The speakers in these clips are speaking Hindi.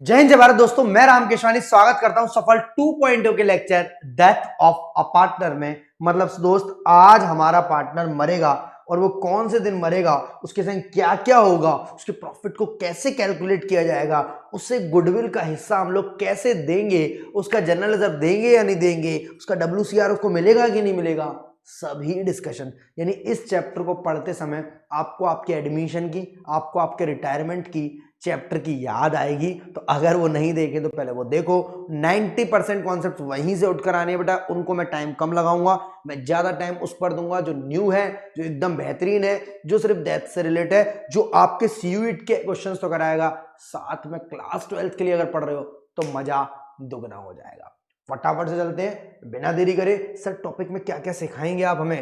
जय हिंद जय भारत दोस्तों, मैं राम केशवानी स्वागत करता हूं सफल 2.0 के lecture death of a partner में। मतलब दोस्त, आज हमारा पार्टनर मरेगा और वो कौन से दिन मरेगा, उसके संग क्या क्या होगा, उसके प्रॉफिट को कैसे कैलकुलेट किया जाएगा, उससे गुडविल का हिस्सा हम लोग कैसे देंगे, उसका जनरल रिजर्व देंगे या नहीं देंगे, उसका WCR उसको मिलेगा कि नहीं मिलेगा, सभी डिस्कशन। यानी इस चैप्टर को पढ़ते समय आपको आपके एडमिशन की, आपको आपके रिटायरमेंट की चैप्टर की याद आएगी। तो अगर वो नहीं देखे तो पहले वो देखो। 90% कॉन्सेप्ट वहीं से उठकर आने बेटा, उनको मैं टाइम कम लगाऊंगा, मैं ज्यादा टाइम उस पर दूंगा जो न्यू है, जो एकदम बेहतरीन है, जो सिर्फ डेथ से रिलेटेड है, जो आपके CUIT के क्वेश्चंस तो कराएगा, साथ में क्लास 12th के लिए अगर पढ़ रहे हो तो मजा दुगना हो जाएगा। फटाफट से चलते हैं बिना देरी करे। सर टॉपिक में क्या क्या सिखाएंगे आप हमें?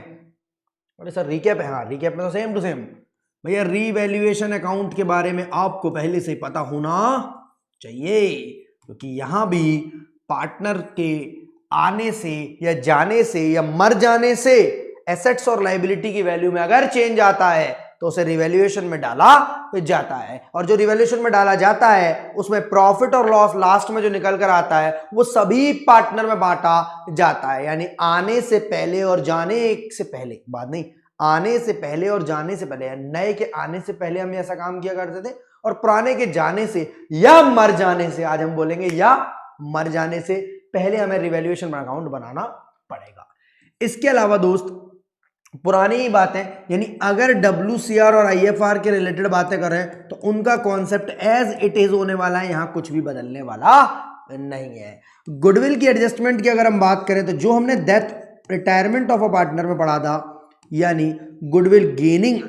अरे सर रिकैप है। हाँ, रिकैप में तो सेम टू सेम भैया रीवैल्यूएशन अकाउंट के बारे में आपको पहले से पता होना चाहिए, क्योंकि यहां भी पार्टनर के आने से या जाने से या मर जाने से एसेट्स और लायबिलिटी की वैल्यू में अगर चेंज आता है तो उसे रिवैल्यूएशन में डाला जाता है, और जो रिवैल्यूएशन में डाला जाता है उसमें प्रॉफिट और लॉस लास्ट में जो निकल कर आता है वो सभी पार्टनर में बांटा जाता है। यानी आने से पहले और जाने से पहले, बाद नहीं, आने से पहले और जाने से पहले, नए के आने से पहले हम ऐसा काम किया करते थे, और पुराने के जाने से या मर जाने से, आज हम बोलेंगे या मर जाने से पहले हमें रिवैल्यूएशन अकाउंट बनाना पड़ेगा। इसके अलावा दोस्त पुरानी ही बातें, यानी अगर WCR और IFR के रिलेटेड बातें करें तो उनका कॉन्सेप्ट एज इट इज होने वाला है, यहां कुछ भी बदलने वाला नहीं है। गुडविल की एडजस्टमेंट की अगर हम बात करें तो जो हमने death retirement of a partner में पढ़ा था, यानी गुडविल गेनिंग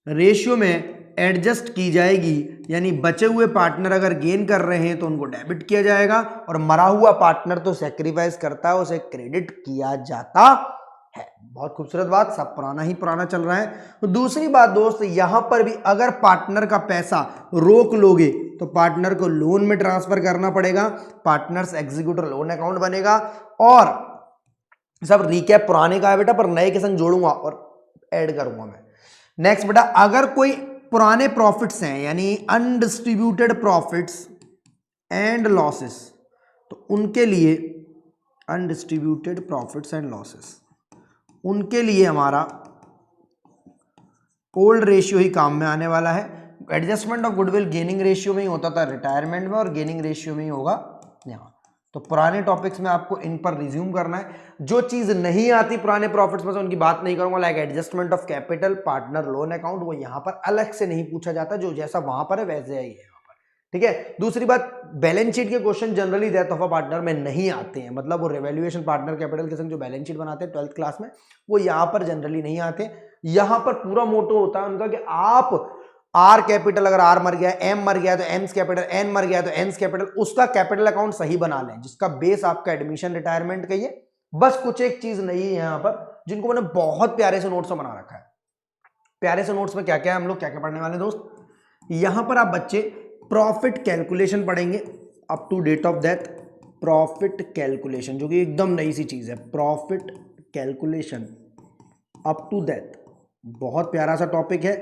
रेशियो में एडजस्ट की जाएगी, यानी बचे हुए पार्टनर अगर गेन कर रहे हैं तो उनको डेबिट किया जाएगा, और मरा हुआ पार्टनर तो सेक्रीफाइस करता है, उसे क्रेडिट किया जाता है। बहुत खूबसूरत बात, सब पुराना ही पुराना चल रहा है। तो दूसरी बात दोस्त, यहां पर भी अगर पार्टनर का पैसा रोक लोगे तो पार्टनर को लोन में ट्रांसफर करना पड़ेगा, पार्टनर्स एग्जीक्यूटर लोन अकाउंट बनेगा। और सब रिकैप पुराने का है बेटा, पर नए के संग जोड़ूंगा और ऐड करूंगा मैं। नेक्स्ट बेटा, अगर कोई पुराने प्रॉफिट्स हैं, यानी अनडिस्ट्रीब्यूटेड प्रॉफिट्स एंड लॉसेस, तो उनके लिए अनडिस्ट्रीब्यूटेड प्रॉफिट्स एंड लॉसेस, उनके लिए हमारा ओल्ड रेशियो ही काम में आने वाला है। Adjustment of goodwill gaining ratio में ही होता था रिटायरमेंट में, और गेनिंग रेशियो में ही होगा यहाँ। तो पुराने टॉपिक्स में आपको इन पर रिज्यूम करना है। जो चीज नहीं आती पुराने प्रॉफिट्स में से उनकी बात नहीं करूंगा, like adjustment of capital, partner loan account, वो यहां पर अलग से नहीं पूछा जाता, जो जैसा वहां पर है वैसे ही है। ठीक है। दूसरी बात, बैलेंस शीट के question generally death of a partner में नहीं आते हैं, मतलब वो रिवैल्यूएशन पार्टनर कैपिटल के संग जो बैलेंस शीट बनाते हैं 12th क्लास में, वो यहां पर जनरली नहीं आते। यहां पर पूरा मोटो होता है उनका कि आप आर कैपिटल, अगर आर मर गया, एम मर गया तो एम्स कैपिटल, एन मर गया तो एन्स कैपिटल, उसका कैपिटल अकाउंट सही बना लें, जिसका बेस आपका एडमिशन रिटायरमेंट का ही है। बस कुछ एक चीज नहीं है यहां पर, जिनको मैंने बहुत प्यारे से नोट्स में बना रखा है। प्यारे से नोट्स में क्या क्या है, हम लोग क्या क्या पढ़ने वाले दोस्त, यहां पर आप बच्चे प्रॉफिट कैलकुलेशन पढ़ेंगे up to date of death. Profit calculation जो कि एकदम नई सी चीज है, profit calculation up to death, बहुत प्यारा सा टॉपिक है।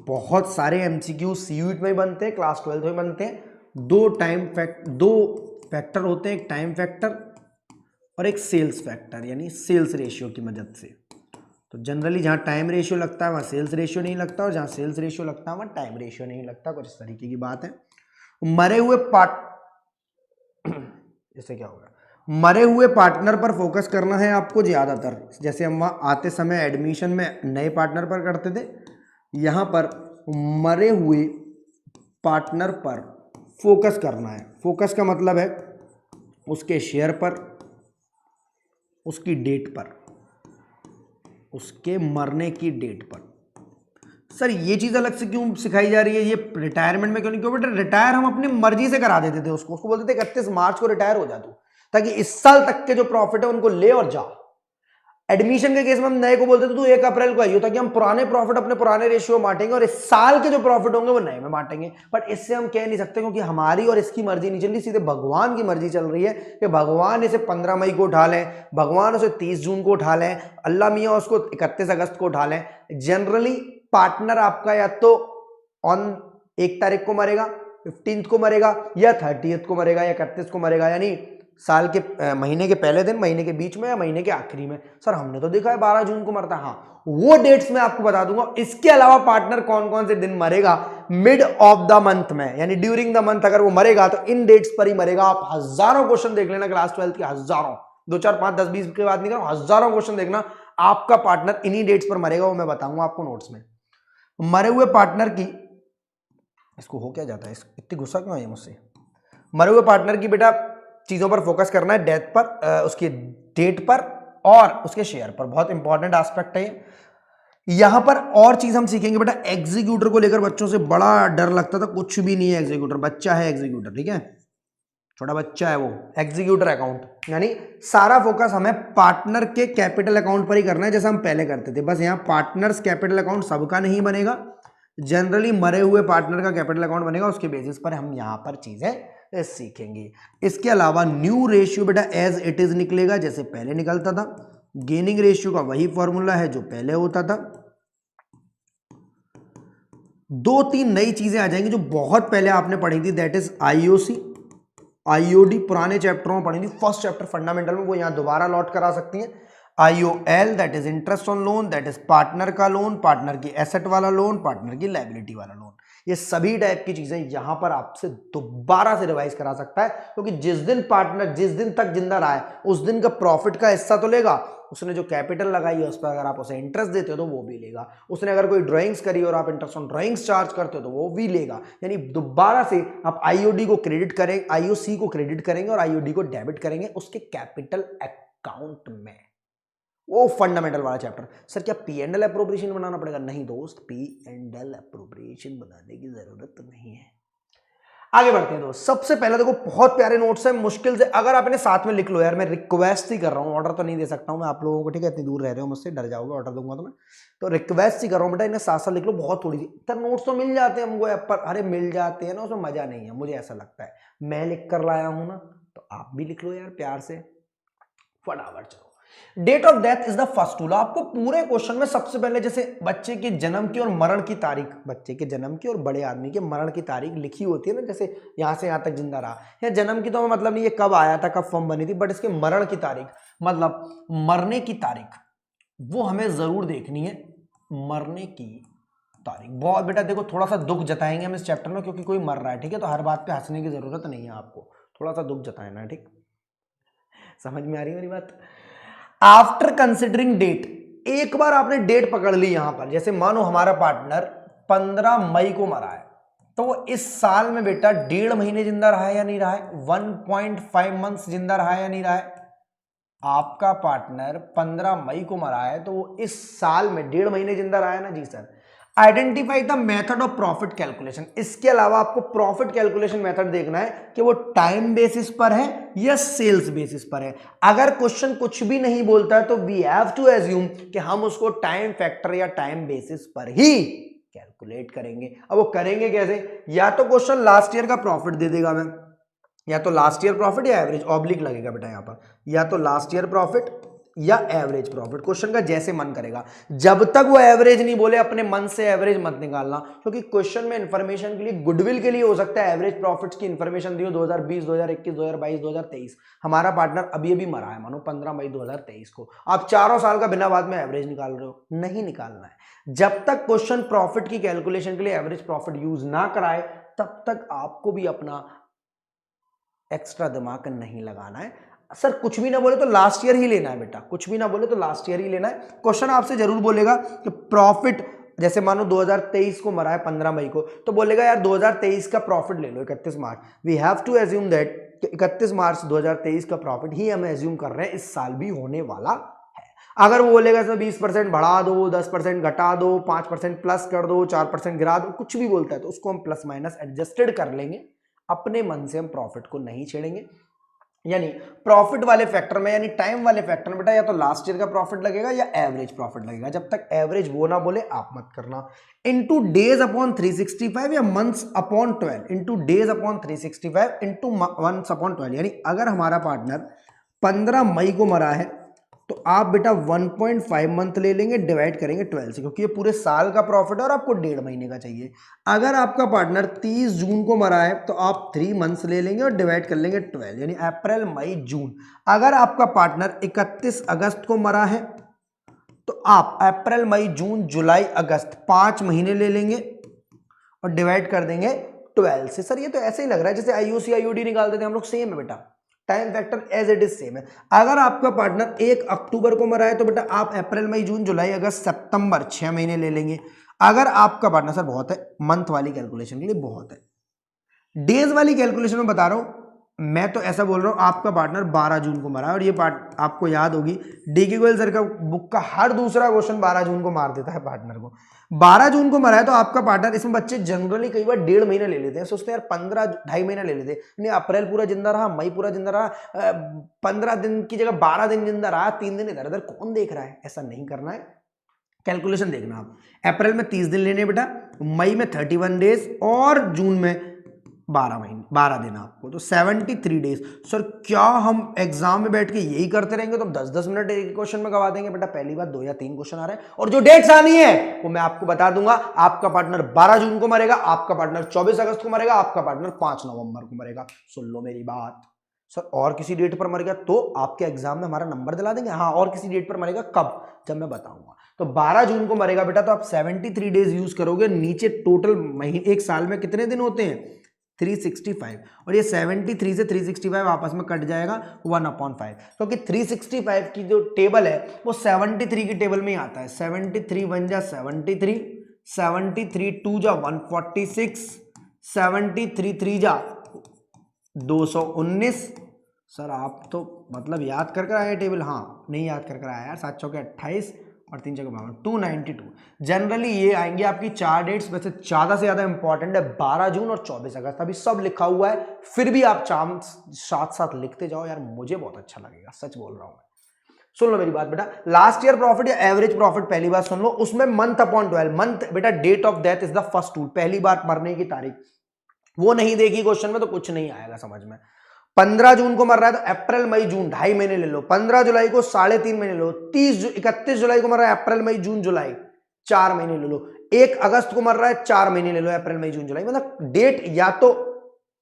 बहुत सारे MCQ CUIT में बनते हैं, क्लास 12 में बनते हैं। दो फैक्टर होते हैं, एक टाइम फैक्टर और एक सेल्स फैक्टर, यानी सेल्स रेशियो की मदद से। तो जनरली जहां टाइम रेशियो लगता है वहां सेल्स रेशियो नहीं लगता, और जहां सेल्स रेशियो लगता है वहां टाइम रेशियो नहीं लगता, कुछ इस तरीके की बात है। मरे हुए इससे क्या होगा, मरे हुए पार्टनर पर फोकस करना है आपको ज्यादातर, जैसे हम वहां आते समय एडमिशन में नए पार्टनर पर करते थे, यहां पर मरे हुए पार्टनर पर फोकस करना है। फोकस का मतलब है उसके शेयर पर, उसकी डेट पर, उसके मरने की डेट पर। सर ये चीज अलग से क्यों सिखाई जा रही है, ये रिटायरमेंट में क्यों नहीं? क्यों बेटा, रिटायर हम अपनी मर्जी से करा देते थे, उसको बोलते थे 31 मार्च को रिटायर हो जा तू, ताकि इस साल तक के जो प्रॉफिट है उनको ले और जा। एडमिशन के केस में हम नए को बोलते थे तू 1 अप्रैल को आइयो, ताकि हम पुराने प्रॉफिट अपने पुराने रेशियो में बांटेंगे और इस साल के जो प्रॉफिट होंगे वो नए में बांटेंगे। बट इससे हम कह नहीं सकते, क्योंकि हमारी और इसकी मर्जी नहीं चल रही, सीधे भगवान की मर्जी चल रही है कि भगवान इसे 15 मई को उठा लें, भगवान उसे 30 जून को उठा लें, अल्लाह मियाँ उसको 31 अगस्त को उठा लें। जनरली पार्टनर आपका या तो ऑन 1 तारीख को मरेगा 15th को मरेगा या 30th को मरेगा या 31 को मरेगा, यानी साल के महीने के पहले दिन, महीने के बीच में या महीने के आखिरी में। सर हमने तो देखा है 12 जून को मरता है। हाँ, वो डेट्स मैं आपको बता दूंगा। इसके अलावा पार्टनर कौन कौन से दिन मरेगा मिड ऑफ द मंथ में, यानी ड्यूरिंग द मंथ अगर वो मरेगा तो इन डेट्स पर ही मरेगा। आप हजारों क्वेश्चन देख लेना क्लास 12 के, हजारों, 2 4 5 10 20 के बाद नहीं कर रहा हूं, हजारों क्वेश्चन देखना, आपका पार्टनर इन्हीं डेट्स पर मरेगा। वो मैं बताऊंगा आपको नोट्स में। मरे हुए पार्टनर की, इसको हो क्या जाता है, इतनी गुस्सा क्यों आई मुझसे। मरे हुए पार्टनर की बेटा चीजों पर फोकस करना है, डेथ पर, उसकी डेट पर और उसके शेयर पर। बहुत इंपॉर्टेंट एस्पेक्ट है यहां पर। और चीज हम सीखेंगे बेटा, एग्जीक्यूटर को लेकर बच्चों से बड़ा डर लगता था। कुछ भी नहीं है एग्जीक्यूटर, बच्चा है एग्जीक्यूटर, ठीक है, छोटा बच्चा है वो। एग्जीक्यूटर अकाउंट यानी सारा फोकस हमें पार्टनर के कैपिटल अकाउंट पर ही करना है, जैसा हम पहले करते थे। बस यहां पार्टनर्स कैपिटल अकाउंट सबका नहीं बनेगा, जनरली मरे हुए पार्टनर का कैपिटल अकाउंट बनेगा, उसके बेसिस पर हम यहां पर चीजें सीखेंगे। इसके अलावा न्यू रेशियो बेटा एज इट इज निकलेगा, जैसे पहले निकलता था। गेनिंग रेशियो का वही फॉर्मूला है जो पहले होता था। 2-3 नई चीजें आ जाएंगी जो बहुत पहले आपने पढ़ी थी, दैट इज आईओसी, आईओडी पुराने चैप्टरों में पढ़ी थी। फर्स्ट चैप्टर फंडामेंटल में, वो यहां दोबारा लौट करा सकती हैं। IOL that is interest on loan, that is partner का लोन, पार्टनर की एसेट वाला लोन, पार्टनर की लायबिलिटी वाला लोन। ये सभी टाइप की चीजें यहां पर आपसे दोबारा से रिवाइज करा सकता है, क्योंकि जिस दिन पार्टनर जिस दिन तक जिंदा रहा है उस दिन का प्रॉफिट का हिस्सा तो लेगा, उसने जो कैपिटल लगाई है उस पर अगर आप उसे इंटरेस्ट देते हो तो वो भी लेगा, उसने अगर कोई ड्राइंग्स करी और आप इंटरेस्ट ऑन ड्राइंग्स चार्ज करते हो तो वो भी लेगा। यानी दोबारा से आप आईओडी को क्रेडिट करेंगे, आईओसी को क्रेडिट करेंगे और आईओडी को डेबिट करेंगे उसके कैपिटल अकाउंट में। वो फंडामेंटल वाला चैप्टर। सर क्या पी एंड एल अप्रोप्रिएशन बनाना पड़ेगा? नहीं दोस्त, पी एंड एल अप्रोप्रिएशन बनाने की जरूरत नहीं है। आगे बढ़ते हैं दोस्त। सबसे पहले देखो, बहुत प्यारे नोट्स है, मुश्किल से अगर आप इन्हें साथ में लिख लो यार, मैं रिक्वेस्ट ही कर रहा हूं, ऑर्डर तो नहीं दे सकता हूं मैं आप लोगों को, ठीक है, इतनी दूर रह रहे हो मुझसे, डर जाओगे ऑर्डर दूंगा तो मैं, तो रिक्वेस्ट ही कर रहा हूं बेटा, इन्हें साथ साथ लिख लो। बहुत थोड़ी सी तो नोट्स तो मिल जाते हैं हमको ऐप पर, अरे मिल जाते हैं ना, उसमें मजा नहीं है, मुझे ऐसा लगता है। मैं लिख कर लाया हूं ना, तो आप भी लिख लो यार प्यार से, फटाफट। चलो, date of death is the first tool. आपको पूरे क्वेश्चन में सबसे पहले जैसे बच्चे के जन्म की और मरण की तारीख, बच्चे के जन्म की और बड़े आदमी के मरण की तारीख लिखी होती है ना, जैसे यहां से यहां तक जिंदा रहा है। जन्म की तो हमें मतलब नहीं ये कब आया था, कब फॉर्म बनी थी, बट इसके मरण की तारीख मतलब मरने की तारीख वो हमें जरूर देखनी है। मरने की तारीख बहुत बेटा देखो, थोड़ा सा दुख जताएंगे हम इस चैप्टर में, क्योंकि कोई मर रहा है, ठीक है, तो हर बात पे हंसने की जरूरत नहीं है, आपको थोड़ा सा दुख जताना है, ठीक, समझ में आ रही है मेरी बात। आफ्टर कंसिडरिंग डेट, एक बार आपने डेट पकड़ ली यहां पर, जैसे मानो हमारा पार्टनर 15 मई को मरा है, तो वो इस साल में बेटा 1.5 महीने जिंदा रहा है या नहीं रहा है, 1.5 मंथ्स जिंदा रहा है या नहीं रहा है। आपका पार्टनर 15 मई को मरा है, तो वो इस साल में 1.5 महीने जिंदा रहा है ना? जी sir. Identify the method of profit calculation. इसके अलावा आपको प्रॉफिट कैलकुलेशन मेथड देखना है कि वो टाइम बेसिस पर है या सेल्स बेसिस पर है। अगर क्वेश्चन कुछ भी नहीं बोलता है तो वी हैव टू एज्यूम कि हम उसको टाइम फैक्टर या टाइम बेसिस पर ही कैलकुलेट करेंगे। अब वो करेंगे कैसे? या तो क्वेश्चन लास्ट ईयर का प्रॉफिट दे देगा मैं, या तो लास्ट ईयर प्रॉफिट या एवरेज, ऑब्लिक लगेगा बेटा यहां पर, या तो लास्ट ईयर प्रॉफिट या एवरेज प्रॉफिट, क्वेश्चन का जैसे मन करेगा। जब तक वो एवरेज नहीं बोले अपने मन से एवरेज मत निकालना, क्योंकि क्वेश्चन में इंफॉर्मेशन के लिए, गुडविल के लिए हो सकता है एवरेज प्रॉफिट्स की इंफॉर्मेशन दियो 2020, 2021, 2022, 2023। हमारा पार्टनर अभी अभी मरा है मानो 15 मई 2023 को, आप 4 साल का बिना बाद में एवरेज निकाल रहे हो, नहीं निकालना है। जब तक क्वेश्चन प्रॉफिट की कैलकुलेशन के लिए एवरेज प्रॉफिट यूज ना कराए तब तक आपको भी अपना एक्स्ट्रा दिमाग नहीं लगाना है। सर कुछ भी ना बोले तो लास्ट ईयर ही लेना है बेटा, कुछ भी ना बोले तो लास्ट ईयर ही लेना है। क्वेश्चन आपसे जरूर बोलेगा कि प्रॉफिट, जैसे मानो 2023 को मरा है 15 मई को, तो बोलेगा यार 2023 का प्रॉफिट ले लो 31 मार्च। We have to assume that 31 March 2023 का प्रॉफिट ही हम एज्यूम कर रहे हैं इस साल भी होने वाला है। अगर वो बोलेगा सर 20% बढ़ा दो, 10% घटा दो, 5% प्लस कर दो, 4% गिरा दो, कुछ भी बोलता है तो उसको हम प्लस माइनस एडजस्टेड कर लेंगे, अपने मन से हम प्रॉफिट को नहीं छेड़ेंगे। यानी प्रॉफिट वाले फैक्टर में, यानी टाइम वाले फैक्टर में बेटा या तो लास्ट ईयर का प्रॉफिट लगेगा या एवरेज प्रॉफिट लगेगा। जब तक एवरेज वो ना बोले आप मत करना। इनटू डेज अपॉन 365 या months upon 12, into days upon 365 into months upon 12। यानी अगर हमारा पार्टनर 15 मई को मरा है तो आप बेटा 1.5 मंथ ले लेंगे, डिवाइड करेंगे 12 से, क्योंकि ये पूरे साल का प्रॉफिट है और आपको 1.5 महीने का चाहिए। अगर आपका पार्टनर 30 जून को मरा है तो आप 3 मंथ्स ले लेंगे और डिवाइड कर लेंगे 12, यानी अप्रैल मई जून। अगर आपका पार्टनर 31 अगस्त को मरा है तो आप अप्रैल मई जून जुलाई अगस्त 5 महीने ले लेंगे और डिवाइड कर देंगे 12 से। सर ये तो ऐसे ही लग रहा है जैसे आईयूसी आईयूडी निकालते थे हम लोग, सेम है बेटा, time factor as it is same है। अगर आपका पार्टनर 1 अक्टूबर को मरा है तो बेटा आप अप्रैल मई जून जुलाई अगस्त सितंबर 6 महीने ले लेंगे। अगर आपका पार्टनर, सर बहुत है, मंथ वाली कैलकुलेशन के लिए बहुत है, डेज वाली कैलकुलेशन में बता रहा हूं, मैं तो ऐसा बोल रहा हूं आपका पार्टनर 12 जून को मरा है, और ये पार्ट आपको याद होगी, डीके गोयल सर का बुक का हर दूसरा क्वेश्चन 12 जून को मार देता है पार्टनर को। 12 जून को मरा है तो आपका पार्टनर, इसमें बच्चे जनरली कई बार 1.5 महीना ले लेते हैं, सोचते हैं यार 15 ढाई महीना ले लेते हैं, अप्रैल पूरा जिंदा रहा, मई पूरा जिंदा रहा, 15 दिन की जगह 12 दिन जिंदा रहा, 3 दिन इधर उधर, कौन देख रहा है? ऐसा नहीं करना है, कैलकुलेशन देखना आप। अप्रैल में 30 दिन लेने बेटा, मई में 31 डेज और जून में 12 दिन आपको, तो 73 डेज। सर क्या हम एग्जाम में बैठ के यही करते रहेंगे तो 10-10 मिनट एक क्वेश्चन में गवा देंगे? बेटा पहली बात 2 या 3 क्वेश्चन आ रहे हैं और जो डेट्स आनी है वो मैं आपको बता दूंगा। आपका पार्टनर 12 जून को मरेगा, आपका पार्टनर 24 अगस्त को मरेगा, आपका पार्टनर 5 नवंबर को मरेगा। सुन लो मेरी बात। सर और किसी डेट पर मरेगा तो आपके एग्जाम में हमारा नंबर दिला देंगे? हाँ, और किसी डेट पर मरेगा कब, जब मैं बताऊंगा। तो 12 जून को मरेगा बेटा तो आप 73 डेज यूज करोगे। नीचे टोटल महीने एक साल में कितने दिन होते हैं? 365, और ये 73 से 365 आपस में कट जाएगा 1/5, क्योंकि 365 की जो टेबल है वो 73 की टेबल में ही आता है। 73 1 जा 73, 73 2 जा 146, 73 3 जा 219। सर आप तो मतलब याद कर आए टेबल? हाँ, नहीं याद कर आया यार। 7 चौके 28 और 3 चौके 52, 292। जनरली ये आएंगे आपकी 4 डेट्स, वैसे ज्यादा से ज्यादा इंपॉर्टेंट है 12 जून और 24 अगस्त। अभी सब लिखा हुआ है, फिर भी आप साथ साथ लिखते जाओ यार, मुझे बहुत अच्छा लगेगा, सच बोल रहा हूं मैं। सुन लो मेरी बात बेटा, लास्ट ईयर प्रॉफिट या एवरेज प्रॉफिट पहली बात सुन लो, उसमें मंथ अपॉन 12 मंथ बेटा, date of death is the first rule, पहली बार मरने की तारीख, वो नहीं देखी क्वेश्चन में तो कुछ नहीं आएगा समझ में। 15 जून को मर रहा है तो अप्रैल मई जून 2.5 महीने ले लो। 15 जुलाई को 3.5 महीने ले लो। 31 जुलाई को मर रहा है, अप्रैल मई जून जुलाई 4 महीने ले लो। 1 अगस्त को मर रहा है, 4 महीने ले लो, अप्रैल मई जून जुलाई। मतलब डेट या तो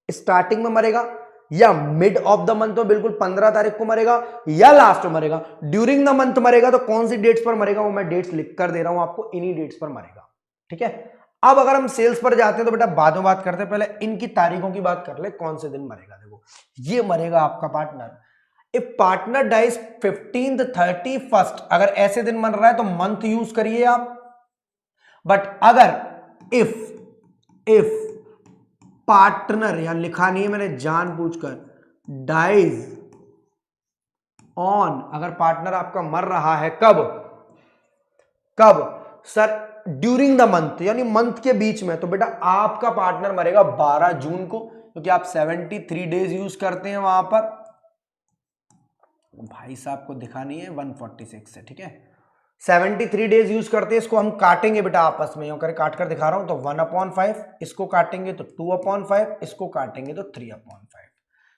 स्टार्टिंग में मरेगा या मिड ऑफ द मंथ में, बिल्कुल 15 तारीख को मरेगा, या लास्ट में मरेगा। ड्यूरिंग द मंथ मरेगा तो कौन सी डेट्स पर मरेगा वो मैं डेट्स लिख कर दे रहा हूं आपको, इन्हीं डेट्स पर मरेगा। ठीक है, अब अगर हम सेल्स पर जाते हैं तो बेटा बाद में बात करते हैं, पहले इनकी तारीखों की बात कर ले, कौन से दिन मरेगा। देखो ये मरेगा आपका partner. If partner dies 15th 31st, अगर ऐसे दिन मर रहा है तो मंथ यूज करिए आप। बट अगर इफ पार्टनर, यहां लिखा नहीं है मैंने जानबूझकर, डाइज ऑन, अगर पार्टनर आपका मर रहा है कब सर? ड्यूरिंग द मंथ, यानी मंथ के बीच में, तो बेटा आपका पार्टनर मरेगा 12 जून को, क्योंकि आप 73 डेज यूज करते हैं वहां पर। भाई साहब को दिखा नहीं है, 146 है, ठीक है। 73 डेज यूज करते हैं, इसको हम काटेंगे बेटा आपस में, कर काट कर दिखा रहा हूं, तो 1/5, इसको काटेंगे तो 2/5, इसको काटेंगे तो 3/5।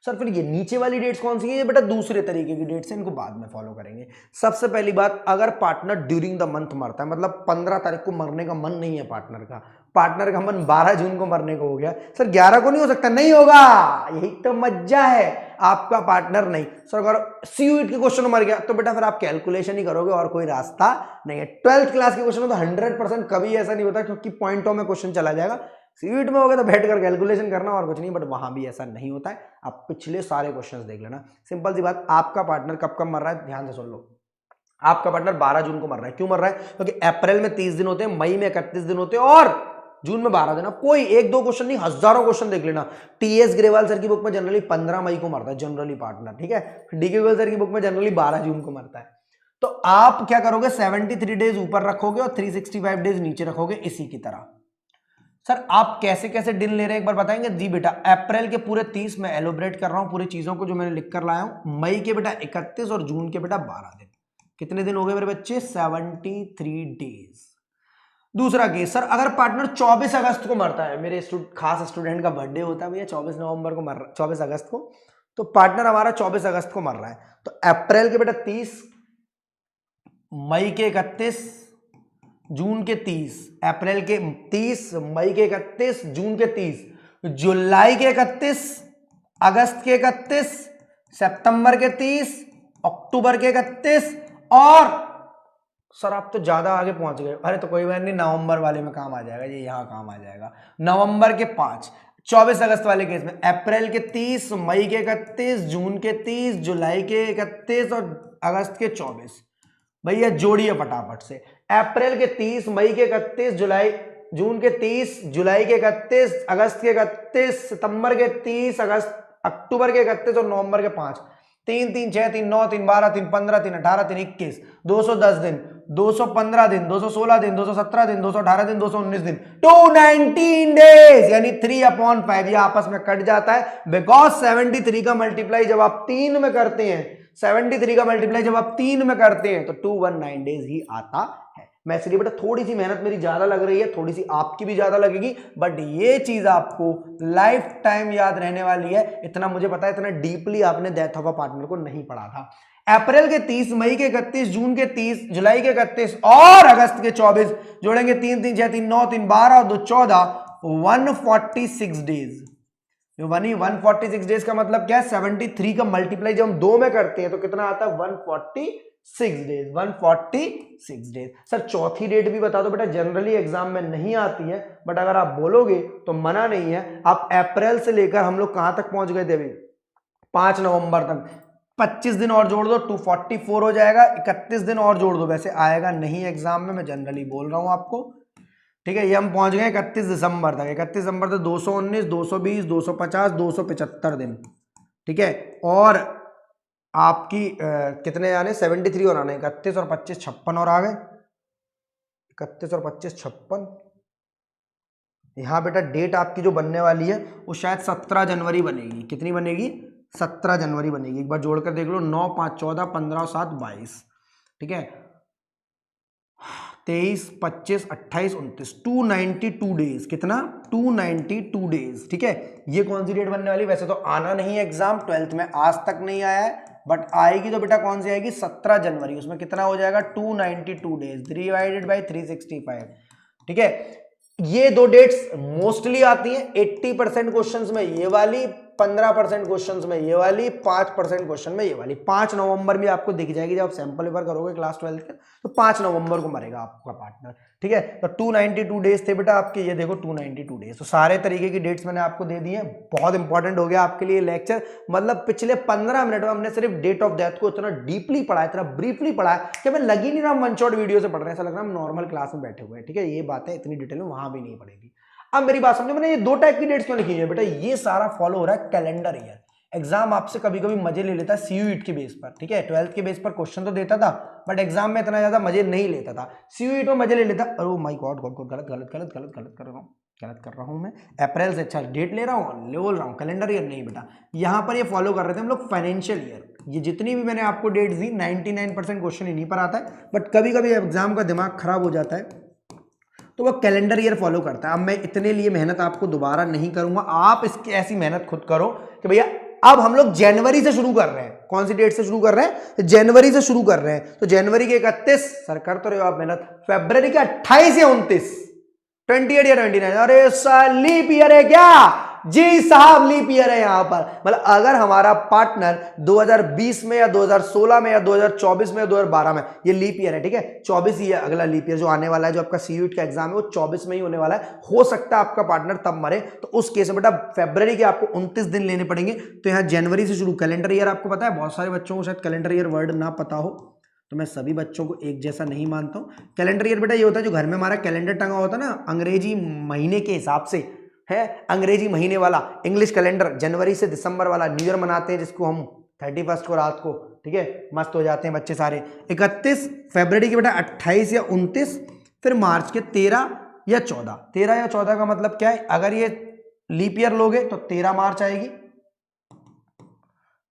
सर फिर ये नीचे वाली डेट्स कौन सी है? ये बेटा दूसरे तरीके की डेट्स हैं, इनको बाद में फॉलो करेंगे। सबसे पहली बात, अगर पार्टनर ड्यूरिंग द मंथ मरता है, मतलब 15 तारीख को मरने का मन नहीं है पार्टनर का मन 12 जून को मरने को हो गया, सर 11 को नहीं हो सकता? नहीं होगा, यही तो मज्जा है। आपका पार्टनर नहीं सर, अगर सीयूईटी के क्वेश्चन मर गया तो बेटा फिर आप कैलकुलेशन ही करोगे और कोई रास्ता नहीं है। 12th क्लास के क्वेश्चन में तो 100% कभी ऐसा नहीं होता, क्योंकि पॉइंटों में क्वेश्चन चला जाएगा। सीट में होगा तो बैठकर कैलकुलेशन करना और कुछ नहीं, बट वहां भी ऐसा नहीं होता है। आप पिछले सारे क्वेश्चंस देख लेना। सिंपल सी बात, आपका पार्टनर कब कब मर रहा है ध्यान से सुन लो। आपका पार्टनर 12 जून को मर रहा है। क्यों मर रहा है? क्योंकि अप्रैल में 30 दिन होते हैं, मई में 31 दिन होते हैं और जून में 12 दिन। कोई 1-2 क्वेश्चन नहीं, हजारों क्वेश्चन देख लेना। टीएस ग्रेवाल सर की बुक में जनरली 15 मई को मरता है जनरली पार्टनर, ठीक है। डीके गोयल सर की बुक में जनरली 12 जून को मरता है। तो आप क्या करोगे? 73 डेज ऊपर रखोगे और 365 डेज नीचे रखोगे, इसी की तरह। सर आप कैसे कैसे दिन ले रहे हैं एक बार बताएंगे? जी बेटा, अप्रैल के पूरे 30 में एलोबरेट कर रहा हूं पूरी चीजों को जो मैंने लिख कर लाया हूं। मई के बेटा 31 और जून के बेटा 12 दिन। कितने दिन हो गए मेरे बच्चे? 73 डेज। दूसरा केस, सर अगर पार्टनर 24 अगस्त को मरता है, मेरे खास स्टूडेंट का बर्थडे होता है भैया 24 नवंबर को मर रहा है, 24 अगस्त को, तो पार्टनर हमारा 24 अगस्त को मर रहा है, तो अप्रैल के बेटा 30, मई के 31, जून के 30, अप्रैल के 30, मई के 31, जून के 30, जुलाई के 31, अगस्त के 31, सितंबर के 30, अक्टूबर के 31 और सर आप तो ज्यादा आगे पहुंच गए। अरे तो कोई बात नहीं, नवंबर वाले में काम आ जाएगा, ये यहां काम आ जाएगा। नवंबर के 5, 24 अगस्त वाले केस में अप्रैल के 30, मई के 31, जून के 30, जुलाई के 31 और अगस्त के 24। भैया जोड़िए फटाफट से। अप्रैल के 30, मई के 31, जून के 30, जुलाई के 31, अगस्त के 31, सितंबर के 30, अक्टूबर के 31 और नवंबर के 5। 3 3 6 3 9 3 12 3 15 3 18 3 21, 210 दिन, 215 दिन, 216 दिन, 217 दिन, 218 दिन, 219 दिन, 219 डेज, यानी 3/5। ये आपस में कट जाता है बिकॉज 73 का मल्टीप्लाई जब आप 3 में करते हैं, 73 का मल्टीप्लाई जब आप 3 में करते हैं तो 219 डेज ही आता है। मैं इसलिए बेटा थोड़ी सी मेहनत मेरी ज्यादा लग रही है, थोड़ी सी आपकी भी ज्यादा लगेगी, बट ये चीज आपको लाइफ टाइम याद रहने वाली है। इतना मुझे पता है, इतना डीपली आपने डेथ ऑफ अ पार्टनर को नहीं पढ़ा था। अप्रैल के 30, मई के 31, जून के 30, जुलाई के 31 और अगस्त के 24 जोड़ेंगे 3 3 6 3 9 3 12 और 2 14, 146 डेज। 146 डेज का मतलब क्या है? 73 का मल्टीप्लाई जब हम 2 में करते हैं तो कितना आता है? 146 डेज। 146 डेज। सर चौथी डेट भी बता दो बेटा, जनरली एग्जाम में नहीं आती है, बट अगर आप बोलोगे तो मना नहीं है। आप अप्रैल से लेकर हम लोग कहां तक पहुंच गए थे अभी? 5 नवंबर तक। 25 दिन और जोड़ दो, 244 हो जाएगा। 31 दिन और जोड़ दो, वैसे आएगा नहीं एग्जाम में, मैं जनरली बोल रहा हूं आपको, ठीक है। ये हम पहुंच गए 31 दिसंबर तक। 31 दिसंबर तक 219, 220, 250, 275 दिन, ठीक है। और आपकी कितने आने? 73 और आने, 31 और 25 56 और आ गए। 31 और 25 56। यहां बेटा डेट आपकी जो बनने वाली है वो शायद 17 जनवरी बनेगी। कितनी बनेगी? 17 जनवरी बनेगी। एक बार जोड़कर देख लो, 9 5 14 15 और 7 22, ठीक है। 23 25 28 29, 292 डेज। कितना? 292 डेज, ठीक है। ये कौन सी डेट बनने वाली? वैसे तो आना नहीं है एग्जाम, 12th में आज तक नहीं आया है, बट आएगी तो बेटा कौन सी आएगी? 17 जनवरी। उसमें कितना हो जाएगा? 292 डेज डिवाइडेड बाय 365, ठीक है। ये दो डेट्स मोस्टली आती हैं 80% क्वेश्चंस में, ये वाली 15% क्वेश्चंस में ये वाली, 5% क्वेश्चन में ये वाली। 5 नवंबर में आपको दिख जाएगी जब आप सैंपल पेपर करोगे क्लास 12 के, तो 5 नवंबर को मरेगा आपका पार्टनर, ठीक है। तो 292 डेज थे बेटा आपके, ये देखो 292 डेज। तो सारे तरीके की डेट्स मैंने आपको दे दी है। बहुत इंपॉर्टेंट हो गया आपके लिए लेक्चर। मतलब पिछले 15 मिनट में हमने सिर्फ डेट ऑफ डेथ को इतना डीपली पढ़ा है, इतना ब्रीफली पढ़ा है कि हमें लगी नहीं रहा हम वन शॉट वीडियो से पढ़ रहे हैं, ऐसा लग रहा है हम नॉर्मल क्लास में बैठे हुए हैं, ठीक है। ये बातें इतनी डिटेल में वहां भी नहीं पड़ेगी। अब मेरी बात समझो, मैंने ये 2 टाइप की डेट्स क्यों लिखी है बेटा? ये सारा फॉलो हो रहा है कैलेंडर ईयर। एग्जाम आपसे कभी कभी मजे ले लेता है सीयूईटी के बेस पर, ठीक है। 12th के बेस पर क्वेश्चन तो देता था, बट एग्जाम में इतना ज्यादा मजे नहीं लेता था। सीयूईटी में मजे ले लेता। अरे माय गॉड गलत कर रहा हूं मैं। अप्रैल से अच्छा डेट ले रहा हूं, बोल रहा हूं कैलेंडर ईयर नहीं बेटा। यहां पर ये फॉलो कर रहे थे हम लोग फाइनेंशियल ईयर। ये जितनी भी मैंने आपको डेट्स दी 99% क्वेश्चन इन्हीं पर आता है, बट कभी कभी एग्जाम का दिमाग खराब हो जाता है तो वह कैलेंडर ईयर फॉलो करता है। अब मैं इतने लिए मेहनत आपको दोबारा नहीं करूंगा, आप इसकी ऐसी मेहनत खुद करो कि भैया अब हम लोग जनवरी से शुरू कर रहे हैं। कौन सी डेट से शुरू कर रहे हैं? जनवरी से शुरू कर रहे हैं। तो जनवरी के 31, सर कर तो रहे हो आप मेहनत। फरवरी के 28 या 29, 28 या 29। अरे सर लीप ईयर है क्या? जी साहब लीप ईयर है यहां पर। मतलब अगर हमारा पार्टनर 2020 में या 2016 में या 2024 में या 2012 में, ये लीप ईयर है, ठीक है। 24 ही है अगला लीप ईयर जो आने वाला है, जो आपका सीयूईटी का एग्जाम है वो 24 में ही होने वाला है। हो सकता है आपका पार्टनर तब मरे, तो उस केस में बेटा फरवरी के आपको 29 दिन लेने पड़ेंगे। तो यहाँ जनवरी से शुरू। कैलेंडर ईयर आपको पता है, बहुत सारे बच्चों को शायद कैलेंडर ईयर वर्ड ना पता हो, तो मैं सभी बच्चों को एक जैसा नहीं मानता हूं। कैलेंडर ईयर बेटा ये होता है जो घर में हमारा कैलेंडर टंगा होता है ना, अंग्रेजी महीने के हिसाब से है, अंग्रेजी महीने वाला। इंग्लिश कैलेंडर जनवरी से दिसंबर वाला। न्यू ईयर मनाते हैं जिसको हम 31 को रात को, ठीक है, मस्त हो जाते हैं बच्चे सारे। 31 फरवरी के बेटा 28 या 29, फिर मार्च के 13 या 14। 13 या 14 का मतलब क्या है? अगर ये लीप ईयर लोगे तो 13 मार्च आएगी,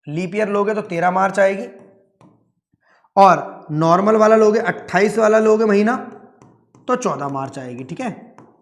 लीप ईयर लोगे तो 13 मार्च आएगी, और नॉर्मल वाला लोगे 28 वाला लोगे महीना तो 14 मार्च आएगी, ठीक है।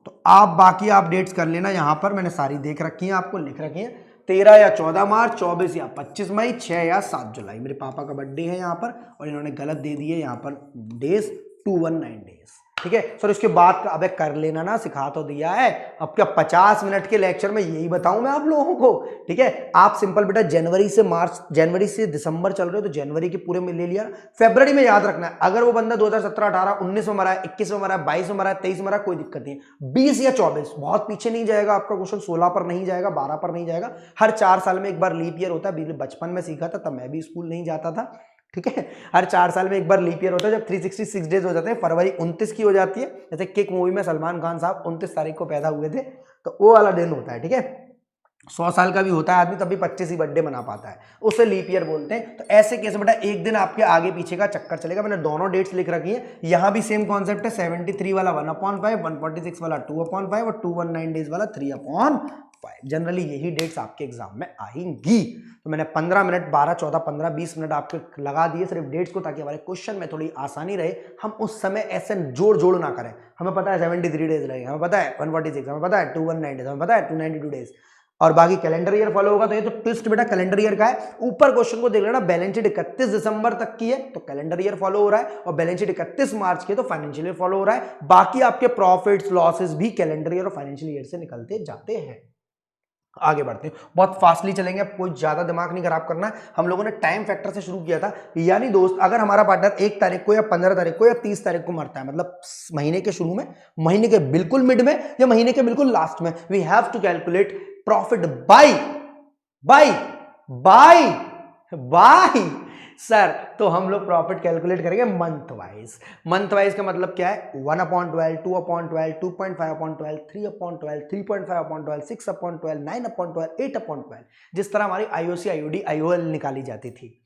तो आप बाकी आप डेट्स कर लेना, यहां पर मैंने सारी देख रखी हैं, आपको लिख रखी हैं। 13 या 14 मार्च, 24 या 25 मई, 6 या 7 जुलाई। मेरे पापा का बर्थडे है यहाँ पर और इन्होंने गलत दे दिए यहाँ पर डेज, 219 डेज। ठीक है सर, इसके बाद अबे कर लेना ना, सिखा तो दिया है। अब क्या 50 मिनट के लेक्चर में यही बताऊं मैं आप लोगों को। ठीक है, आप सिंपल बेटा जनवरी से मार्च, जनवरी से दिसंबर चल रहे हो तो जनवरी के पूरे में ले लिया। फरवरी में याद रखना है, अगर वो बंदा 2017, 18, 19 में मरा है, 21 में मरा है, 22 में मरा है, 23 में मरा है, कोई दिक्कत नहीं है। 20 या 24 बहुत पीछे नहीं जाएगा आपका क्वेश्चन, 16 पर नहीं जाएगा, 12 पर नहीं जाएगा। हर 4 साल में एक बार लीप ईयर होता है। बचपन में सीखा था, तब मैं भी स्कूल नहीं जाता था। ठीक है, हर 4 साल में एक बार लीप ईयर होता है, जब 366 डेज हो जाते हैं। फरवरी 29 की हो जाती है, जैसे किक मूवी में सलमान खान साहब 29 तारीख को पैदा हुए थे, तो वो वाला दिन होता है। ठीक है, 100 साल का भी होता है आदमी तब भी 25 ही बर्थडे मना पाता है, उसे लीप ईयर बोलते हैं। तो ऐसे केस बेटा एक दिन आपके आगे पीछे का चक्कर चलेगा। मैंने दोनों डेट्स लिख रखी है, यहां भी सेम कॉन्सेप्ट है। 73 वाला 1/5, 146 वाला 2/5 और 219 डेज वाला 3/5। जनरली यही डेट्स आपके एग्जाम में आएंगी। तो मैंने 15 मिनट, 12, 14, 15, 20 मिनट आपके लगा दिए सिर्फ डेट्स को, ताकि हमारे क्वेश्चन में थोड़ी आसानी रहे। हम उस समय ऐसे जोड़ ना करें। हमें पता है 73 डेज लगेंगे, हमें पता है 146, हमें पता है 219 डेज, हमें पता है 292 डेज, और बाकी कैलेंडर ईयर फॉलो होगा। तो ये तो ट्विस्ट बेटा कैलेंडर ईयर का है। ऊपर क्वेश्चन को देख लेना, बैलेंस शीट 31 दिसंबर तक की है तो कैलेंडर ईयर फॉलो हो रहा है, और बैलेंस शीट 31 मार्च की है तो फाइनेंशियल ईयर फॉलो हो रहा है। बाकी आपके प्रॉफिट्स लॉसेस भी कैलेंडर ईयर और फाइनेंशियल ईयर से निकलते जाते हैं। आगे बढ़ते हैं, बहुत फास्टली चलेंगे, कोई ज्यादा दिमाग नहीं खराब करना है। हम लोगों ने टाइम फैक्टर से शुरू किया था, यानी दोस्त अगर हमारा पार्टनर 1 तारीख को या 15 तारीख को या 30 तारीख को मरता है, मतलब महीने के शुरू में, महीने के बिल्कुल मिड में या महीने के बिल्कुल लास्ट में, we have to calculate profit by sir. तो हम लोग प्रॉफिट कैलकुलेट करेंगे मंथ वाइज। मंथ वाइज का मतलब क्या है? 1/12, 2/12, 2.5/12, 3/12, 3.5/12, 6/12, 9/12, 8/12, जिस तरह हमारी आईओसी, आईओडी, आईओएल निकाली जाती थी।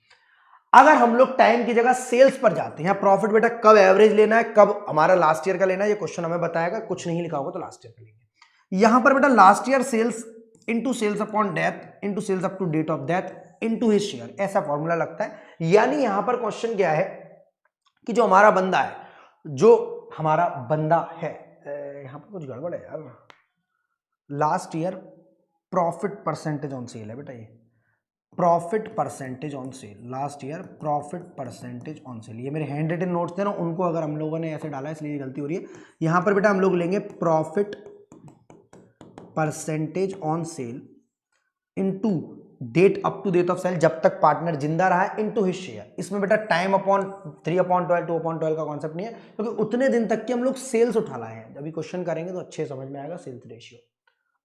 अगर हम लोग टाइम की जगह सेल्स पर जाते हैं, प्रॉफिट बेटा कब एवरेज लेना है, कब हमारा लास्ट ईयर का लेना है, ये क्वेश्चन हमें बताएगा। कुछ नहीं लिखा होगा तो लास्ट ईयर का लेंगे। यहां पर बेटा last year sales into sales upon death into sales up to date of death into his share, ऐसा फॉर्मूला लगता है। यानी यहां पर क्वेश्चन क्या है कि जो हमारा बंदा है, यहां पर कुछ गड़बड़ है यार। Last year profit percentage on cell है बेटा, ये profit percentage on cell, last year profit percentage on cell. ये मेरे हैंड रिटन नोट्स थे ना, उनको अगर हम लोगों ने ऐसे डाला है इसलिए गलती हो रही है। यहां पर बेटा हम लोग लेंगे profit percentage on sale into date up to date of sale, जब तक पार्टनर जिंदा रहा है, इनटू हिज शेयर। इसमें बेटा टाइम अपॉन 3/12, 2/12 का कॉन्सेप्ट नहीं है, क्योंकि उतने दिन तक की हम लोग सेल्स उठा लाए हैं। अभी क्वेश्चन करेंगे तो अच्छे समझ में आएगा सेल्स रेशियो।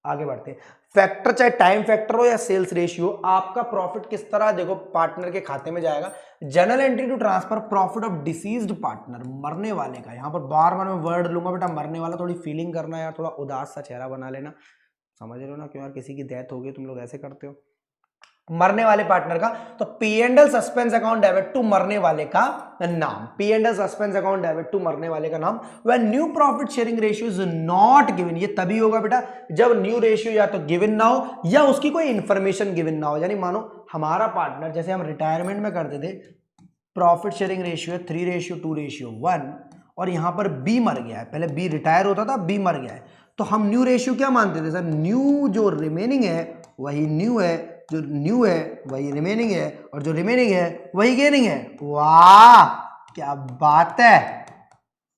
आगे बढ़ते हैं, फैक्टर चाहे टाइम फैक्टर हो या सेल्स रेशियो, आपका प्रॉफिट किस तरह देखो पार्टनर के खाते में जाएगा। General entry to transfer profit of deceased partner, मरने वाले का। यहां पर बार बार मैं वर्ड लूंगा बेटा, मरने वाला, थोड़ी फीलिंग करना यार, थोड़ा उदास सा चेहरा बना लेना, समझ रहे हो ना, क्यों यार किसी की डेथ हो गई तुम लोग ऐसे करते हो। मरने वाले पार्टनर का, तो P&L suspense account debit to मरने वाले का नाम, P&L suspense account debit to मरने वाले का नाम। When new profit sharing ratio is not given, ये तभी होगा बेटा जब न्यू रेशियो या तो गिवन ना हो या उसकी कोई इंफॉर्मेशन गिवन ना हो। यानी मानो हमारा पार्टनर, जैसे हम रिटायरमेंट में करते थे, प्रॉफिट शेयरिंग रेशियो 3:2:1 और यहां पर बी मर गया है, पहले बी रिटायर होता था, बी मर गया है, तो हम न्यू रेशियो क्या मानते थे सर? न्यू जो रिमेनिंग है वही न्यू है, जो न्यू है वही रिमेनिंग है, और जो रिमेनिंग है वही गेनिंग है। वाह क्या बात है,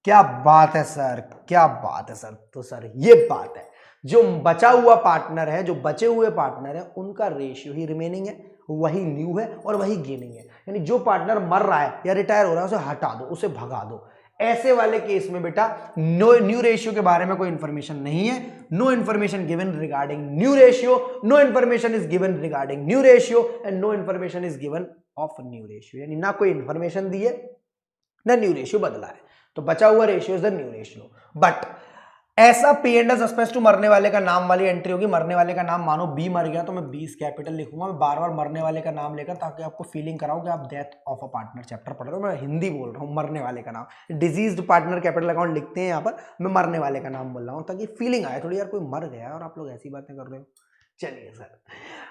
क्या बात है सर, क्या बात है सर। तो सर ये बात है, जो बचा हुआ पार्टनर है, जो बचे हुए पार्टनर है, उनका रेशियो ही रिमेनिंग है, वही न्यू है और वही गेनिंग है। यानी जो पार्टनर मर रहा है या रिटायर हो रहा है उसे हटा दो, उसे भगा दो। ऐसे वाले केस में बेटा न्यू रेशियो के बारे में कोई इंफॉर्मेशन नहीं है। No information given regarding new ratio, no information is given regarding new ratio and no information is given of new ratio. यानी ना कोई इंफॉर्मेशन दी है ना न्यू रेशियो बदला है, तो बचा हुआ ratio is the new ratio. But ऐसा P&L सस्पेंस टू मरने वाले का नाम वाली एंट्री होगी। मरने वाले का नाम, मानो बी मर गया तो मैं बी कैपिटल लिखूंगा, मैं बार बार मरने वाले का नाम लेकर, ताकि आपको फीलिंग कराऊं कि आप death of a partner chapter पढ़ रहे हो। मैं हिंदी बोल रहा हूं, मरने वाले का नाम, डिजीज्ड पार्टनर कैपिटल अकाउंट लिखते हैं यहाँ पर, मैं मरने वाले का नाम बोल रहा हूं ताकि फीलिंग आए थोड़ी, यार कोई मर गया और आप लोग ऐसी बातें कर रहे हो। चलिए sir,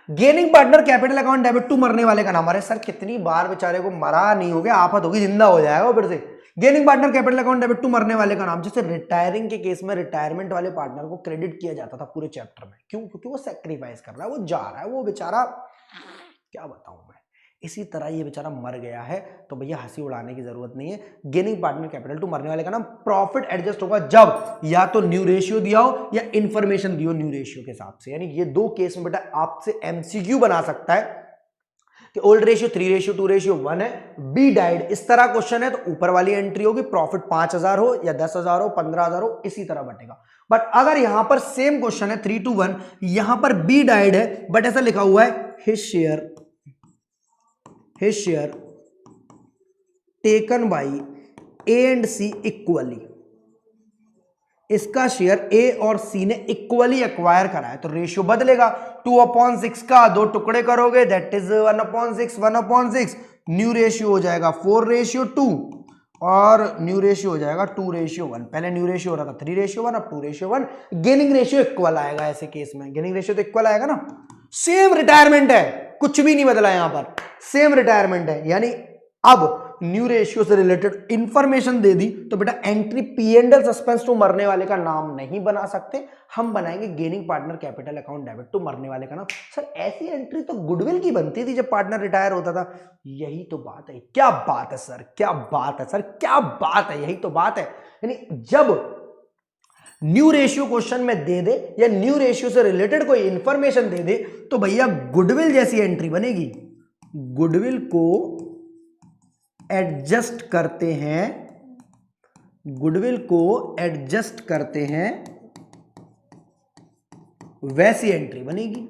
gaining partner capital account debit to मरने वाले का नाम। अरे सर कितनी बार बेचारे को मरा नहीं हो गया, आफत होगी, जिंदा हो जाएगा फिर से। Gaining partner capital account debit to मरने वाले का नाम, जैसे रिटायरिंग के केस में रिटायरमेंट वाले पार्टनर को क्रेडिट किया जाता था पूरे चैप्टर में, क्यों? क्योंकि वो सेक्रीफाइस कर रहा है, वो जा रहा है, वो बेचारा क्या बताऊं मैं। इसी तरह ये बेचारा मर गया है, तो भैया हंसी उड़ाने की जरूरत नहीं है। गेनिंग पार्टनर कैपिटल टू मरने वाले का नाम प्रॉफिट एडजस्ट होगा जब या तो न्यू रेशियो दिया हो या इंफॉर्मेशन दियो न्यू रेशियो के हिसाब से। यानी ये दो केस में बेटा आपसे एमसीक्यू बना सकता है कि ओल्ड रेशियो 3:2:1 है, बी डाइड, इस तरह क्वेश्चन है तो ऊपर वाली एंट्री होगी, प्रॉफिट 5,000 हो या 10,000 हो 15,000 हो, इसी तरह बटेगा। बट अगर यहां पर सेम क्वेश्चन है 3:1, यहां पर बी डाइड है बट ऐसा लिखा हुआ है his share taken by A and C equally, इसका शेयर ए और सी ने इक्वली एक्वायर करा है, तो रेशियो बदलेगा। 2/6 का 2 टुकड़े करोगे दैट इज 1/6, 1/6, न्यू रेशियो हो जाएगा 4:2 और न्यू रेशियो हो जाएगा 2:1। पहले न्यू रेशियो हो रहा था 3:1, अब 2:1। गेनिंग रेशियो इक्वल आएगा ऐसे केस में, गेनिंग रेशियो तो इक्वल आएगा ना। सेम रिटायरमेंट है, कुछ भी नहीं बदला यहां पर, सेम रिटायरमेंट है। यानी अब न्यू रेशियो से रिलेटेड इंफॉर्मेशन दे दी तो बेटा entry P and L suspense to मरने वाले का नाम नहीं बना सकते, हम बनाएंगे gaining partner capital account debit to मरने वाले का नाम। सर ऐसी एंट्री तो गुडविल की बनती थी जब पार्टनर रिटायर होता था। यही तो बात है, क्या बात है सर, क्या बात है सर, क्या बात है, यही तो बात है। यानी जब न्यू रेशियो क्वेश्चन में दे दे या न्यू रेशियो से रिलेटेड कोई इंफॉर्मेशन दे दे तो भैया गुडविल जैसी एंट्री बनेगी। गुडविल को एडजस्ट करते हैं, गुडविल को एडजस्ट करते हैं वैसी एंट्री बनेगी,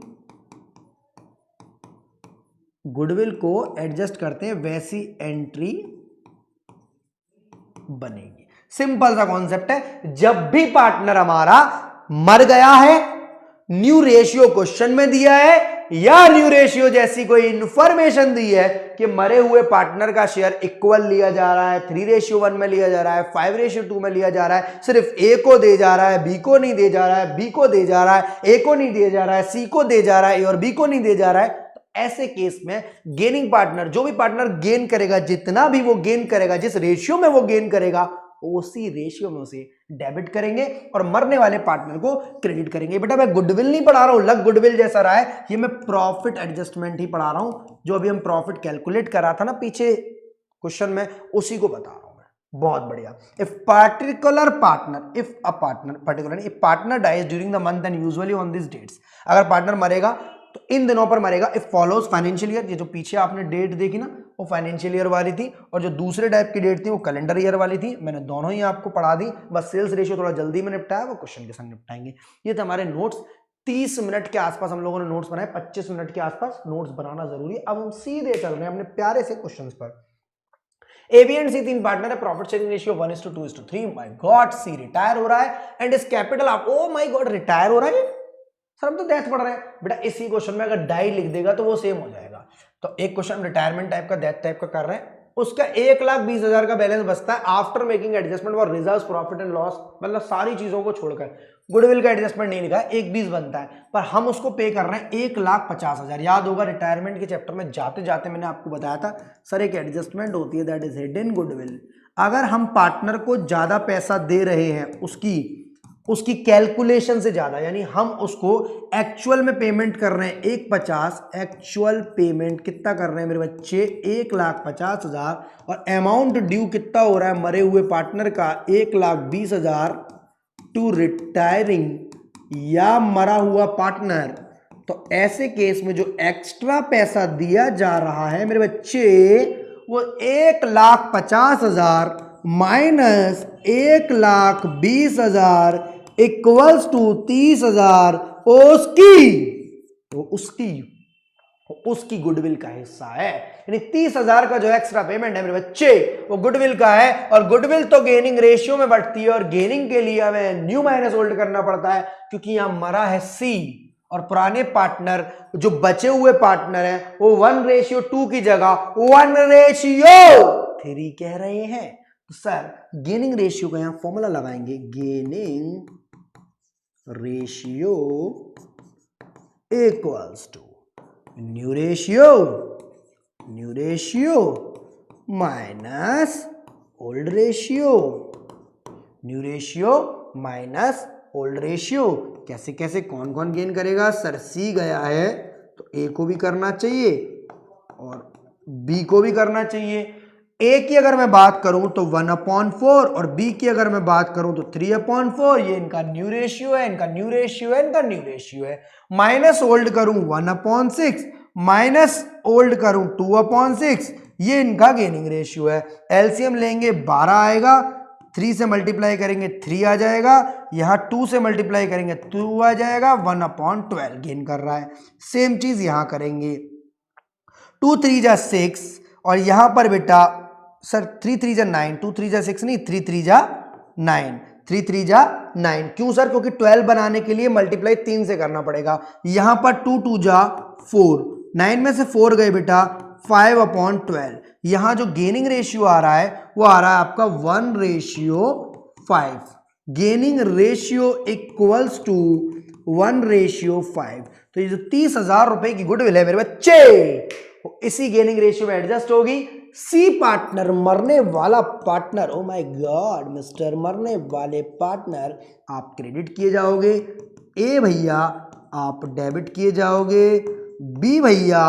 गुडविल को एडजस्ट करते हैं वैसी एंट्री बनेगी। सिंपल सा कॉन्सेप्ट है, जब भी पार्टनर हमारा मर गया है, न्यू रेशियो क्वेश्चन में दिया है या न्यू रेशियो जैसी कोई इंफॉर्मेशन दी है कि मरे हुए पार्टनर का शेयर इक्वल लिया जा रहा है, 3:1 में लिया जा रहा है, 5:2 में लिया जा रहा है, सिर्फ ए को दे जा रहा है, बी को नहीं दे जा रहा है, बी को दे जा रहा है, ए को नहीं दे जा रहा है, सी को दे जा रहा है, ए और बी को नहीं दे जा रहा है, तो ऐसे केस में गेनिंग पार्टनर, जो भी पार्टनर गेन करेगा, जितना भी वो गेन करेगा, जिस रेशियो में वो गेन करेगा, उसी रेशियो में उसे डेबिट करेंगे और मरने वाले पार्टनर को क्रेडिट करेंगे। बेटा मैं गुडविल नहीं पढ़ा रहा हूं, लग गुडविल जैसा रहा है, ये मैं प्रॉफिट एडजस्टमेंट ही पढ़ा रहा हूं, जो अभी हम प्रॉफिट कैलकुलेट कर रहा था ना पीछे क्वेश्चन में, उसी को बता रहा हूं मैं। बहुत बढ़िया। If partner dies during the month and usually on this dates, अगर पार्टनर मरेगा तो इन दिनों पर मरेगा। इफ फॉलोज फाइनेंशियल ईयर, ये जो पीछे आपने डेट देखी ना वो फाइनेंशियल ईयर वाली थी, और जो दूसरे टाइप की डेट थी वो कैलेंडर ईयर वाली थी। मैंने दोनों ही आपको पढ़ा दी, बस सेल्स रेशियो थोड़ा जल्दी में निपटाया, वो क्वेश्चन के संग निपटाएंगे। ये थे हमारे नोट्स, 30 मिनट के आसपास हम लोगों ने नोट्स बनाए, 25 मिनट के आसपास नोट्स बनाना जरूरी है। अब हम सीधे चल रहे हैं अपने प्यारे से क्वेश्चन पर। A B and C 3 partner है, profit sharing ratio 1:2:3। My god, C retire हो रहा है एंड इस कैपिटल आप, ओ माय गॉड रिटायर हो रहा है सर, हम तो डेथ पढ़ रहे हैं। बेटा इसी क्वेश्चन में अगर डाई लिख देगा तो वो सेम हो जाएगा। तो एक क्वेश्चन रिटायरमेंट टाइप का, डेथ टाइप का कर रहे हैं, उसका 1,20,000 का बैलेंस बचता है after making adjustment for reserves, profit and loss, मतलब सारी चीजों को छोड़कर। गुडविल का एडजस्टमेंट नहीं लिखा है, 1,20 बनता है, पर हम उसको पे कर रहे हैं 1,50,000। याद होगा रिटायरमेंट के चैप्टर में जाते जाते मैंने आपको बताया था सर एक एडजस्टमेंट होती है दैट इज हिडन गुडविल। अगर हम पार्टनर को ज्यादा पैसा दे रहे हैं उसकी कैलकुलेशन से ज्यादा, यानी हम उसको एक्चुअल में पेमेंट कर रहे हैं 1,50,000, एक्चुअल पेमेंट कितना कर रहे हैं मेरे बच्चे 1,50,000, और अमाउंट ड्यू कितना हो रहा है मरे हुए पार्टनर का 1,20,000 टू रिटायरिंग या मरा हुआ पार्टनर। तो ऐसे केस में जो एक्स्ट्रा पैसा दिया जा रहा है मेरे बच्चे वो 1,50,000 माइनस 1,20,000 इक्वल्स टू 30,000, उसकी गुडविल का हिस्सा है। यानी 30,000 का जो एक्स्ट्रा पेमेंट है मेरे बच्चे वो गुडविल का है, और गुडविल तो गेनिंग रेशियो में बढ़ती है, और गेनिंग के लिए हमें न्यू माइनस ओल्ड करना पड़ता है क्योंकि यहां मरा है सी, और पुराने पार्टनर जो बचे हुए पार्टनर हैं वो 1:2 की जगह 1:3 कह रहे हैं। तो सर गेनिंग रेशियो का यहां फॉर्मूला लगाएंगे, gaining ratio equals to new ratio minus old ratio, new ratio minus old ratio. कैसे कैसे कौन कौन गेन करेगा सर? सी गया है तो ए को भी करना चाहिए और बी को भी करना चाहिए। ए की अगर मैं बात करूं तो 1/4 और बी की अगर मैं बात करूं तो 3/4। ये इनका न्यू रेशियो है, इनका न्यू रेशियो है, इनका न्यू रेशियो है। माइनस ओल्ड करूं 1/6 माइनस ओल्ड करूं 2/6, ये इनका गेनिंग रेशियो है। एलसीएम लेंगे 12 आएगा, 3 से मल्टीप्लाई करेंगे 3 आ जाएगा, यहां 2 से मल्टीप्लाई करेंगे 2 आ जाएगा, 1/12 गेन कर रहा है। सेम चीज यहां करेंगे, 2 3 जा 6 और यहां पर बेटा सर 3 3 जा 9, 2 3 जा 6 नहीं, 3 3 जा 9, 3 3 जा 9। क्यों सर? क्योंकि 12 बनाने के लिए मल्टीप्लाई 3 से करना पड़ेगा। यहां पर 2 2 जा 4, 9 में से 4 गए बेटा 5/12। यहां जो गेनिंग रेशियो आ रहा है वो आ रहा है आपका 1/5। Gaining ratio equals to 1/5। तो ये जो 30,000 रुपए की गुडविल है मेरे बच्चे, इसी गेनिंग रेशियो में एडजस्ट होगी। सी पार्टनर, मरने वाला partner, oh my God mister, मरने वाले पार्टनर आप क्रेडिट किए जाओगे, ए भैया आप डेबिट किए जाओगे, बी भैया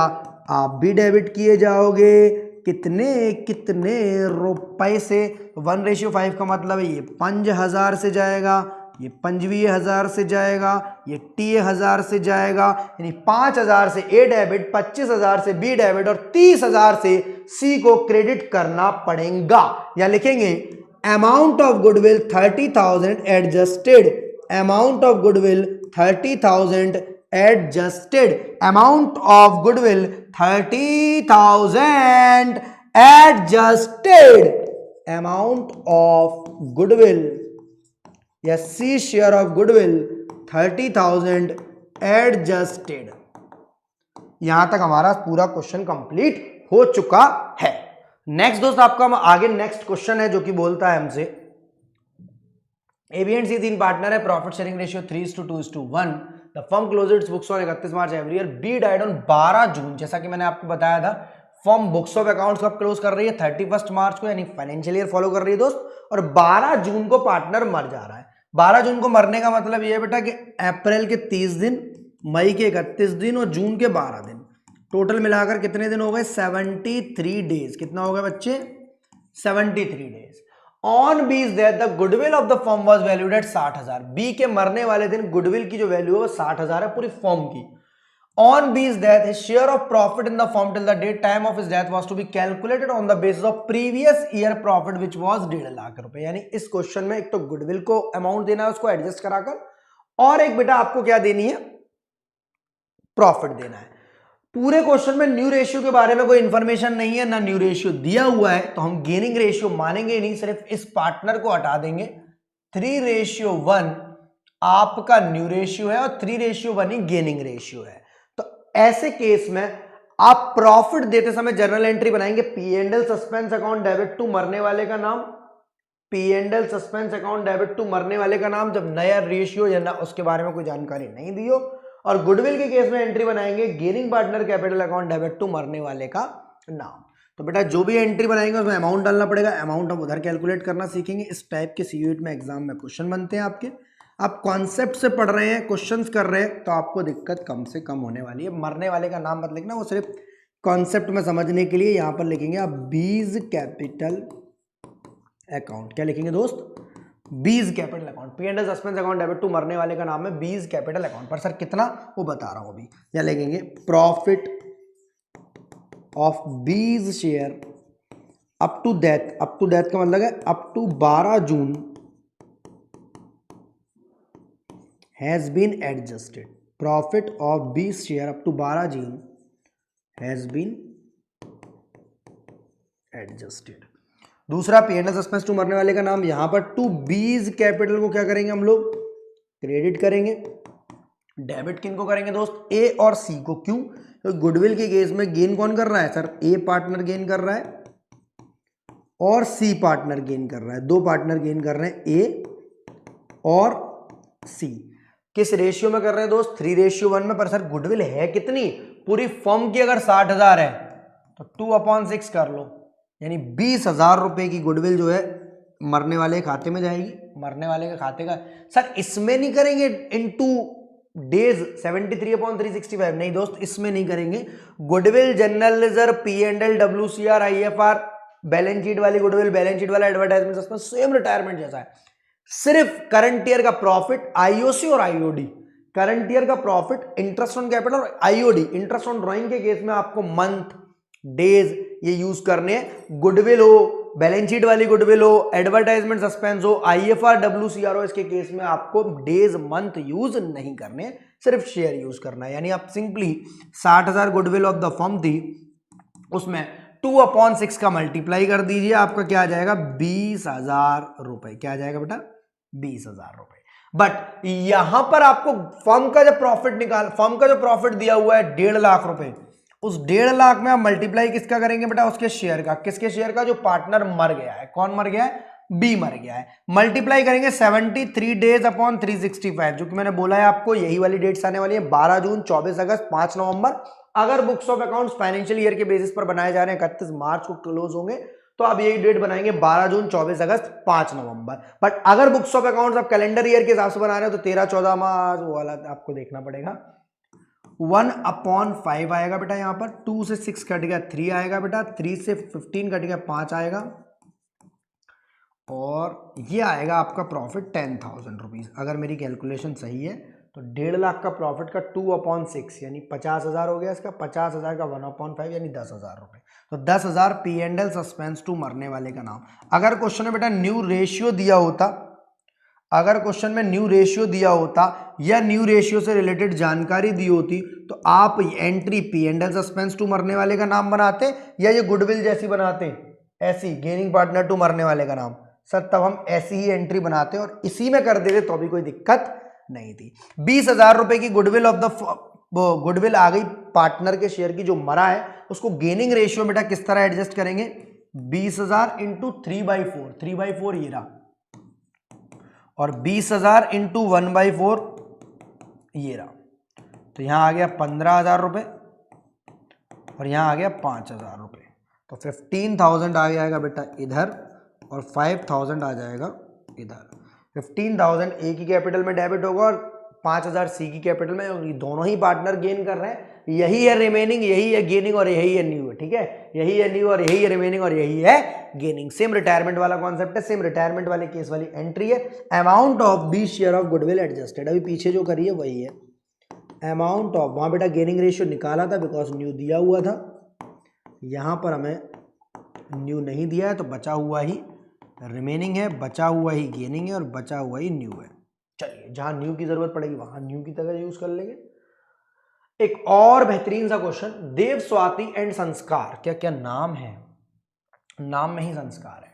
आप भी डेबिट किए जाओगे। कितने कितने रुपए से? 1/5 का मतलब है ये 5,000 से जाएगा, ये 25,000 से जाएगा, ये 10,000 से जाएगा, यानी 5,000 से ए डेबिट, 25,000 से बी डेबिट और 30,000 से सी को क्रेडिट करना पड़ेगा। या लिखेंगे amount of goodwill 30,000 adjusted, amount of goodwill 30,000 adjusted, amount of goodwill 30,000 adjusted, amount of goodwill या C share of goodwill 30,000 adjusted. यहां तक हमारा पूरा क्वेश्चन कंप्लीट हो चुका है। नेक्स्ट दोस्त आपका आगे नेक्स्ट क्वेश्चन है जो कि बोलता है हमसे A B and C 3 partner है, profit sharing ratio 3:2:1। The firm close its books on 31 March every year, B died on 12 June. जैसा कि मैंने आपको बताया था, फर्म बुक्स ऑफ अकाउंट्स कब क्लोज कर रही है? 31 मार्च को, यानी फाइनेंशियल ईयर फॉलो कर रही है दोस्त, और 12 जून को पार्टनर मर जा रहा है। 12 जून को मरने का मतलब यह है बेटा कि अप्रैल के 30 दिन, मई के 31 दिन और जून के 12 दिन, टोटल मिलाकर कितने दिन हो गए? 73 डेज। कितना हो गया बच्चे? 73 days. On B's death the goodwill of the firm was valued at 60,000। B के मरने वाले दिन गुडविल की जो वैल्यू है वो 60,000 है पूरी फर्म की। On B's death his share of profit in the firm till the date time of his death was to be calculated on the basis of previous year profit which was 1.5 lakh रुपए। यानी इस क्वेश्चन में एक तो गुडविल को अमाउंट देना है उसको एडजस्ट कराकर, और एक बेटा आपको क्या देनी है? प्रॉफिट देना है। पूरे क्वेश्चन में न्यू रेशियो के बारे में कोई इंफॉर्मेशन नहीं है, ना न्यू रेशियो दिया हुआ है, तो हम गेनिंग रेशियो मानेंगे नहीं, सिर्फ इस पार्टनर को हटा देंगे। 3:1 आपका न्यू रेशियो है और 3:1 ही गेनिंग रेशियो है। तो ऐसे केस में आप प्रॉफिट देते समय जर्नल एंट्री बनाएंगे, P&L suspense account debit to मरने वाले का नाम, P&L suspense account debit to मरने वाले का नाम, जब नया रेशियो या ना उसके बारे में कोई जानकारी नहीं दी हो। और गुडविल के केस में एंट्री बनाएंगे gaining partner capital account debit to मरने वाले का नाम। तो बेटा जो भी एंट्री बनाएंगे उसमें अमाउंट डालना पड़ेगा, अमाउंट हम उधर कैलकुलेट करना सीखेंगे। इस टाइप के CUET में एग्जाम में क्वेश्चन बनते हैं आपके। आप कॉन्सेप्ट से पढ़ रहे हैं, क्वेश्चंस कर रहे हैं, तो आपको दिक्कत कम से कम होने वाली है। मरने वाले का नाम मत लिखना, वो सिर्फ कॉन्सेप्ट में समझने के लिए। यहां पर लिखेंगे आप बीज कैपिटल अकाउंट। क्या लिखेंगे दोस्त? B's capital account. P&L suspense account debit to मरने वाले का नाम है बीज कैपिटल अकाउंट। पर सर कितना, वो बता रहा हूं अभी। या लिखेंगे profit of B's share up to death. Up to death का मतलब है up to 12 June has been adjusted. Profit of B's share up to 12 June has been adjusted. दूसरा P&L सस्पेंस टू मरने वाले का नाम, यहां पर टू बीज कैपिटल को क्या करेंगे हम लोग? क्रेडिट करेंगे। डेबिट किन को करेंगे दोस्त? ए और सी को। क्यों? तो गुडविल के केस में गेन कौन कर रहा है सर? ए पार्टनर गेन कर रहा है और सी पार्टनर गेन कर रहा है। दो पार्टनर गेन कर रहे हैं, ए और सी। किस रेशियो में कर रहे हैं दोस्त? 3:1 में। पर सर गुडविल है कितनी? पूरी फर्म की अगर 60,000 है तो 2/6 कर लो, यानी 20,000 रुपए की गुडविल जो है मरने वाले खाते में जाएगी, मरने वाले के खाते का। सर इसमें नहीं करेंगे इनटू डेज 73/365, नहीं दोस्त इसमें नहीं करेंगे। Goodwill general reserve P&L WCR IFR balance sheet वाली गुडविल, बैलेंस शीट वाला एडवर्टाइजमेंट सस्पेंस सेम रिटायरमेंट जैसा है, सिर्फ करंट ईयर का प्रॉफिट आईओसी और आईओडी, करंट ईयर का प्रॉफिट इंटरेस्ट ऑन कैपिटल और आईओडी, इंटरेस्ट ऑन ड्रॉइंग के केस में आपको मंथ डेज ये यूज करने हैं। गुडविल हो, बैलेंस शीट वाली गुडविल हो, एडवर्टाइजमेंट सस्पेंस हो, आईएफआर WCR हो, इसके केस में आपको डेज मंथ यूज नहीं करने, सिर्फ शेयर यूज करना है। यानी आप simply 60,000 goodwill of the firm थी, उसमें 2/6 का मल्टीप्लाई कर दीजिए, आपका क्या आ जाएगा 20,000 रुपए। क्या आ जाएगा बेटा 20,000 रुपए। बट यहां पर आपको फर्म का जो प्रॉफिट फर्म का जो प्रॉफिट दिया हुआ है 1.5 लाख रुपए, उस 1.5 लाख में आप मल्टीप्लाई किसका करेंगे बेटा, उसके शेयर का। किसके शेयर का, जो पार्टनर मर गया है। कौन मर गया है, बी मर गया है। मल्टीप्लाई करेंगे 73 डेज अपॉन 365, जो कि मैंने बोला है आपको यही वाली डेट्स आने वाली है, 12 जून, 24 अगस्त, 5 नवंबर। अगर books of accounts financial year के बेसिस पर बनाए जा रहे हैं, 31 मार्च को क्लोज होंगे, तो आप यही डेट बनाएंगे 12 जून, 24 अगस्त, 5 नवंबर। बट अगर बुक्स ऑफ अकाउंट्स आप कैलेंडर ईयर के हिसाब से बना रहे हो तो 13-14 मार्च वो वाला आपको देखना पड़ेगा। 1/5 आएगा बेटा, यहां पर 2 से 6 कट गया 3 आएगा बेटा, 3 से 15 कट गया 5 आएगा, और ये आएगा आपका प्रॉफिट 10,000 रुपीज। अगर मेरी कैलकुलेशन सही है तो 1.5 लाख का प्रॉफिट का 2/6 यानी 50,000 हो गया इसका, 50,000 का 1/5 यानी 10,000 रुपए। तो 10,000 P&L सस्पेंस टू मरने वाले का नाम। अगर क्वेश्चन में बेटा न्यू रेशियो दिया होता, अगर क्वेश्चन में न्यू रेशियो दिया होता या न्यू रेशियो से रिलेटेड जानकारी दी होती तो आप एंट्री P&L सस्पेंस टू मरने वाले का नाम बनाते या ये गुडविल जैसी बनाते, ऐसी गेनिंग पार्टनर टू मरने वाले का नाम। सर तब हम ऐसी ही एंट्री बनाते और इसी में कर देते तो भी कोई दिक्कत नहीं थी। 20,000 रुपए की गुडविल ऑफ द गुडविल आ गई पार्टनर के शेयर की जो मरा है, उसको गेनिंग रेशियो बेटा किस तरह एडजस्ट करेंगे, 20,000 इंटू 3/4, 3/4 ये रहा, और 20,000 इंटू 1/4 ये रहा। तो यहां आ गया 15,000 रुपए और यहां आ गया 5,000 रुपए। तो 15,000 आ जाएगा बेटा इधर और 5,000 आ जाएगा इधर। 15,000 ए की कैपिटल में डेबिट होगा और 5,000 सी की कैपिटल में, और दोनों ही पार्टनर गेन कर रहे हैं। यही है रिमेनिंग, यही है गेनिंग और यही है न्यू है, ठीक है। यही है न्यू और यही है रिमेनिंग और यही है गेनिंग। सेम रिटायरमेंट वाला कॉन्सेप्ट है, सेम रिटायरमेंट वाले केस वाली एंट्री है। Amount of B share of goodwill adjusted, अभी पीछे जो करी है वही है। अमाउंट ऑफ, वहां बेटा गेनिंग रेशियो निकाला था बिकॉज न्यू दिया हुआ था, यहां पर हमें न्यू नहीं दिया है तो बचा हुआ ही रिमेनिंग है, बचा हुआ ही गेनिंग है और बचा हुआ ही न्यू है। चलिए जहां न्यू की जरूरत पड़ेगी वहां न्यू की तरह यूज कर लेंगे। एक और बेहतरीन सा क्वेश्चन, देव स्वाति एंड संस्कार, क्या क्या नाम है, नाम में ही संस्कार है।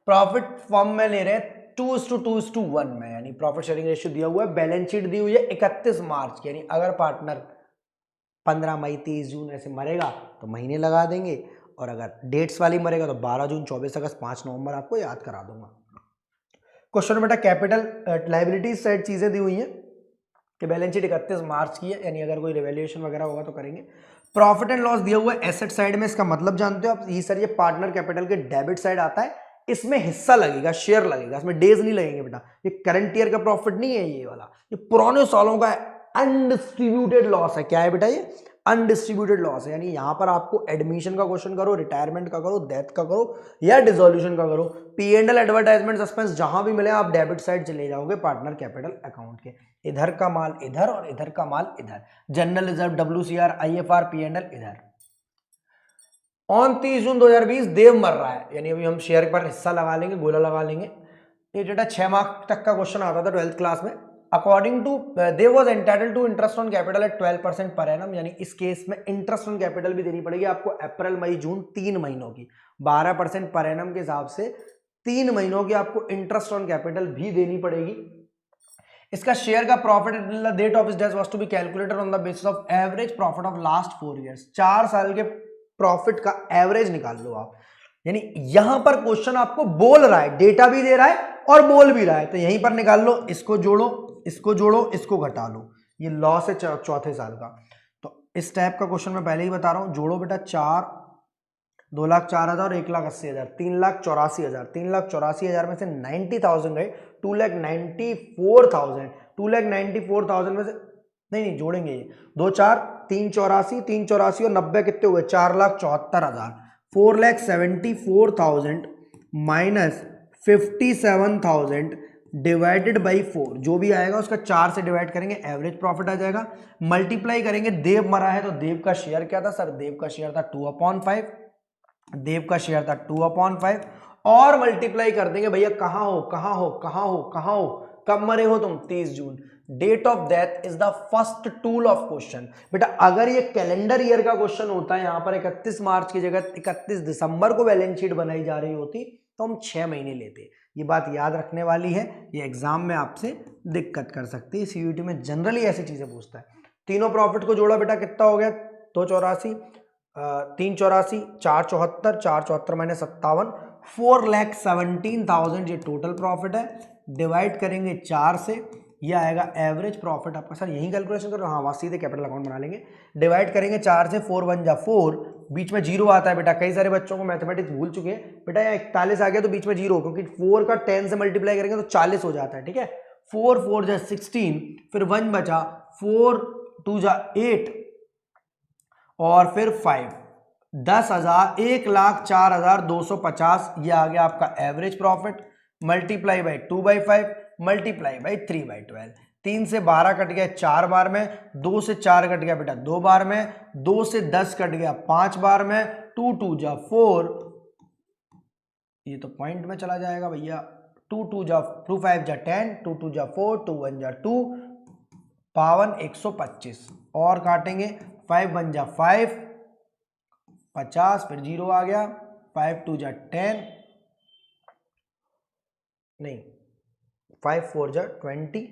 प्रॉफिट फर्म में ले रहे हैं 2:2:1 में, यानी प्रॉफिट शेयरिंग रेशियो दिया हुआ है, बैलेंस शीट दी हुई है 31 मार्च, यानी अगर पार्टनर 15 मई 30 जून ऐसे मरेगा तो महीने लगा देंगे, और अगर डेट्स वाली मरेगा तो 12 जून 24 अगस्त 5 नवंबर आपको याद करा दूंगा। क्वेश्चन में बेटा कैपिटल लायबिलिटीज साइड चीजें दी हुई हैं कि बैलेंस शीट 31 मार्च की है, यानी अगर कोई रिवैल्यूएशन वगैरह होगा तो करेंगे। प्रॉफिट एंड लॉस दिया हुआ है एसेट साइड में, इसका मतलब जानते हो आप, ये सर ये पार्टनर कैपिटल के डेबिट साइड आता है, इसमें हिस्सा लगेगा, शेयर लगेगा, इसमें डेज नहीं लगेंगे बेटा। ये करंट ईयर का प्रॉफिट नहीं है ये वाला, ये पुराने सालों का अनडिस्ट्रीब्यूटेड लॉस है। क्या है बेटा ये, अनडिस्ट्रीब्यूटेड लॉस है। यानी यहां पर आपको एडमिशन का क्वेश्चन करो, रिटायरमेंट का करो, डेथ का करो या डिसोल्यूशन का करो, P&L एडवर्टाइजमेंट सस्पेंस जहां भी मिले आप डेबिट साइड चले जाओगे पार्टनर कैपिटल अकाउंट के। इधर का माल इधर और इधर का माल इधर, general reserve WCR IFR P&L इधर। ऑन 30 जून 2020 देव मर रहा है, यानी अभी हम शेयर पर हिस्सा लगा लेंगे, गोला लगा लेंगे। ये डेटा 6 मार्क तक का क्वेश्चन आता था 12th क्लास में। According to Dev was entitled to interest on capital at 12% per annum, यानी इस केस में इंटरेस्ट ऑन कैपिटल भी देनी पड़ेगी आपको अप्रैल मई जून 3 महीनों की, 12% पर एनम के हिसाब से 3 महीनों की आपको इंटरेस्ट ऑन कैपिटल भी देनी पड़ेगी। इसका शेयर का profit at date of death was to be calculated on the basis of average profit of last 4 years. 4 साल के प्रॉफिट का एवरेज निकाल लो आप, यानी यहां पर क्वेश्चन आपको बोल रहा है, डेटा भी दे रहा है और बोल भी रहा है, तो यहीं पर निकाल लो, इसको जोड़ो, इसको जोड़ो, इसको घटा लो, ये लॉस है चौथे साल का। तो इस टाइप का क्वेश्चन मैं पहले ही बता रहा हूं, जोड़ो बेटा 4 2,04,000 और 1,80,000, 3,84,000। 3,84,000 में से 90,000 गए, 2,94,000। 2,94,000 में से नहीं जोड़ेंगे ये, 2 4 3 84, 3 84 और 90 कितने हुए, 4,74,000। 4,74,000 माइनस 57,000 डिवाइडेड बाई 4, जो भी आएगा उसका 4 से डिवाइड करेंगे, एवरेज प्रॉफिट आ जाएगा। मल्टीप्लाई करेंगे, देव मरा है तो देव का शेयर क्या था सर, देव का शेयर था 2/5, देव का शेयर था 2/5 और मल्टीप्लाई कर देंगे भैया कहां हो कहां हो कहां हो कहां हो, कब मरे हो तुम, 30 June. Date of death is the first tool of question. बेटा अगर ये कैलेंडर ईयर का क्वेश्चन होता है, यहां पर 31 मार्च की जगह 31 दिसंबर को बैलेंस शीट बनाई जा रही होती तो हम 6 महीने लेते। ये बात याद रखने वाली है, ये एग्जाम में आपसे दिक्कत कर सकती है, सीयूईटी में जनरली ऐसी चीजें पूछता है। तीनों प्रॉफिट को जोड़ा बेटा कितना हो गया, 284, 384, 474, 474 माइनस 57, 4,17,000 ये टोटल प्रॉफिट है। डिवाइड करेंगे 4 से, ये आएगा एवरेज प्रॉफिट आपका। सर यही कैलकुलेशन करो, हाँ वहाँ सीधे कैपिटल अकाउंट बना लेंगे। डिवाइड करेंगे 4 से, 4 1 जा 4, बीच में जीरो आता है बेटा, कई सारे बच्चों को मैथमेटिक्स भूल चुके हैं बेटा, यहाँ 41 आ गया तो बीच में जीरो, क्योंकि 4 का 10 से मल्टीप्लाई करेंगे तो 40 हो जाता है, ठीक है। 4 4 जा 16, फिर 1 बचा, 4 2 जा 8 और फिर 5, 10,000, 1,04,250, ये आ गया आपका average profit. Multiply by 2/5, multiply by 3/12। 3 से 12 कट गया 4 बार में, 2 से 4 कट गया बेटा 2 बार में, 2 से 10 कट गया 5 बार में, 2 2 जा 4, ये तो पॉइंट में चला जाएगा भैया, 2 2 जा 2 5 जा 10, 2 2 जा 4, 2 1 जा 2, पावन 125 और काटेंगे, 5 1 जा 5, 50, फिर जीरो आ गया, 5 2 जा 10, नहीं 5 4 जा 20,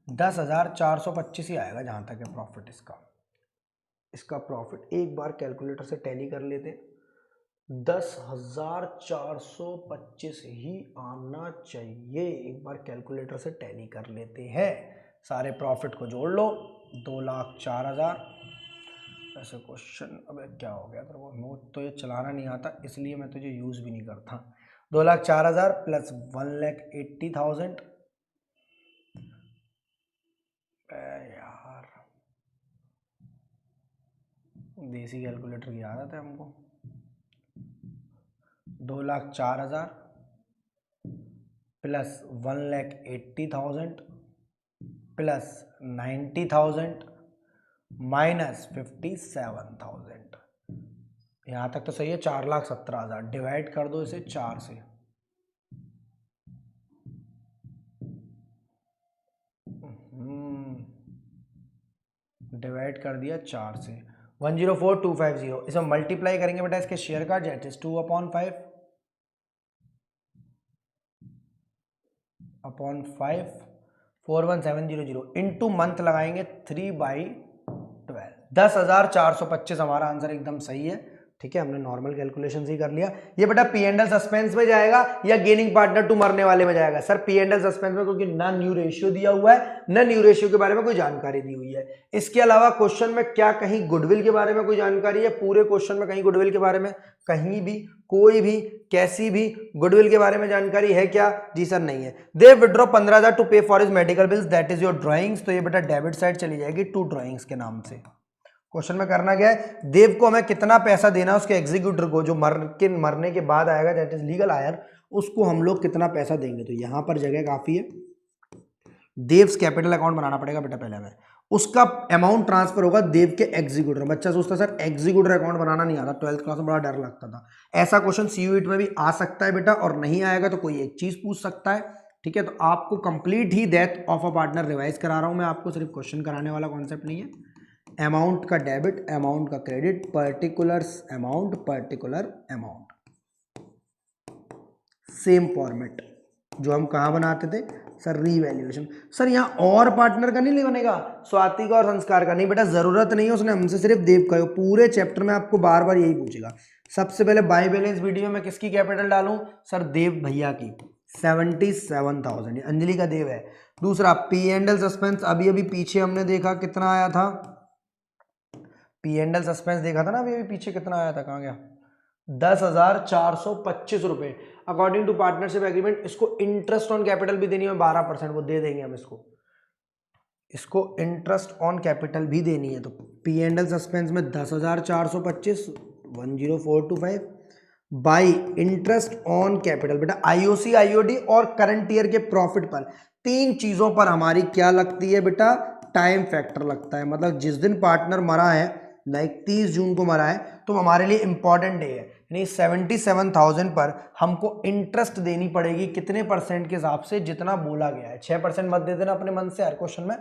10,425 ही आएगा जहां तक है प्रॉफिट इसका प्रॉफिट। एक बार कैलकुलेटर से टैली कर लेते, 10,425 ही आना चाहिए। एक बार कैलकुलेटर से टैली कर लेते हैं, सारे प्रॉफिट को जोड़ लो, 2,04,000। ऐसे क्वेश्चन, अब क्या हो गया, तो वो नोट तो ये चलाना नहीं आता इसलिए मैं तुझे यूज भी नहीं करता। 2,04,000 प्लस 1,80,000, यार देसी कैलकुलेटर की आदत है हमको। 2,04,000 प्लस 1,80,000 प्लस 90,000 माइनस 57,000, यहां तक तो सही है। 4,17,000 डिवाइड कर दो इसे 4 से, डिवाइड कर दिया 4 से, 104,250। इसमें मल्टीप्लाई करेंगे बेटा इसके शेयर का, that is 2/5 upon 5, 41700 into month लगाएंगे 3/12, 10,425 हमारा आंसर एकदम सही है, ठीक है। हमने नॉर्मल कैलकुलेशन ही कर लिया। ये बेटा पी एंड एल सस्पेंस में जाएगा या गेनिंग पार्टनर टू मरने वाले में जाएगा, sir P and L suspense में, क्योंकि ना न्यू रेशियो दिया हुआ है ना न्यू रेशियो के बारे में कोई जानकारी दी हुई है। इसके अलावा क्वेश्चन में क्या कहीं गुडविल के बारे में कोई जानकारी है, पूरे क्वेश्चन में कहीं गुडविल के बारे में, कहीं भी कोई भी कैसी भी गुडविल के बारे में जानकारी है क्या, जी सर नहीं है। दे विड्रॉ 15,000 टू पे for his medical bills, that is your drawings, तो ये बेटा डेबिट साइड चली जाएगी टू ड्राइंग्स के नाम से। क्वेश्चन में करना क्या है, देव को हमें कितना पैसा देना है उसके एग्जीक्यूटर को, जो मरने के बाद आएगा, दैट इज लीगल हायर, उसको हम लोग कितना पैसा देंगे। तो यहां पर जगह काफी है, देव्स कैपिटल अकाउंट बनाना पड़ेगा बेटा पहले हमें, उसका अमाउंट ट्रांसफर होगा देव के एग्जीक्यूटर। बच्चा सोचता है सर एग्जीक्यूटर अकाउंट बनाना नहीं आता, 12th क्लास में बड़ा डर लगता था। ऐसा क्वेश्चन सीयूईटी में भी आ सकता है बेटा, और नहीं आएगा तो कोई एक चीज पूछ सकता है, ठीक है। तो आपको complete he death of a partner revise करा रहा हूं मैं आपको, सिर्फ क्वेश्चन कराने वाला कॉन्सेप्ट नहीं है। अमाउंट का डेबिट, अमाउंट का credit, particulars amount, particular amount, same format जो हम कहाँ बनाते थे सर, रीवैल्यूएशन। सर यहाँ और पार्टनर का नहीं बनेगा, स्वाति का और संस्कार का नहीं बेटा, जरूरत नहीं है, उसने हमसे सिर्फ देव का। पूरे चैप्टर में आपको बार बार यही पूछेगा। सबसे पहले बाय बैलेंस वीडियो में किसकी कैपिटल डालूं सर, देव भैया की 77,000, अंजलि का देव है। दूसरा पी एंड एल सस्पेंस, अभी अभी पीछे हमने देखा कितना आया था, P&L सस्पेंस देखा था ना अभी पीछे, कितना आया था, कहाँ गया, 10,425 रुपए अकॉर्डिंग टू पार्टनरशिप एग्रीमेंट। इसको इंटरेस्ट ऑन कैपिटल भी देनी है 12%, वो दे देंगे हम इसको इंटरेस्ट ऑन कैपिटल भी देनी है। तो P&L सस्पेंस में 10,425 10425 बाई इंटरेस्ट ऑन कैपिटल। बेटा IOC IOD और करंट ईयर के प्रॉफिट पर, तीन चीजों पर हमारी क्या लगती है बेटा, टाइम फैक्टर लगता है। मतलब जिस दिन पार्टनर मरा है, लाइक 30 जून को मरा है, तो हमारे लिए इंपॉर्टेंट डे है, यानी 77,000 पर हमको इंटरेस्ट देनी पड़ेगी कितने परसेंट के हिसाब से, जितना बोला गया है। 6% मत दे देना अपने मन से हर क्वेश्चन में,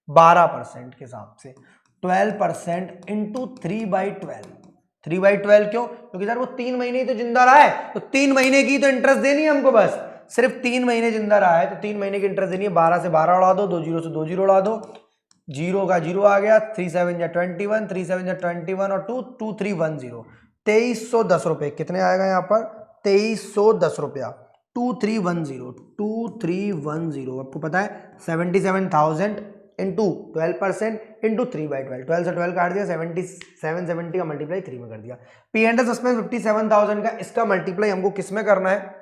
12% के हिसाब से। 12% इंटू 3/12। 3/12 क्यों? क्योंकि सर वो 3 महीने ही तो जिंदा रहा है, तो 3 महीने की तो इंटरेस्ट देनी है हमको, बस सिर्फ 3 महीने जिंदा रहा है तो 3 महीने की इंटरेस्ट देनी है। 12 से 12 उड़ा दो, 2 जीरो से 2 जीरो उड़ा दो, 0 का 0 आ गया, 3 7 जा 21, 3 7 जा 21 और 2 2 3 1 0, 2310 रुपए। कितने आएगा यहाँ पर, 2310 रुपया। 2310 2310 आपको पता है 77,000 इंटू 12% इंटू 3/12, 12 से 12 काट दिया, 70 का मल्टीप्लाई 3 में कर दिया। P&L सस्पेंस 57,000 का, इसका मल्टीप्लाई हमको किस में करना है,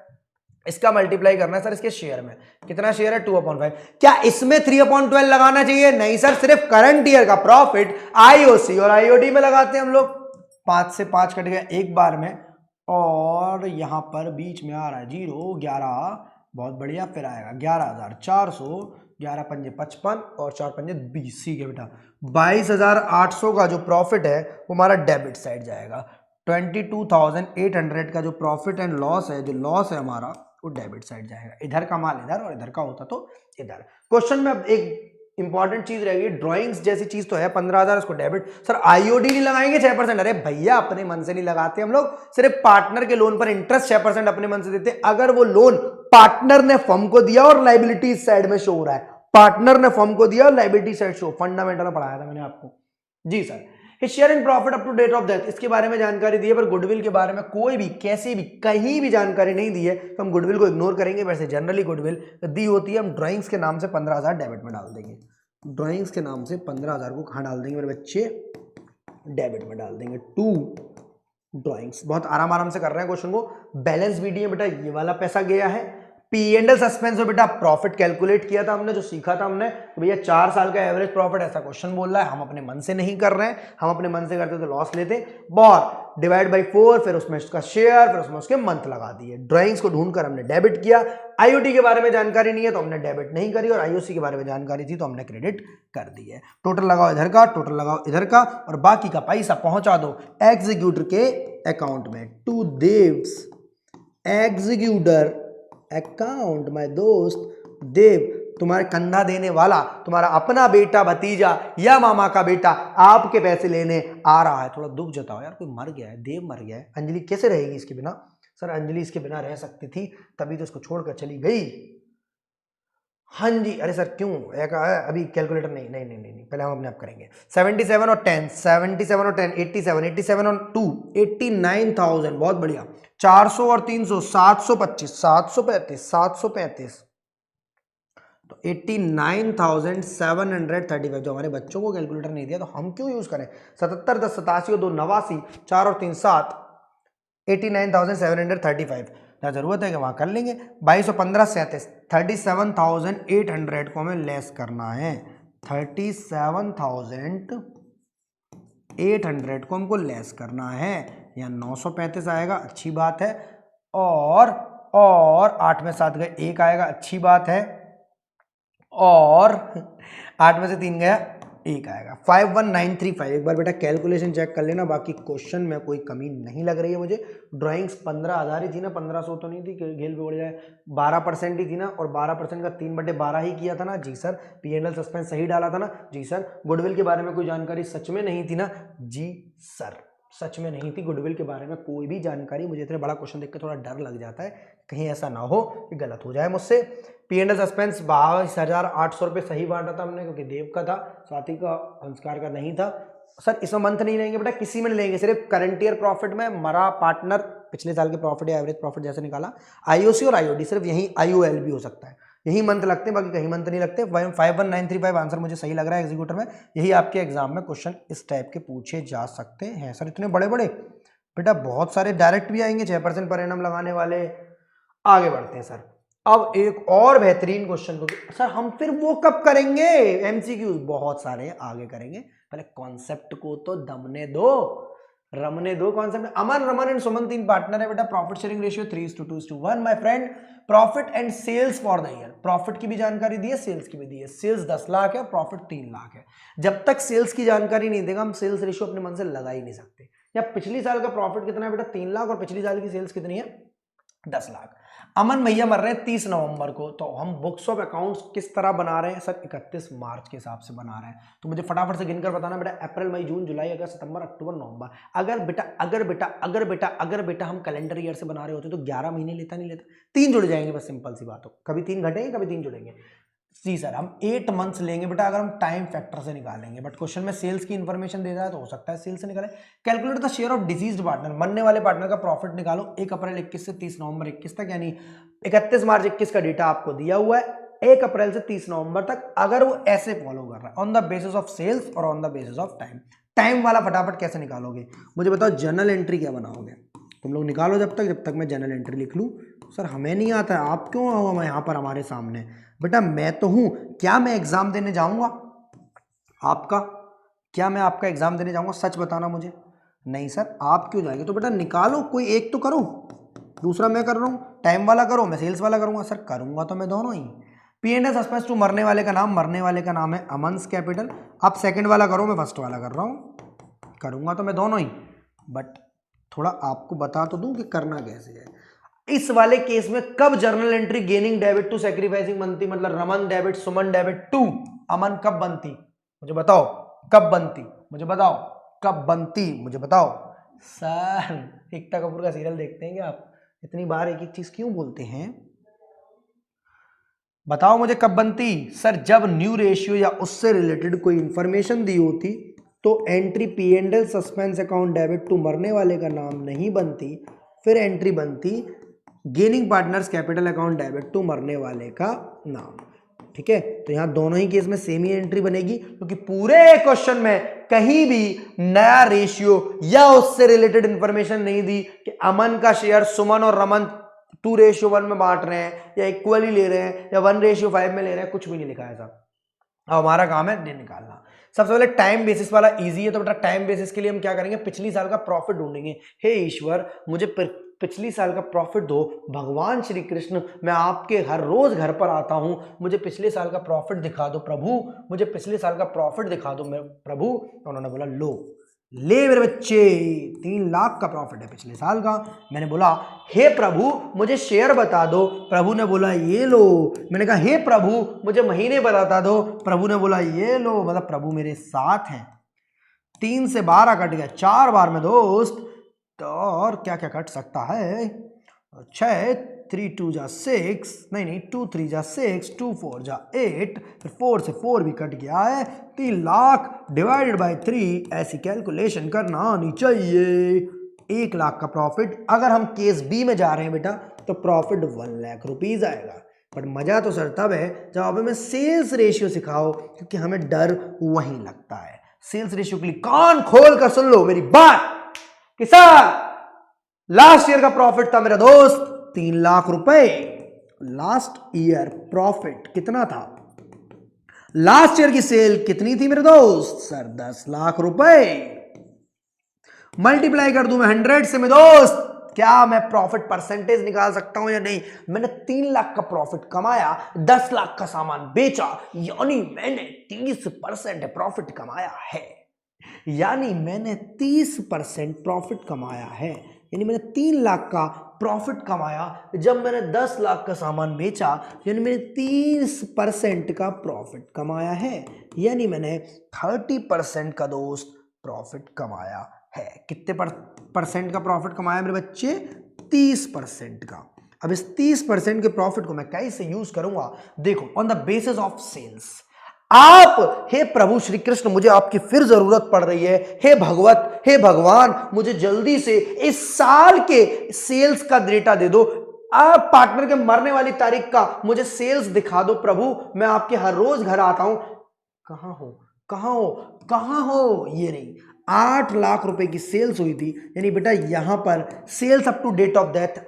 इसका मल्टीप्लाई करना है सर इसके शेयर में। कितना शेयर है, 2/5। क्या इसमें 3/12 लगाना चाहिए? नहीं सर, सिर्फ करंट ईयर का प्रॉफिट IOC और IOD में लगाते हैं हम लोग। 5 से 5 कट गया एक बार में, और यहां पर बीच में आ रहा है 0 11, बहुत बढ़िया, फिर आएगा 11,400, 11 पंजे 55 और 4 पंजे 20, ठीक है बेटा। 22,800 का जो प्रॉफिट है वो हमारा डेबिट साइड जाएगा। 22,800 का जो प्रॉफिट एंड लॉस है, जो लॉस है हमारा, वो डेबिट साइड जाएगा। इधर का माल इधर और इधर का होता तो इधर। क्वेश्चन में अब एक इंपॉर्टेंट चीज रहेगी, ड्राइंग्स जैसी चीज तो है, 15,000 इसको डेबिट। सर IOD नहीं लगाएंगे 6%? अरे भैया अपने मन से नहीं लगाते हम लोग, सिर्फ पार्टनर के लोन पर इंटरेस्ट 6% अपने मन से देते। अगर वो लोन पार्टनर ने फर्म को दिया और लाइबिलिटी साइड में शो हो रहा है, पार्टनर ने फर्म को दिया और लाइबिलिटी साइड शो, फंडामेंटल में पढ़ाया था मैंने आपको। जी sir. Share in profit up to date of death, इसके बारे में जानकारी दी है, पर गुडविल के बारे में कोई भी कैसी भी कहीं भी जानकारी नहीं दी है, तो हम गुडविल को इग्नोर करेंगे। वैसे जनरली गुडविल दी होती है, हम ड्राइंग्स के नाम से 15,000 डेबिट में डाल देंगे। ड्राइंग्स के नाम से 15,000 को कहां डाल देंगे मेरे बच्चे, डेबिट में डाल देंगे। 2 ड्राइंग्स, बहुत आराम से कर रहे हैं क्वेश्चन को। बैलेंस बीडी बेटा ये वाला पैसा गया है। P&L सस्पेंस में बेटा प्रॉफिट कैलकुलेट किया था हमने, जो सीखा था हमने, तो भैया 4 साल का एवरेज प्रॉफिट, ऐसा क्वेश्चन बोल रहा है, हम अपने मन से नहीं कर रहे हैं। हम अपने मन से करते तो लॉस लेते। और डिवाइड बाई 4, फिर उसमें उसका शेयर, फिर उसमें उसके मंथ लगा दिए। ड्राइंग्स को ढूंढकर हमने डेबिट किया। IOD के बारे में जानकारी नहीं है तो हमने डेबिट नहीं करी, और IOC के बारे में जानकारी थी तो हमने क्रेडिट कर दी है। टोटल लगाओ इधर का, टोटल लगाओ इधर का, और बाकी का पैसा पहुंचा दो एग्जीक्यूटर के अकाउंट में। To Dev's executor account. My दोस्त देव, तुम्हारे कंधा देने वाला तुम्हारा अपना बेटा, भतीजा या मामा का बेटा आपके पैसे लेने आ रहा है। थोड़ा दुख जताओ यार, कोई मर गया है, देव मर गया है। अंजलि कैसे रहेगी इसके बिना? सर अंजलि इसके बिना रह सकती थी, तभी तो इसको छोड़कर चली गई। हाँ जी, अरे सर क्यों, अभी कैलकुलेटर नहीं, पहले हम अपने आप करेंगे। 77 और 10, 77 और 10 87, 87 और 2 89,000, बहुत बढ़िया। 400 और 300 725, 735 तो 89,735। जो हमारे बच्चों को कैलकुलेटर नहीं दिया तो हम क्यों यूज करें। 77 10 87 और 2 89, 4 और 3 7, 89,735। जरूरत है कि वहां कर लेंगे। 22 और 15 37, 37,800 को हमें लेस करना है। 37,800 को हमको लेस करना है। यहाँ 935 आएगा, अच्छी बात है। और 8 में 7 गए, 1 आएगा, अच्छी बात है। और 8 में से 3 गया, 1 आएगा। 51,935। एक बार बेटा कैलकुलेशन चेक कर लेना, बाकी क्वेश्चन में कोई कमी नहीं लग रही है मुझे। ड्राइंग्स 15,000 ही थी ना, 1500 तो नहीं थी, घेल पे उड़ जाए। 12% ही थी ना, और 12% का 3/12 ही किया था ना। जी सर। P&L सस्पेंस सही डाला था ना? जी सर। गुडविल के बारे में कोई जानकारी सच में नहीं थी ना? जी सर, सच में नहीं थी। गुडविल के बारे में कोई भी जानकारी, मुझे इतना बड़ा क्वेश्चन देखकर थोड़ा डर लग जाता है, कहीं ऐसा ना हो कि गलत हो जाए मुझसे। P&L सस्पेंस 22,800 रुपये सही बांटा था हमने, क्योंकि देव का था, स्वाति का, संस्कार का नहीं था। सर इसमें मंथ नहीं लेंगे बेटा, किसी में नहीं लेंगे, सिर्फ करंट ईयर प्रॉफिट में मरा पार्टनर पिछले साल के प्रॉफिट या एवरेज प्रॉफिट जैसे निकाला। IOC और IOD, सिर्फ यही IOL भी हो सकता है। यही मंथ लगते हैं, बाकी कहीं मंथ नहीं लगते। 51935 आंसर मुझे सही लग रहा है एग्जीक्यूटर में। यही आपके एग्जाम में क्वेश्चन इस टाइप के पूछे जा सकते हैं सर। इतने बड़े बड़े बेटा, बहुत सारे डायरेक्ट भी आएंगे 6% पर एनम लगाने वाले। आगे बढ़ते हैं सर। अब एक और बेहतरीन क्वेश्चन को सर हम फिर वो कब करेंगे, एमसीक्यू बहुत सारे आगे करेंगे, पहले कॉन्सेप्ट को तो दमने दो, रमने दो concept. Aman, Raman and Suman 3 partner है बेटा। Profit sharing ratio 3:2:1 my friend. Profit and sales for the year, profit की भी जानकारी दी है, सेल्स की भी दी है। सेल्स 10 लाख है, प्रॉफिट 3 लाख है। जब तक सेल्स की जानकारी नहीं देगा हम सेल्स रेशियो अपने मन से लगा ही नहीं सकते। या पिछली साल का प्रॉफिट कितना है बेटा, 3 लाख, और पिछली साल की सेल्स कितनी है, 10 लाख। अमन भैया मर रहे हैं 30 नवंबर को, तो हम बुक्स ऑफ अकाउंट्स किस तरह बना रहे हैं सर, 31 मार्च के हिसाब से बना रहे हैं। तो मुझे फटाफट से गिनकर बताना बेटा, अप्रैल मई जून जुलाई अगस्त सितंबर अक्टूबर नवंबर। अगर बेटा हम कैलेंडर ईयर से बना रहे होते तो 11 महीने लेता, नहीं लेता, 3 जुड़ जाएंगे, बस सिंपल सी बात हो। कभी 3 घटेंगे, कभी 3 जुड़ेंगे। जी सर, हम 8 मंथ्स लेंगे बेटा अगर हम टाइम फैक्टर से निकालेंगे, बट क्वेश्चन में सेल्स की इंफॉर्मेशन दे रहा है तो हो सकता है सेल्स से निकाले। Calculate the share of diseased partner, मरने वाले पार्टनर का प्रॉफिट निकालो 1 अप्रैल 21 से 30 नवंबर 21 तक, यानी 31 मार्च 21 का डेटा आपको दिया हुआ है, 1 अप्रैल से 30 नवंबर तक। अगर वो ऐसे फॉलो कर रहा है on the basis of sales और on the basis of time, time वाला फटाफट कैसे निकालोगे मुझे बताओ, जर्नल एंट्री क्या बनाओगे तुम लोग, निकालो जब तक मैं जर्नल एंट्री लिख लूँ। सर हमें नहीं आता है, आप क्यों आओ यहाँ पर हमारे सामने, बेटा मैं तो हूं, क्या मैं एग्जाम देने जाऊंगा आपका, क्या मैं आपका एग्जाम देने जाऊंगा, सच बताना मुझे। नहीं सर आप क्यों जाएंगे, तो बेटा निकालो कोई एक तो करो, दूसरा मैं कर रहा हूं, टाइम वाला करो मैं सेल्स वाला करूंगा। सर करूंगा तो मैं दोनों ही। P&L सस्पेंस टू मरने वाले का नाम है अमन्स कैपिटल। आप सेकंड वाला करो, मैं फर्स्ट वाला कर रहा हूं, करूंगा तो मैं दोनों ही, बट थोड़ा आपको बता तो दूं कि करना कैसे है। इस वाले केस में कब journal entry gaining debit to sacrificing बनती, मतलब Raman debit Suman debit to Aman कब बनती मुझे बताओ, कब बनती मुझे बताओ, कब बनती मुझे बताओ। सर एकता कपूर का सीरियल देखते हैं क्या आप, इतनी बार एक एक चीज क्यों बोलते हैं, बताओ मुझे कब बनती। सर जब न्यू रेशियो या उससे रिलेटेड कोई इंफॉर्मेशन दी होती तो entry P&L suspense account debit to मरने वाले का नाम नहीं बनती, फिर एंट्री बनती gaining partners capital account debit to मरने वाले का नाम। ठीक है, तो यहां दोनों ही केस में सेम ही एंट्री बनेगी, क्योंकि पूरे क्वेश्चन में कहीं भी नया रेशियो या उससे रिलेटेड इंफॉर्मेशन नहीं दी कि अमन का शेयर सुमन और रमन 2:1 में बांट रहे हैं या इक्वली ले रहे हैं या 1:5 में ले रहे हैं, कुछ भी नहीं लिखा है साहब। अब हमारा काम है दिन निकालना। सबसे पहले टाइम बेसिस वाला इजी है, तो बेटा टाइम बेसिस के लिए हम क्या करेंगे, पिछली साल का प्रॉफिट ढूंढेंगे। हे ईश्वर मुझे पिछली साल का प्रॉफिट दो, भगवान श्री कृष्ण मैं आपके हर रोज घर पर आता हूं, मुझे पिछले साल का प्रॉफिट दिखा दो प्रभु, मुझे पिछले साल का प्रॉफिट दिखा दो प्रभु। उन्होंने बोला लो ले मेरे बच्चे, 3 लाख का प्रॉफिट है पिछले साल का। मैंने बोला हे प्रभु मुझे शेयर बता दो, प्रभु ने बोला ये लो। मैंने कहा हे प्रभु मुझे महीने बता दो, प्रभु ने बोला ये लो। मतलब प्रभु मेरे साथ हैं। 3 से 12 कट गया, 4 बार में दोस्त, तो और क्या क्या कट सकता है, 6 3 2 जा 6, नहीं 2 3 जा 6, 2 4 जा 8, फिर 4 से 4 भी कट गया है, 3 लाख डिवाइडेड बाय 3, ऐसी कैलकुलेशन करना आनी चाहिए। 1 लाख का प्रॉफिट। अगर हम केस बी में जा रहे हैं बेटा तो प्रॉफिट 1 लाख रुपीज आएगा। बट मजा तो सर तब है जब आप हमें सेल्स रेशियो सिखाओ, क्योंकि हमें डर वहीं लगता है। सेल्स रेशियो के लिए कान खोल कर सुन लो मेरी बात कि सर लास्ट ईयर का प्रॉफिट था मेरा दोस्त 3 लाख रुपए। लास्ट ईयर प्रॉफिट कितना था, लास्ट ईयर की सेल कितनी थी मेरे दोस्त, सर 10 लाख रुपए। मल्टीप्लाई कर दूं मैं 100 से मेरे दोस्त, क्या मैं प्रॉफिट परसेंटेज निकाल सकता हूं या नहीं। मैंने 3 लाख का प्रॉफिट कमाया, 10 लाख का सामान बेचा, यानी मैंने 30% प्रॉफिट कमाया है, यानी मैंने 30% प्रॉफिट कमाया है, यानी मैंने 3 लाख का प्रॉफिट कमाया जब मैंने 10 लाख का सामान बेचा, यानी मैंने 30% का प्रॉफिट कमाया है, यानी मैंने 30% का दोस्त प्रॉफिट कमाया है। कितने परसेंट का प्रॉफिट कमाया मेरे बच्चे, 30% का। अब इस 30% के प्रॉफिट को मैं कैसे यूज करूंगा, देखो on the basis of sales. आप हे प्रभु श्री कृष्ण मुझे आपकी फिर जरूरत पड़ रही है, हे भगवत हे भगवान मुझे जल्दी से इस साल के सेल्स का डेटा दे दो। आप पार्टनर के मरने वाली तारीख का मुझे सेल्स दिखा दो प्रभु, मैं आपके हर रोज घर आता हूं। कहां हो, कहां हो, कहां हो? ये नहीं, 8 लाख रुपए की सेल्स हुई थी, यानी बेटा यहां पर sales up to date of death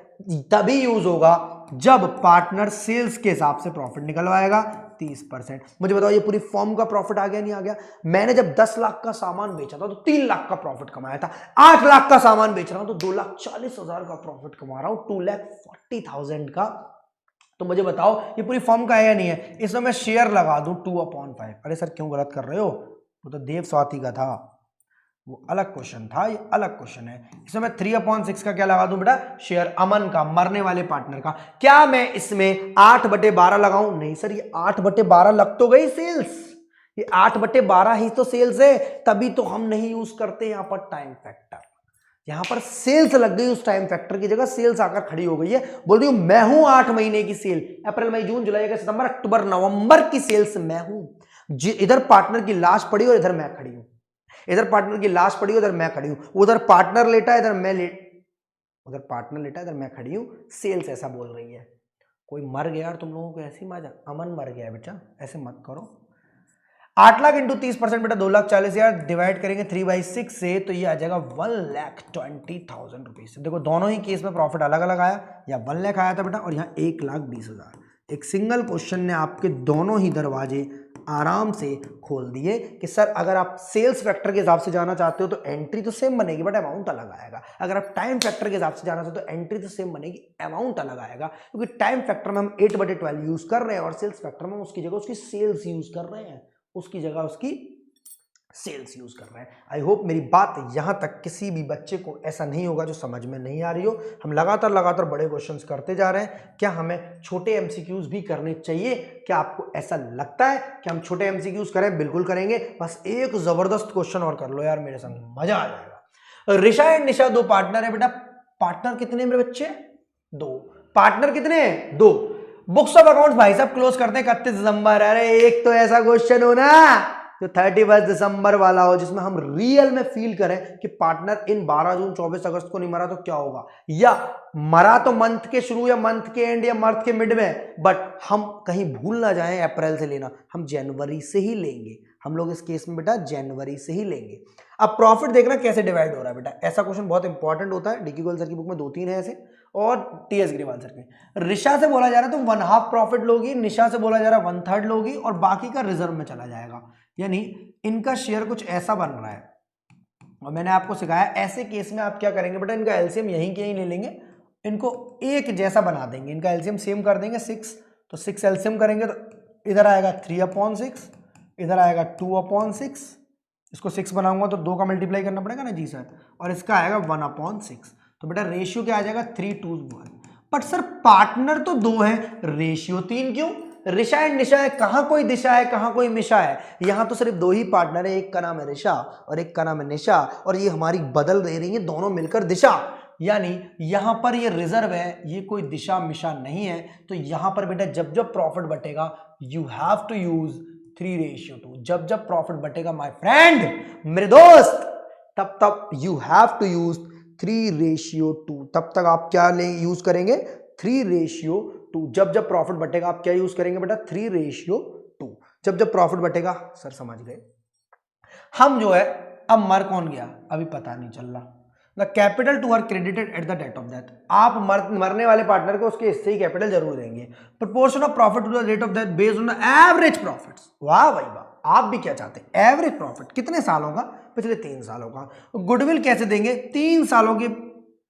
तभी यूज होगा जब पार्टनर सेल्स के हिसाब से प्रॉफिट निकलवाएगा 30%। मुझे बताओ ये पूरी फॉर्म का प्रॉफिट आ गया नहीं आ गया? मैंने जब 10 लाख का सामान बेचा था तो 3 लाख का प्रॉफिट कमाया था, 8 लाख का सामान बेच रहा हूं तो 2,40,000 का प्रॉफिट कमा रहा हूं, 2,40,000 का। तो मुझे बताओ ये पूरी फॉर्म का है या नहीं है? इसमें मैं शेयर लगा दूं 2/5। अरे सर क्यों गलत कर रहे हो? वो तो देव स्वाति का था, वो अलग क्वेश्चन था, ये अलग क्वेश्चन है। इसमें मैं 3/6 का क्या लगा दूं बेटा? शेयर अमन का, मरने वाले पार्टनर का। क्या मैं इसमें 8/12 लगाऊं? नहीं सर, ये 8/12 लग तो गई सेल्स, ये 8/12 ही तो सेल्स है, तभी तो हम नहीं यूज करते यहां पर टाइम फैक्टर। यहां पर सेल्स लग गई, उस टाइम फैक्टर की जगह सेल्स आकर खड़ी हो गई है। बोल रही हूं मैं हूं 8 महीने की सेल, अप्रैल मई जून जुलाई अगस्त सितंबर अक्टूबर नवंबर की सेल्स मैं हूं। इधर पार्टनर की लाश पड़ी और इधर मैं खड़ी हूं, इधर पार्टनर की लाश पड़ी उधर मैं खड़ी हूं, उधर पार्टनर लेटा इधर मैं उधर पार्टनर लेटा इधर मैं खड़ी हूं। सेल्स ऐसा बोल रही है। कोई मर गया और तुम लोगों को ऐसी मजा, अमन मर गया बेटा, ऐसे मत करो। 8 लाख इंटू 30% बेटा 2,40,000 डिवाइड करेंगे 3/6 से, तो ये आ जाएगा 1,20,000 रुपीज से। देखो दोनों ही केस में प्रॉफिट अलग अलग आया, या 1 लाख आया था बेटा और यहाँ 1,20,000। एक सिंगल क्वेश्चन ने आपके दोनों ही दरवाजे आराम से खोल दिए कि सर अगर आप सेल्स फैक्टर के हिसाब से जाना चाहते हो तो एंट्री तो सेम बनेगी बट अमाउंट अलग आएगा। अगर आप टाइम फैक्टर के हिसाब से जाना चाहते हो तो एंट्री तो सेम बनेगी, अमाउंट अलग आएगा, क्योंकि टाइम फैक्टर में हम 8/12 यूज कर रहे हैं और सेल्स फैक्टर में उसकी जगह उसकी सेल्स यूज कर रहे हैं, उसकी जगह उसकी सेल्स यूज कर रहे हैं। आई होप मेरी बात यहां तक किसी भी बच्चे को ऐसा नहीं होगा जो समझ में नहीं आ रही हो। हम लगातार बड़े क्वेश्चंस करते जा रहे हैं। क्या हमें छोटे एमसीक्यूज भी करने चाहिए? क्या आपको ऐसा लगता है कि हम छोटे एमसीक्यूज करें? बिल्कुल करेंगे। बस एक जबरदस्त क्वेश्चन और कर लो यार मेरे संग, मजा आ जाएगा। ऋषा एंड निशा 2 पार्टनर है बेटा। पार्टनर कितने मेरे बच्चे? 2। पार्टनर कितने हैं? 2। बुक्स ऑफ अकाउंट्स भाई साहब क्लोज करते हैं 31 दिसंबर। अरे एक तो ऐसा क्वेश्चन हो ना जो 31 दिसंबर वाला हो, जिसमें हम रियल में फील करें कि पार्टनर इन 12 जून 24 अगस्त को नहीं मरा तो क्या होगा, या मरा तो मंथ के शुरू या मंथ के एंड या मंथ के मिड में, बट हम कहीं भूल ना जाएं अप्रैल से लेना, हम जनवरी से ही लेंगे। हम लोग इस केस में बेटा जनवरी से ही लेंगे। अब प्रॉफिट देखना कैसे डिवाइड हो रहा है बेटा, ऐसा क्वेश्चन बहुत इंपॉर्टेंट होता है। डीके गोयल सर की बुक में 2-3 है ऐसे, और टीएस ग्रेवाल सर के। ऋषा से बोला जा रहा है तो 1/2 प्रॉफिट लोगी, निशा से बोला जा रहा है 1/3 लोगी, और बाकी का रिजर्व में चला जाएगा। यानी इनका शेयर कुछ ऐसा बन रहा है। और मैंने आपको सिखाया ऐसे केस में आप क्या करेंगे बेटा, इनका एलसीएम यहीं के यहीं ले लेंगे, इनको एक जैसा बना देंगे, इनका एलसीएम सेम कर देंगे 6। तो 6 एलसीएम करेंगे तो इधर आएगा 3/6, इधर आएगा 2/6। इसको 6 बनाऊंगा तो 2 का मल्टीप्लाई करना पड़ेगा ना जी सर, और इसका आएगा 1/6। तो बेटा रेशियो क्या आ जाएगा 3:1। बट सर पार्टनर तो 2 है, रेशियो 3 क्यों? ऋषा एंड निशा है, कहां कोई दिशा है कहां कोई मिशा है। यहां तो सिर्फ 2 ही पार्टनर है, एक का नाम है ऋषा और एक का नाम है निशा, और ये हमारी बदल दे रही है दोनों मिलकर दिशा। यानी यहां पर ये रिजर्व है, ये कोई दिशा मिशा नहीं है। तो यहां पर बेटा जब जब प्रॉफिट बटेगा यू हैव टू यूज 3:2। जब जब प्रॉफिट बटेगा माय फ्रेंड, मेरे दोस्त, तब तब यू हैव टू यूज 3:2। तब तक आप क्या यूज करेंगे? 3:2। जब जब प्रॉफिट बटेगा आप क्या यूज करेंगे बेटा? 3:2। जब जब प्रॉफिट बटेगा, सर समझ गए हम जो है। अब मर कौन गया अभी पता नहीं चल रहा। The capital to are credited at the date of death. आप मरने वाले पार्टनर को उसके हिस्से ही कैपिटल जरूर देंगे। Proportion of profit to the date of death based on the average profits. वाह भाई वाह, आप भी क्या चाहते हैं? एवरेज प्रॉफिट कितने सालों का? पिछले 3 सालों का। गुडविल कैसे देंगे? 3 सालों के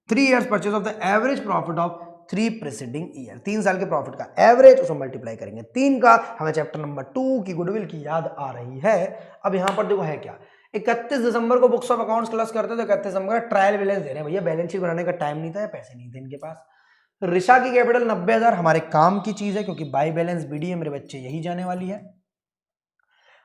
3 years purchase of the average profit of 3 preceding year. 3 साल के प्रॉफिट का एवरेज, उसको मल्टीप्लाई करेंगे 3 का। हमें चैप्टर नंबर 2 की गुडविल की याद आ रही है। अब यहां पर देखो है क्या, 31 दिसंबर को बुक्स ऑफ अकाउंट्स क्लोज करते तो 31 दिसंबर का ट्रायल बैलेंस दे रहे हैं। भैया बैलेंस शीट बनाने का टाइम नहीं था या पैसे नहीं थे इनके पास। ऋषा की कैपिटल 90,000 हमारे काम की चीज है, क्योंकि बाई बैलेंस बीडीए मेरे बच्चे यही जाने वाली है।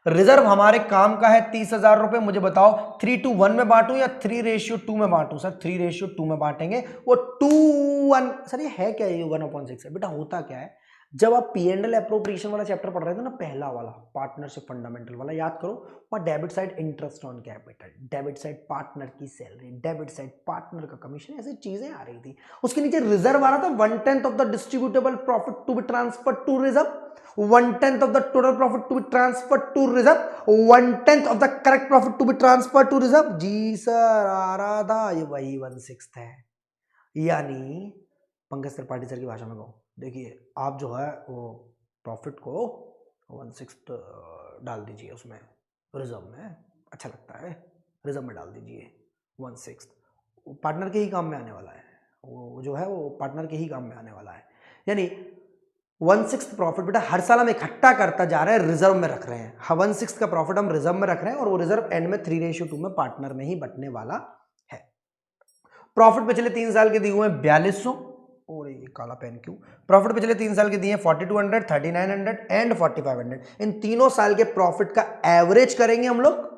रिजर्व हमारे काम का है 30,000 रुपए। मुझे बताओ 3:1 में बांटूं या 3:2 में बांटूं? सर 3:2 में बांटेंगे। वो 2:1। सर ये है क्या? ये 1/6 है बेटा। होता क्या है, जब आप P&L एप्रोप्रिएशन वाला चैप्टर पढ़ रहे थे ना, पहला वाला पार्टनरशिप फंडामेंटल वाला, याद करो, वहाँ debit side interest on capital, debit side partner की सैलरी, डेबिट साइड पार्टनर का कमीशन, ऐसी चीजें आ रही थी। उसके नीचे रिजर्व आ रहा था, 1/10 of the distributable profit to be transferred to reserve, 1/10 of the total profit to be transferred to reserve, 1/10 of the correct profit to be transferred to reserve। जी सर आ रहा था, ये वही 1/6 है। यानी पंकज त्रिपाठी सर की भाषा में कहूँ, देखिए आप जो है वो प्रॉफिट को 1/6 डाल दीजिए उसमें रिजर्व में, अच्छा लगता है, रिजर्व में डाल दीजिए 1/6, पार्टनर के ही काम में आने वाला है, वो जो है वो पार्टनर के ही काम में आने वाला है। यानी 1/6 प्रॉफिट बेटा हर साल हम इकट्ठा करता जा रहे हैं, रिजर्व में रख रहे हैं। 1/6 का प्रॉफिट हम रिजर्व में रख रहे हैं और वो रिजर्व एंड में 3:2 में पार्टनर में ही बटने वाला है। प्रॉफिट पिछले 3 साल के दिए हुए 4200, और ये काला पेन क्यों, प्रॉफिट पिछले 3 साल के दिए 4200, 3900 एंड 4500। इन तीनों साल के प्रॉफिट का एवरेज करेंगे हम लोग,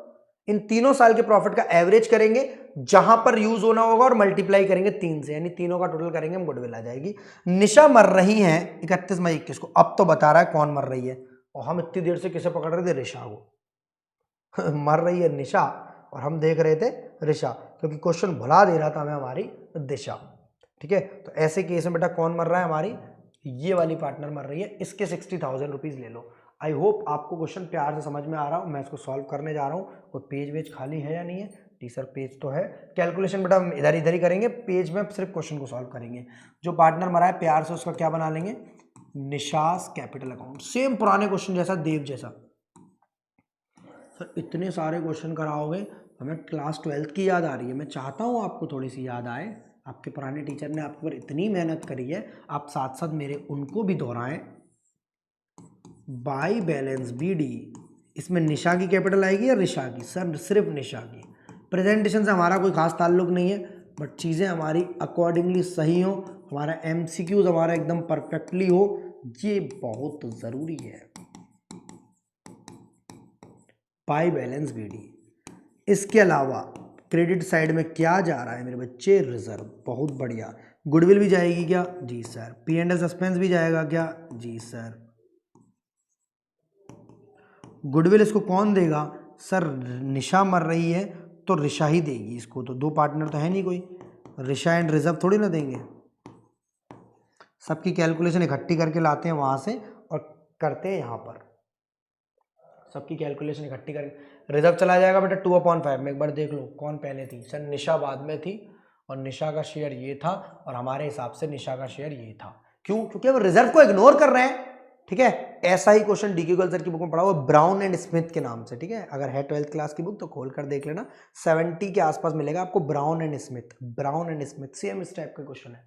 इन तीनों साल के प्रॉफिट का एवरेज करेंगे, जहां पर यूज होना होगा, और मल्टीप्लाई करेंगे 3 से, यानी तीनों का टोटल करेंगे, हम गुडविल आ जाएगी। निशा मर रही हैं 31 मई 21 को, अब तो बता रहा है कौन मर रही है, और हम इतनी देर से किसे पकड़ रहे थे, ऋषा को। मर रही है निशा और हम देख रहे थे ऋषा, क्योंकि क्वेश्चन भुला दे रहा था हमें हमारी दिशा। ठीक है, तो ऐसे केस में बेटा कौन मर रहा है, हमारी ये वाली पार्टनर मर रही है, इसके 60,000 रुपीज ले लो। आई होप आपको क्वेश्चन प्यार से समझ में आ रहा हो, मैं इसको सॉल्व करने जा रहा हूँ। कोई पेज वेज खाली है या नहीं है, टीचर पेज तो है, कैलकुलेशन बेटा हम इधर इधर ही करेंगे, पेज में सिर्फ क्वेश्चन को सॉल्व करेंगे। जो पार्टनर मरा है प्यार से उसका क्या बना लेंगे, निशास कैपिटल अकाउंट, सेम पुराने क्वेश्चन जैसा, देव जैसा। सर इतने सारे क्वेश्चन कराओगे, हमें क्लास 12th की याद आ रही है, मैं चाहता हूँ आपको थोड़ी सी याद आए, आपके पुराने टीचर ने आपके ऊपर इतनी मेहनत करी है, आप साथ साथ मेरे उनको भी दोहराएं। बाई बैलेंस BD, इसमें निशा की कैपिटल आएगी या ऋषा की, सर सिर्फ निशा की। प्रेजेंटेशन से हमारा कोई खास ताल्लुक नहीं है, बट चीज़ें हमारी अकॉर्डिंगली सही हो, हमारा MCQs हमारा एकदम परफेक्टली हो, ये बहुत ज़रूरी है। बाई बैलेंस BD, इसके अलावा क्रेडिट साइड में क्या जा रहा है मेरे बच्चे, रिजर्व, बहुत बढ़िया। गुडविल भी जाएगी क्या, जी सर। P&L सस्पेंस भी जाएगा क्या, जी सर। गुडविल इसको कौन देगा, सर निशा मर रही है तो ऋषा ही देगी इसको, तो दो पार्टनर तो है नहीं कोई, ऋषा एंड रिजर्व थोड़ी ना देंगे। सबकी कैलकुलेशन इकट्ठी करके लाते हैं वहां से और करते हैं यहाँ पर, सबकी कैलकुलेशन इकट्ठी करके रिजर्व चला जाएगा बेटा 2/5 में। एक बार देख लो कौन पहले थी, सर निशा बाद में थी, और निशा का शेयर ये था, और हमारे हिसाब से निशा का शेयर ये था। क्यों, क्योंकि हम रिजर्व को इग्नोर कर रहे हैं। ठीक है, ऐसा ही क्वेश्चन DK गोयल सर की बुक में पढ़ा हुआ, ब्राउन एंड स्मिथ के नाम से। ठीक है, अगर है 12th क्लास की बुक तो खोल कर देख लेना, 70 के आसपास मिलेगा आपको, brown and Smith, brown and Smith, same इस टाइप का क्वेश्चन है।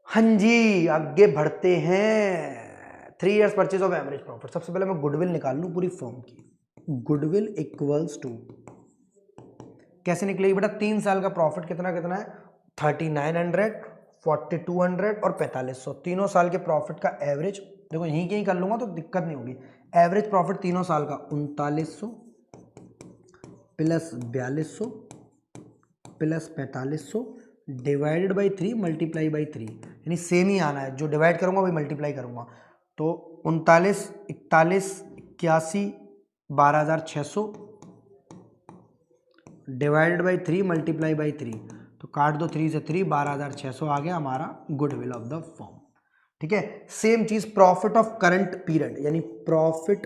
हाँ जी, आगे बढ़ते हैं। 3 years purchase of average profit. सबसे पहले मैं गुडविल निकाल लूं पूरी फर्म की। गुडविल इक्वल्स टू, कैसे निकलेगी बेटा, 3 साल का प्रॉफिट कितना कितना है, 3900, 4200 और 4500, तीनों साल के प्रॉफिट का एवरेज। देखो यहीं कहीं कर लूंगा तो दिक्कत नहीं होगी। एवरेज प्रॉफिट तीनों साल का 3900 plus 4200 plus 4500 divided by 3 multiply by 3, यानी सेम ही आना है, जो डिवाइड करूंगा वही मल्टीप्लाई करूंगा। तो 39, 41, 81, 12,600 डिवाइडेड बाई 3 मल्टीप्लाई बाई 3, तो काट दो 3 से 3, 12,600 आ गया हमारा गुडविल ऑफ द फर्म। ठीक है, सेम चीज प्रॉफिट ऑफ करंट पीरियड, यानी profit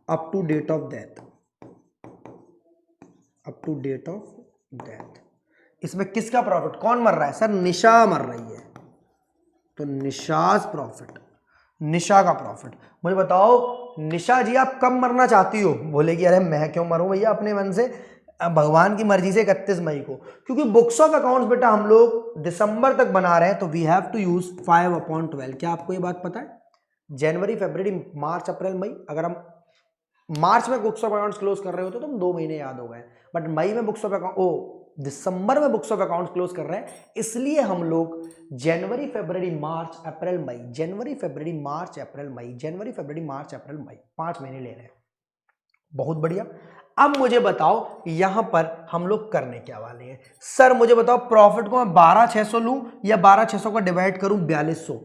up to date of death, up to date of death. इसमें किसका प्रॉफिट, कौन मर रहा है, सर निशा मर रही है, तो निशास प्रॉफिट, निशा का प्रॉफिट। मुझे बताओ निशा जी आप कब मरना चाहती हो, बोलेगी अरे मैं क्यों मरूं भैया अपने मन से, भगवान की मर्जी से 31 मई को, क्योंकि बुक्स ऑफ अकाउंट्स बेटा हम लोग दिसंबर तक बना रहे हैं, तो वी हैव टू यूज 5/12। क्या आपको ये बात पता है, जनवरी फरवरी मार्च अप्रैल मई, अगर हम मार्च में बुक्स ऑफ अकाउंट्स क्लोज कर रहे होते तो हम 2 महीने याद हो गए, बट मई में बुक्स ऑफ अकाउंट दिसंबर में बुक्स ऑफ अकाउंट्स क्लोज कर रहे हैं, इसलिए हम लोग जनवरी फरवरी मार्च अप्रैल मई, जनवरी फरवरी मार्च अप्रैल मई, जनवरी फरवरी मार्च अप्रैल मई, 5 महीने ले रहे हैं। बहुत बढ़िया। अब मुझे बताओ यहां पर हम लोग करने क्या वाले हैं, सर मुझे बताओ प्रॉफिट को मैं 12,600 लूं या 12,600 का डिवाइड करूं 4200,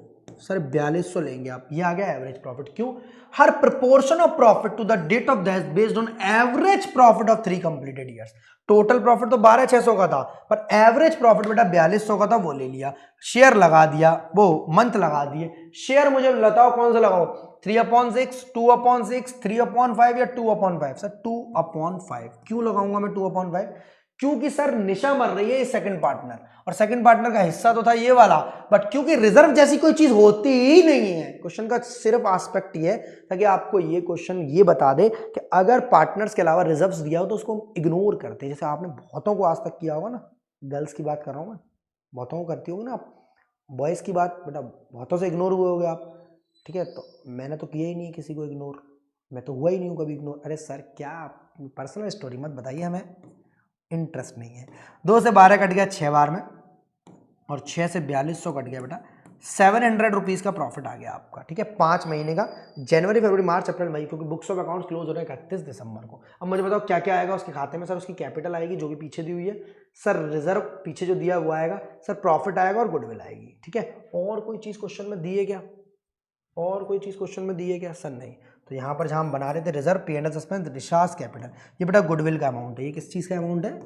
सर 4200 लेंगे आप, ये आ गया एवरेज प्रॉफिट। क्यों? हर proportion of profit to the date of death based on average profit of 3 completed years. Total profit तो 12600 का था, पर एवरेज प्रॉफिट बेटा 4200 का था, वो ले लिया। शेयर लगा दिया, वो मंथ लगा दिए। शेयर मुझे बताओ कौन सा लगाओ, 3/6, 2/6, 3/5 या 2/5? सर 2/5। क्यों लगाऊंगा मैं 2/5? क्योंकि सर निशा मर रही है ये सेकंड पार्टनर, और सेकंड पार्टनर का हिस्सा तो था ये वाला, बट क्योंकि रिजर्व जैसी कोई चीज होती ही नहीं है। क्वेश्चन का सिर्फ एस्पेक्ट ये है ताकि आपको ये क्वेश्चन ये बता दे कि अगर पार्टनर्स के अलावा रिजर्व्स दिया हो तो उसको हम इग्नोर करते हैं। जैसे आपने बहुतों को आज तक किया होगा ना, गर्ल्स की बात कर रहा हूं मैं, बहुतों को करती होगी ना आप, बॉयज की बात बेटा बहुतों से इग्नोर हुए होगे आप, ठीक है? तो मैंने तो किया ही नहीं किसी को इग्नोर, मैं तो हुआ ही नहीं हूँ कभी इग्नोर। अरे सर क्या पर्सनल स्टोरी मत बताइए, हमें इंटरेस्ट नहीं है। 2 से 12 कट गया 6 बार में, और 6 से 4200 कट गया बेटा, 700 रुपीज का प्रॉफिट आ गया आपका, ठीक है? 5 महीने का, जनवरी फरवरी मार्च अप्रैल मई, क्योंकि बुक्स ऑफ अकाउंट्स क्लोज हो रहे हैं 31 दिसंबर को। अब मुझे बताओ क्या क्या आएगा उसके खाते में? सर उसकी कैपिटल आएगी जो भी पीछे दी हुई है, सर रिजर्व पीछे जो दिया हुआ आएगा, सर प्रॉफिट आएगा और गुडविल आएगी, ठीक है? और कोई चीज क्वेश्चन में दी है क्या? और कोई चीज क्वेश्चन में दी है क्या? सर नहीं। तो यहाँ पर जहां हम बना रहे थे रिजर्व, P&L सस्पेंस, निशास कैपिटल, ये बेटा गुडविल का अमाउंट है। ये किस चीज का अमाउंट है?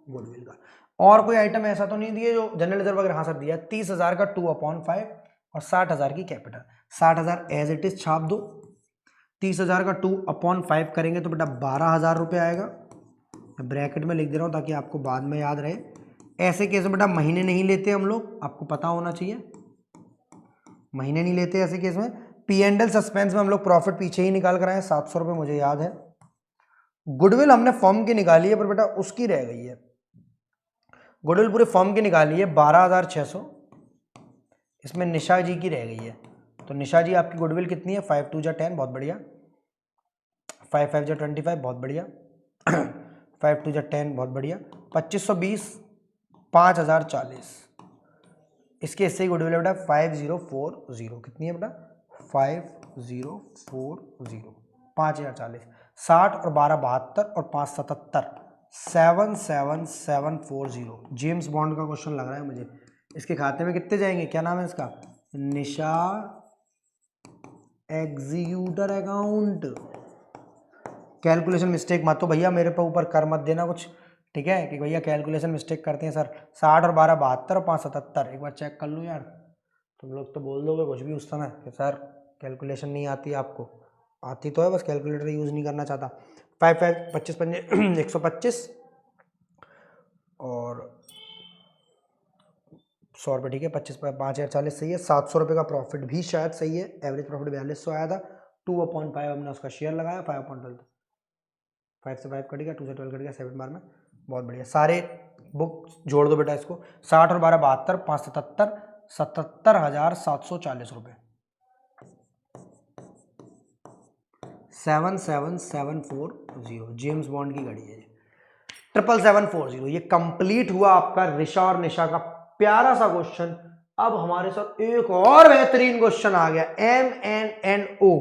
गुडविल का। और कोई आइटम ऐसा तो नहीं दिए जो जनरल रिजर्व वगैरह? हाँ सर दिया, 30,000 का 2/5 और 60,000 की कैपिटल। 60,000 एज इट इज छाप दो, 30,000 का 2/5 करेंगे तो बेटा 12,000 रुपये आएगा। ब्रैकेट में लिख दे रहा हूँ ताकि आपको बाद में याद रहे। ऐसे केस में बेटा महीने नहीं लेते हम लोग, आपको पता होना चाहिए, महीने नहीं लेते ऐसे केस में। P&L सस्पेंस में हम लोग प्रॉफिट पीछे ही निकाल कर आए, 700 रुपये मुझे याद है। गुडविल हमने फर्म की निकाली है, पर बेटा उसकी रह गई है, गुडविल पूरे फर्म की निकाली है 12,600, इसमें निशा जी की रह गई है। तो निशा जी आपकी गुडविल कितनी है? 5 2 10, बहुत बढ़िया। 5 5 25, बहुत बढ़िया। 5 2 10, बहुत बढ़िया। 2520, 5040, इसके इससे ही गुडविल है बेटा 5040। कितनी है बेटा? 5040, 5040, 60 और 12 72 और 5 77, 77740। जेम्स बॉन्ड का क्वेश्चन लग रहा है मुझे। इसके खाते में कितने जाएंगे? क्या नाम है इसका? निशा एग्जीक्यूटर अकाउंट। कैलकुलेशन मिस्टेक मत तो भैया मेरे पे ऊपर कर मत देना कुछ, ठीक है? कि भैया कैलकुलेशन मिस्टेक करते हैं सर। 60 और 12 72 और 5 77, एक बार चेक कर लो यार। तुम लोग तो बोल दोगे कुछ भी उस समय कि सर कैलकुलेशन नहीं आती आपको, आती तो है, बस कैलकुलेटर यूज़ नहीं करना चाहता। 5 5 25 5 125 और 100 रुपये, ठीक है? 25 5040 सही है। 700 रुपये का प्रॉफिट भी शायद सही है। एवरेज प्रॉफिट 4200 आया था। 2/5 हमने उसका शेयर लगाया, 5/12, 5 से 5 कट गया, 2 से 12 कट गया 7 बार में, बहुत बढ़िया। सारे बुक जोड़ दो बेटा इसको, 60 और 12 72, 5 77, 77,740 रुपये, 77740। जेम्स बॉन्ड की घड़ी है 77740। ये कंप्लीट हुआ आपका ऋषा और निशा का प्यारा सा क्वेश्चन। अब हमारे साथ एक और बेहतरीन क्वेश्चन आ गया, MNNO,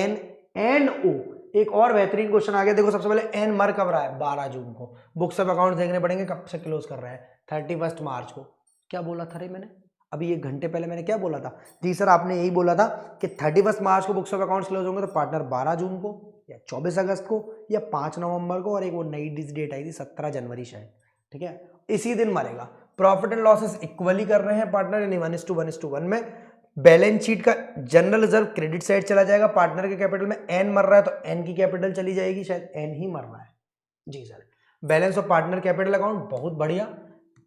MNNO, एक और बेहतरीन क्वेश्चन आ गया। देखो सबसे पहले एन मर कब रहा है? 12 जून को। बुक्स ऑफ अकाउंट देखने पड़ेंगे कब से क्लोज कर रहा है, 31 मार्च को। क्या बोला था रे मैंने अभी 1 घंटे पहले? मैंने क्या बोला था? जी सर आपने यही बोला था कि 31 मार्च को बुक्स ऑफ अकाउंट्स क्लोज होंगे, तो पार्टनर 12 जून को या 24 अगस्त को या 5 नवंबर को, और एक वो नई डेट आई थी 17 जनवरी शायद, ठीक है? इसी दिन मरेगा। प्रॉफिट एंड लॉसेस इक्वली कर रहे हैं पार्टनर, यानी 1:1:1 में। बैलेंस शीट का जनरल रिजर्व क्रेडिट साइड चला जाएगा, पार्टनर के कैपिटल में एन मर रहा है तो एन की कैपिटल चली जाएगी, शायद एन ही मर रहा है जी sir. Balance of partner capital account, बहुत बढ़िया।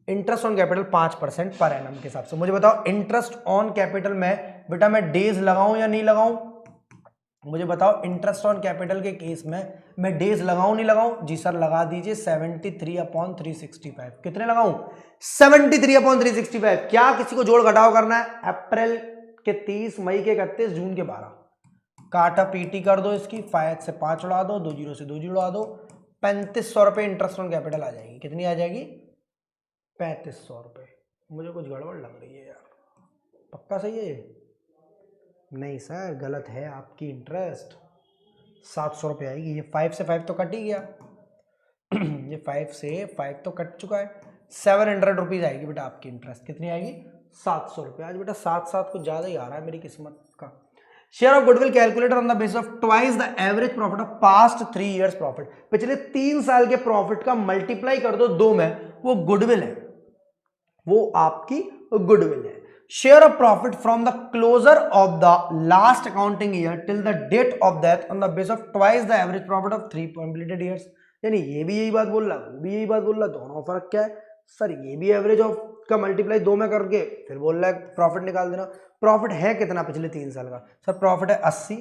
Interest on capital 5% per annum के हिसाब से। मुझे बताओ इंटरेस्ट ऑन कैपिटल में बेटा मैं डेज लगाऊं या नहीं लगाऊं? मुझे बताओ इंटरेस्ट ऑन कैपिटल के केस में मैं डेज लगाऊं नहीं लगाऊं? जी सर लगा दीजिए 73/365। कितने लगाऊं? 73/365। क्या किसी को जोड़ घटाव करना है? अप्रैल के 30, मई के 31, जून के 12, काटा पीटी कर दो इसकी, 5 से 5 उड़ा दो, 2 जीरो से 2 जीरो उड़ा दो, 3500 रुपये इंटरेस्ट ऑन कैपिटल आ जाएगी। कितनी आ जाएगी? 3500 रुपये। मुझे कुछ गड़बड़ लग रही है यार, पक्का सही है ये? नहीं सर गलत है आपकी इंटरेस्ट, 700 रुपये आएगी। ये 5 से 5 तो कट ही गया ये 5 से 5 तो कट चुका है, 700 रुपीज आएगी बेटा आपकी इंटरेस्ट। कितनी आएगी? 700 रुपये। आज बेटा 7 कुछ ज्यादा ही आ रहा है मेरी किस्मत का। Share of goodwill calculator on the basis of twice the average profit of past 3 years profit. पिछले 3 साल के प्रॉफिट का मल्टीप्लाई कर दो 2 में, वो गुडविल है, वो आपकी गुडविल है। Share of profit from the closure of the last accounting year till the date of death on the base of twice the average profit of 3 completed years. यानी ये भी यही बात बोल रहा, वो भी यही बात बोल रहा, दोनों फर्क क्या है सर? ये भी एवरेज ऑफ का मल्टीप्लाई 2 में करके फिर बोल रहा है प्रॉफिट निकाल देना। प्रॉफिट है कितना पिछले 3 साल का? सर प्रॉफिट है 80,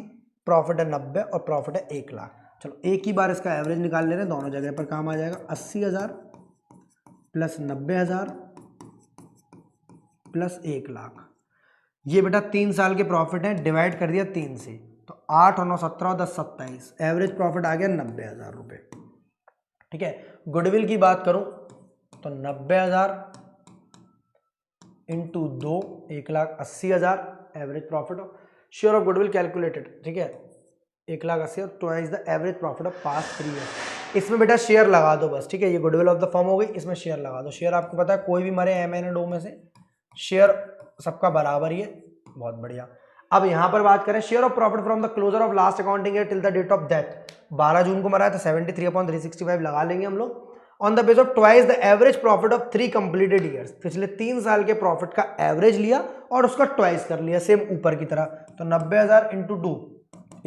प्रॉफिट है 90 और प्रॉफिट है 1 लाख। चलो एक ही बार इसका एवरेज निकाल ले रहे हैं, दोनों जगह पर काम आ जाएगा। 80,000 प्लस 90,000 प्लस 1 लाख। ये बेटा 3 साल के प्रॉफिट है, डिवाइड कर दिया 3 से, तो 8 और 9 17 10 27, एवरेज प्रॉफिट आ गया 90,000 रुपये। ठीक है, गुडविल की बात करूं तो 90,000 into 2 1,80,000 average profit of share of goodwill calculated. ठीक है, 1,80,000 twice the average profit of past 3 years. इसमें बेटा शेयर लगा दो बस। ठीक है, ये गुडविल ऑफ द फर्म हो गई, इसमें शेयर लगा दो। शेयर आपको पता है कोई भी मरे एम एन एंड ओ में से शेयर सबका बराबर ही है। बहुत बढ़िया। अब यहां पर बात करें share of profit from the closure of last accounting year till the date of death. 12 जून को मरा है तो 73/365 लगा लेंगे हम लोग। On the base of twice the average profit of 3 completed years. पिछले 3 साल के प्रॉफिट का एवरेज लिया और उसका ट्वाइस कर लिया, सेम ऊपर की तरह। तो 90,000 इंटू 2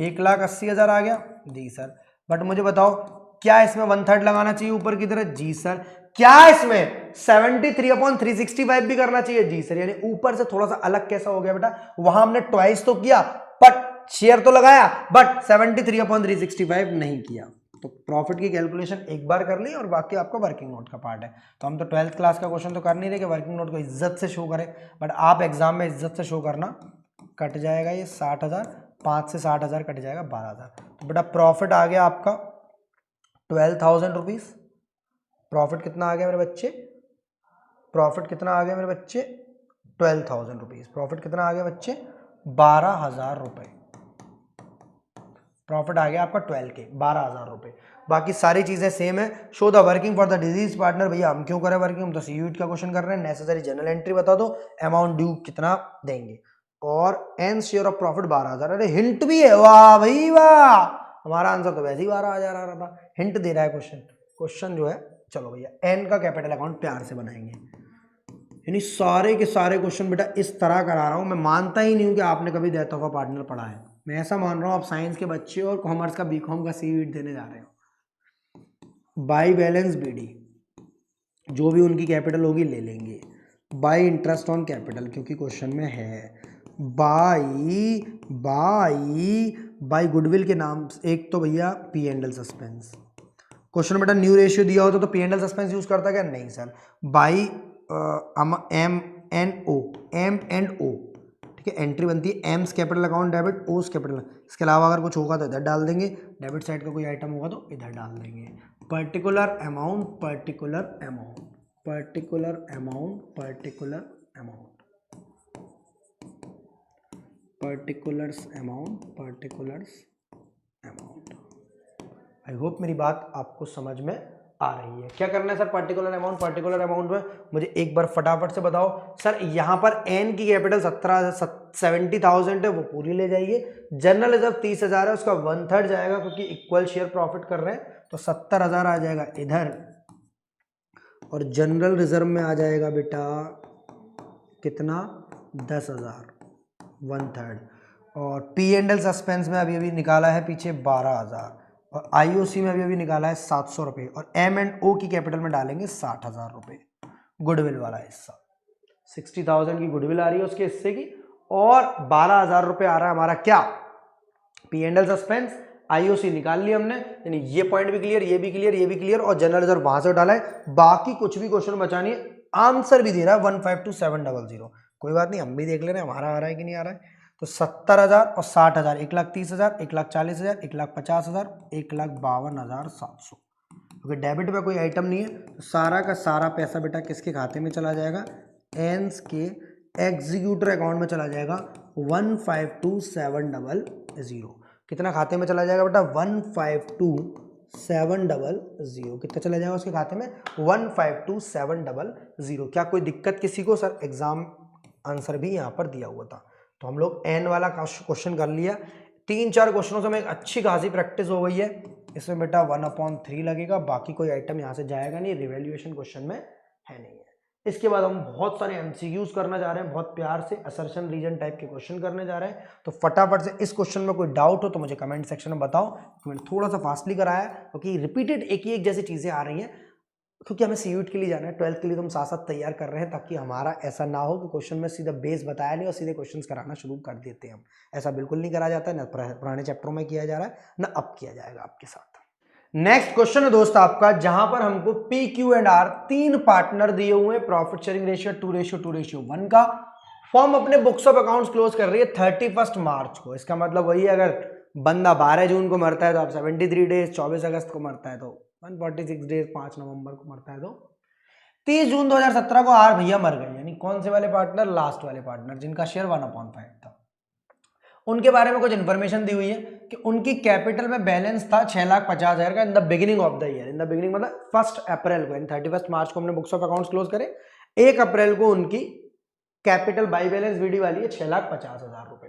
1,80,000 आ गया। जी सर, बट मुझे बताओ क्या इसमें 1/3 लगाना चाहिए ऊपर की तरह? जी सर। क्या इसमें 73/365 भी करना चाहिए? जी सर। यानी ऊपर से थोड़ा सा अलग कैसा हो गया बेटा? वहां हमने ट्वाइस तो किया बट शेयर तो लगाया, बट 73/365 नहीं किया। तो प्रॉफिट की कैलकुलेशन एक बार कर ली और बाकी आपका वर्किंग नोट का पार्ट है। तो हम तो 12th क्लास का क्वेश्चन तो कर नहीं रहे कि वर्किंग नोट को इज्जत से शो करें, बट आप एग्जाम में इज्जत से शो करना। कट जाएगा ये 60,000, 5 से 60,000 कट जाएगा 12,000। तो बेटा प्रॉफिट आ गया आपका 12,000 रुपीज। प्रॉफिट कितना आ गया मेरे बच्चे? प्रॉफिट कितना आ गया मेरे बच्चे? 12,000 रुपीज। प्रॉफिट कितना आ गया बच्चे? 12,000 रुपए। प्रॉफिट आ गया आपका 12 के 12,000 रुपए। बाकी सारी चीजें सेम है। Show the working for the disease partner. भैया हम क्यों करें वर्किंग? हम तो सीयूट का क्वेश्चन कर रहे हैं। नेसेसरी जनरल एंट्री बता दो, अमाउंट ड्यू कितना देंगे, और एन शेयर ऑफ प्रॉफिट 12,000। अरे हिंट भी है, वाह भाई वाह। हमारा आंसर तो वैसे ही 12,000 आ रहा था, हिंट दे रहा है क्वेश्चन जो है। चलो भैया एन का कैपिटल अकाउंट प्यार से बनाएंगे। यानी सारे के सारे क्वेश्चन बेटा इस तरह करा रहा हूं। मैं मानता ही नहीं हूं कि आपने कभी डेथ ऑफ अ पार्टनर पढ़ा है। मैं ऐसा मान रहा हूं आप साइंस के बच्चे और कॉमर्स का बीकॉम का सीवीट देने जा रहे हो। बाई बैलेंस बीडी, जो भी उनकी कैपिटल होगी ले लेंगे। बाई इंटरेस्ट ऑन कैपिटल, क्योंकि क्वेश्चन में है। बाई बाई बाई गुडविल के नाम, एक तो भैया P and L suspense. Question में बेटा न्यू रेशियो दिया होता तो P and L suspense use करता क्या? नहीं सर। बाई एम एंड ओ। ठीक है, एंट्री बनती है एम्स कैपिटल अकाउंट डेबिट, ओस कैपिटल। इसके अलावा अगर कुछ होगा तो इधर डाल देंगे, डेबिट साइड का कोई आइटम होगा तो इधर डाल देंगे। Particular amount, particular amount, particular amount, particular amount, particulars amount, particulars amount. I hope मेरी बात आपको समझ में आ रही है। क्या करना है सर? पर्टिकुलर अमाउंट में मुझे एक बार फटाफट से बताओ सर। यहां पर एन की कैपिटल 70,000 है, वो पूरी ले जाइए। जनरल रिजर्व 30,000 है, उसका 1/3 जाएगा क्योंकि इक्वल शेयर प्रॉफिट कर रहे हैं, तो 70,000 आ जाएगा इधर। और जनरल रिजर्व में आ जाएगा बेटा कितना? 10,000, 1/3। और पी एंड एल सस्पेंस में अभी अभी निकाला है पीछे 12,000, और आईओसी में अभी निकाला है 700 रुपये, और एम एंड ओ की कैपिटल में डालेंगे 60,000 रुपये। गुडविल वाला हिस्सा 60,000 की गुडविल आ रही है उसके हिस्से की, और 12,000 रुपये आ रहा है हमारा क्या? P and L suspense. IOC निकाल लिया हमने, यानी ये पॉइंट भी क्लियर, ये भी क्लियर, ये भी क्लियर, और जनरल रिजर्व वहां से डाला है। बाकी कुछ भी क्वेश्चन बचा नहीं है। आंसर भी दे रहा है 152,700। कोई बात नहीं, हम भी देख ले रहे हैं हमारा आ रहा है कि नहीं आ रहा है। तो 70,000 और 60,000, 1,30,000, 1,40,000, 1,50,000, 1,52,700। क्योंकि डेबिट में कोई आइटम नहीं है, तो सारा का सारा पैसा बेटा किसके खाते में चला जाएगा? एंस के एग्जीक्यूटर अकाउंट में चला जाएगा 152,700। कितना खाते में चला जाएगा बेटा? 152,700 700 कितना चला जाएगा उसके खाते में 152700। क्या कोई दिक्कत किसी को? सर एग्जाम आंसर भी यहाँ पर दिया हुआ था। तो हम लोग एन वाला क्वेश्चन कर लिया। 3-4 क्वेश्चनों से में अच्छी खासी प्रैक्टिस हो गई है। इसमें बेटा 1/3 लगेगा, बाकी कोई आइटम यहाँ से जाएगा नहीं, रिवैल्यूएशन क्वेश्चन में है नहीं है। इसके बाद हम बहुत सारे एमसीक्यूज करना जा रहे हैं, बहुत प्यार से असर्शन रीजन टाइप के क्वेश्चन करने जा रहे हैं। तो फटाफट से इस क्वेश्चन में कोई डाउट हो तो मुझे कमेंट सेक्शन में बताओ। तो मैंने थोड़ा सा फास्टली कराया क्योंकि रिपीटेड एक ही एक जैसी चीजें आ रही हैं, क्योंकि हमें सीयूट के लिए जाना है, 12th के लिए तो हम साथ साथ तैयार कर रहे हैं, ताकि हमारा ऐसा ना हो कि क्वेश्चन में सीधा बेस बताया नहीं और सीधे क्वेश्चंस कराना शुरू कर देते हैं हम। ऐसा बिल्कुल नहीं करा जाता है, ना पुराने चैप्टरों में किया जा रहा है, ना अब किया जाएगा आपके साथ। नेक्स्ट क्वेश्चन है दोस्त आपका, जहां पर हमको P Q and R 3 partner दिए हुए हैं, प्रॉफिट शेयरिंग रेशियो 2:1 का। फॉर्म अपने बुक्स ऑफ अकाउंट्स क्लोज कर रही है 31 मार्च को। इसका मतलब वही है, अगर बंदा 12 जून को मरता है तो आप 73 डेज, 24 अगस्त को मरता है तो 146 डेज, 5 नवंबर को मरता है तो 30 जून 2017 को आर भैया मर गए। यानी कौन से वाले पार्टनर? लास्ट वाले पार्टनर, जिनका शेयर 1/5 था। उनके बारे में कुछ इन्फॉर्मेशन दी हुई है कि उनकी कैपिटल में बैलेंस था 6,50,000 का in the beginning of the year. In the beginning मतलब 1 अप्रैल को, यानी 31 मार्च को हमने बुक्स ऑफ अकाउंट्स क्लोज करे। 1 अप्रैल को उनकी कैपिटल बाई बैलेंस वीडी वाली है 6,50,000 रुपए।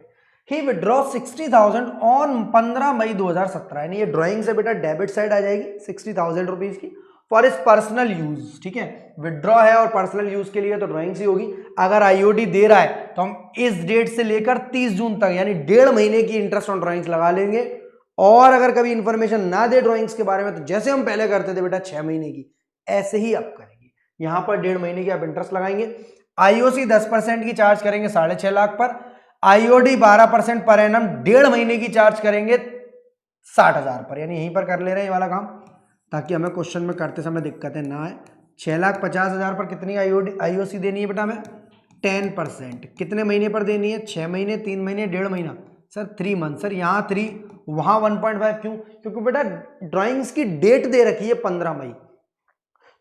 ही विड्रॉ 60,000 ऑन 15 मई 2017। यानी ये ड्रॉइंग से बेटा डेबिट साइड आ जाएगी 60,000 रुपीज की फॉर इस पर्सनल यूज। ठीक है, विड्रॉ है और पर्सनल यूज के लिए तो ड्रॉइंग सी होगी। अगर आईओडी दे रहा है तो हम इस डेट से लेकर 30 जून तक यानी 1.5 महीने की इंटरेस्ट ऑन ड्रॉइंग्स लगा लेंगे। और अगर कभी इंफॉर्मेशन ना दे ड्रॉइंग्स के बारे में तो जैसे हम पहले करते थे बेटा 6 महीने की, ऐसे ही आप करेंगे। यहां पर 1.5 महीने की आप इंटरेस्ट लगाएंगे। आईओसी 10% की चार्ज करेंगे 6.5 लाख पर। आईओडी 12% पर एनम 1.5 महीने की चार्ज करेंगे 60,000 पर। यानी यहीं पर कर ले रहे हैं ये वाला काम, ताकि हमें क्वेश्चन में करते समय दिक्कतें ना आए। 6,50,000 पर कितनी आईओसी देनी है बेटा? हमें 10%। कितने महीने पर देनी है? 6 महीने, 3 महीने, 1.5 महीना। Sir 3 month. सर यहाँ 3 वहां 1.5 क्यों? क्योंकि बेटा ड्राइंग्स की डेट दे रखी है 15 मई,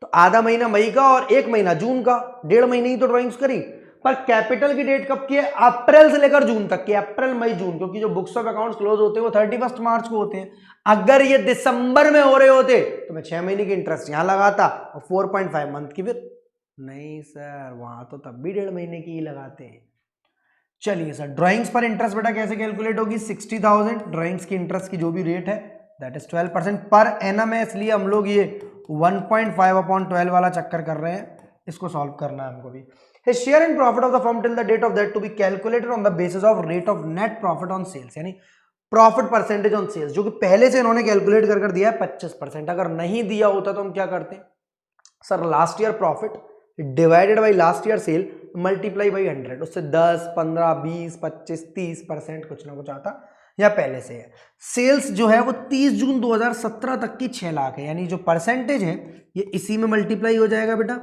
तो आधा महीना मई का और 1 महीना जून का, 1.5 महीने ही तो ड्राइंग्स करी। पर कैपिटल की डेट कब की है? अप्रैल से लेकर जून तक की, अप्रैल मई जून, क्योंकि जो बुक्स ऑफ अकाउंट्स क्लोज होते हैं वो 31 मार्च को होते हैं। अगर ये दिसंबर में हो रहे होते तो मैं 6 महीने की इंटरेस्ट यहां लगाता और 4.5 मंथ की फिर नहीं सर, वहां तो तब भी 1.5 महीने की ही लगाते हैं। चलिए सर, ड्राइंग्स पर इंटरेस्ट बेटा कैसे कैलकुलेट होगी? 60,000 ड्राइंग्स की इंटरेस्ट की जो भी रेट है दैट इज 12% पर एनम है, इसलिए हम लोग ये 1.5/12 वाला चक्कर कर रहे हैं। इसको सॉल्व करना है हमको भी। His share in profit of the firm till the date of that to be calculated on the basis of rate of net profit on sales, यानी प्रॉफिट परसेंटेज ऑन सेल्स, जो कि पहले से इन्होंने कैलकुलेट कर दिया है 25%। अगर नहीं दिया होता तो हम क्या करते हैं? Sir last year profit divided by last year cell multiply by 100, उससे 10, 15, 20, 25, 30% कुछ ना कुछ आता या पहले से है। सेल्स जो है वो 30 जून 2017 तक की 6 लाख है, यानी जो परसेंटेज है ये इसी में मल्टीप्लाई हो जाएगा बेटा।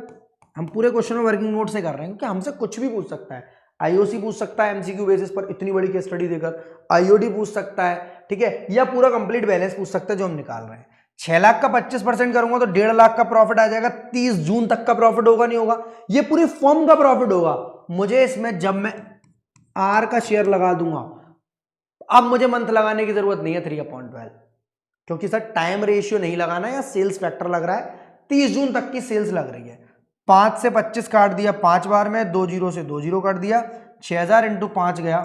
हम पूरे क्वेश्चन में वर्किंग नोट से कर रहे हैं क्योंकि हमसे कुछ भी पूछ सकता है। आईओसी पूछ सकता है एमसीक्यू बेसिस पर इतनी बड़ी केस स्टडी देकर, आईओडी पूछ सकता है, ठीक है, या पूरा कंप्लीट बैलेंस पूछ सकता है जो हम निकाल रहे हैं। 6 लाख का 25% करूंगा तो 1.5 लाख का प्रॉफिट आ जाएगा। 30 जून तक का प्रॉफिट होगा नहीं होगा? ये पूरी फर्म का प्रॉफिट होगा। मुझे इसमें जब मैं आर का शेयर लगा दूंगा, अब मुझे मंथ लगाने की जरूरत नहीं है 3/12, क्योंकि सर टाइम रेशियो नहीं लगाना है या सेल्स फैक्टर लग रहा है। 30 जून तक की सेल्स लग रही है। 5 से 25 काट दिया 5 बार में, 2 जीरो से 2 जीरो काट दिया, 6,000 इंटू 5 गया,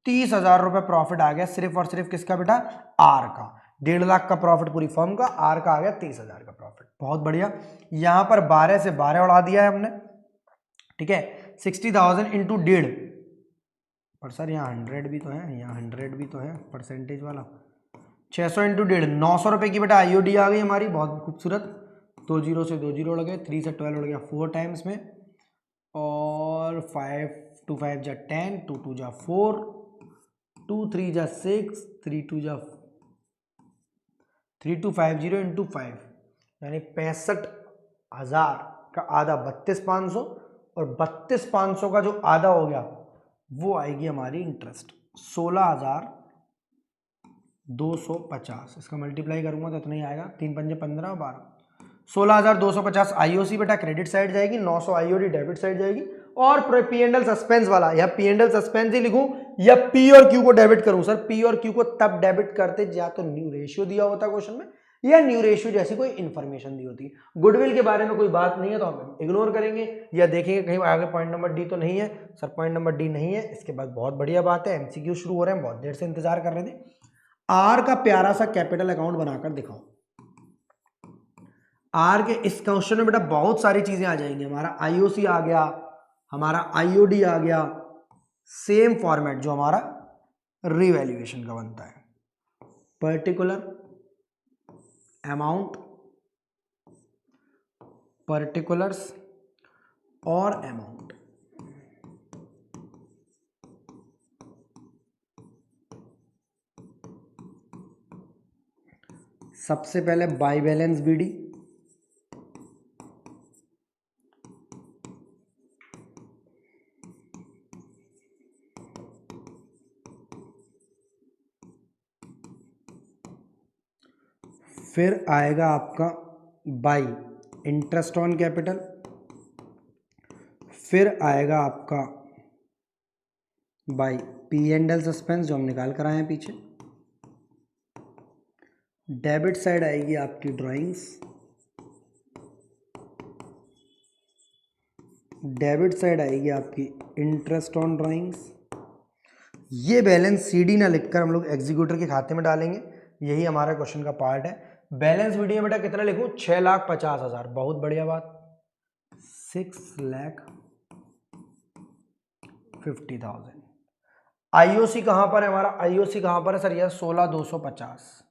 30,000 रुपए प्रॉफिट आ गया सिर्फ और सिर्फ किसका बेटा? आर का। 1.5 लाख का प्रॉफिट पूरी फर्म का, आर का आ गया 30,000 का प्रॉफिट। बहुत बढ़िया। यहां पर 12 से 12 उड़ा दिया है हमने, ठीक है। 60,000 इंटू 1.5, पर सर यहाँ 100 भी तो है, यहाँ 100 भी तो है परसेंटेज वाला। 600 इंटू 1.5, 900 रुपए की बेटा आईओडी आ गई हमारी, बहुत खूबसूरत। 2 जीरो से 2 जीरो लगे, 3 से 12 उड़ गया 4 टाइम्स में, और 5 2 5 जा 10, 2 2 जा 4, 2 3 जा 6, 3 2 जा 3250 इंटू 5, यानी 65,000 का आधा 32,500, और 32,500 का जो आधा हो गया वो आएगी हमारी इंटरेस्ट 16,250। इसका मल्टीप्लाई करूंगा तो इतना ही आएगा, 3 पंजे 15 और 12, 16,250 आईओसी बेटा क्रेडिट साइड जाएगी, 900 आईओडी डेबिट साइड जाएगी। और P&L सस्पेंस वाला, या P&L सस्पेंस ही लिखूं या पी और क्यू को डेबिट करूं? सर पी और क्यू को तब डेबिट करते या तो न्यू रेशियो दिया होता क्वेश्चन में, या न्यू रेशियो जैसी कोई इंफॉर्मेशन दी होती है। गुडविल के बारे में कोई बात नहीं है तो हम इग्नोर करेंगे या देखेंगे कहीं आगे पॉइंट नंबर डी तो नहीं है। सर पॉइंट नंबर डी नहीं है, इसके बाद बहुत बढ़िया बात है, एमसीक्यू शुरू हो रहे हैं, बहुत देर से इंतजार कर रहे थे। आर का प्यारा सा कैपिटल अकाउंट बनाकर दिखाओ। आर के इस क्वेश्चन में बेटा बहुत सारी चीजें आ जाएंगी, हमारा आईओसी आ गया, हमारा आईओडी आ गया, सेम फॉर्मेट जो हमारा रिवैल्यूएशन का बनता है, पर्टिकुलर अमाउंट, पर्टिकुलर्स और अमाउंट। सबसे पहले बाय बैलेंस बीडी, फिर आएगा आपका बाय इंटरेस्ट ऑन कैपिटल, फिर आएगा आपका by P and L suspense जो हम निकाल कर आए हैं पीछे। डेबिट साइड आएगी आपकी ड्राइंग्स, डेबिट साइड आएगी आपकी इंटरेस्ट ऑन ड्राइंग्स। ये बैलेंस सीडी ना लिखकर हम लोग एग्जीक्यूटर के खाते में डालेंगे, यही हमारा क्वेश्चन का पार्ट है। बैलेंस वीडियो में बेटा कितना लिखूं, 6,50,000, बहुत बढ़िया बात, 6,50,000। आईओसी कहां पर है हमारा, आईओसी कहां पर है सर, यह 16,250,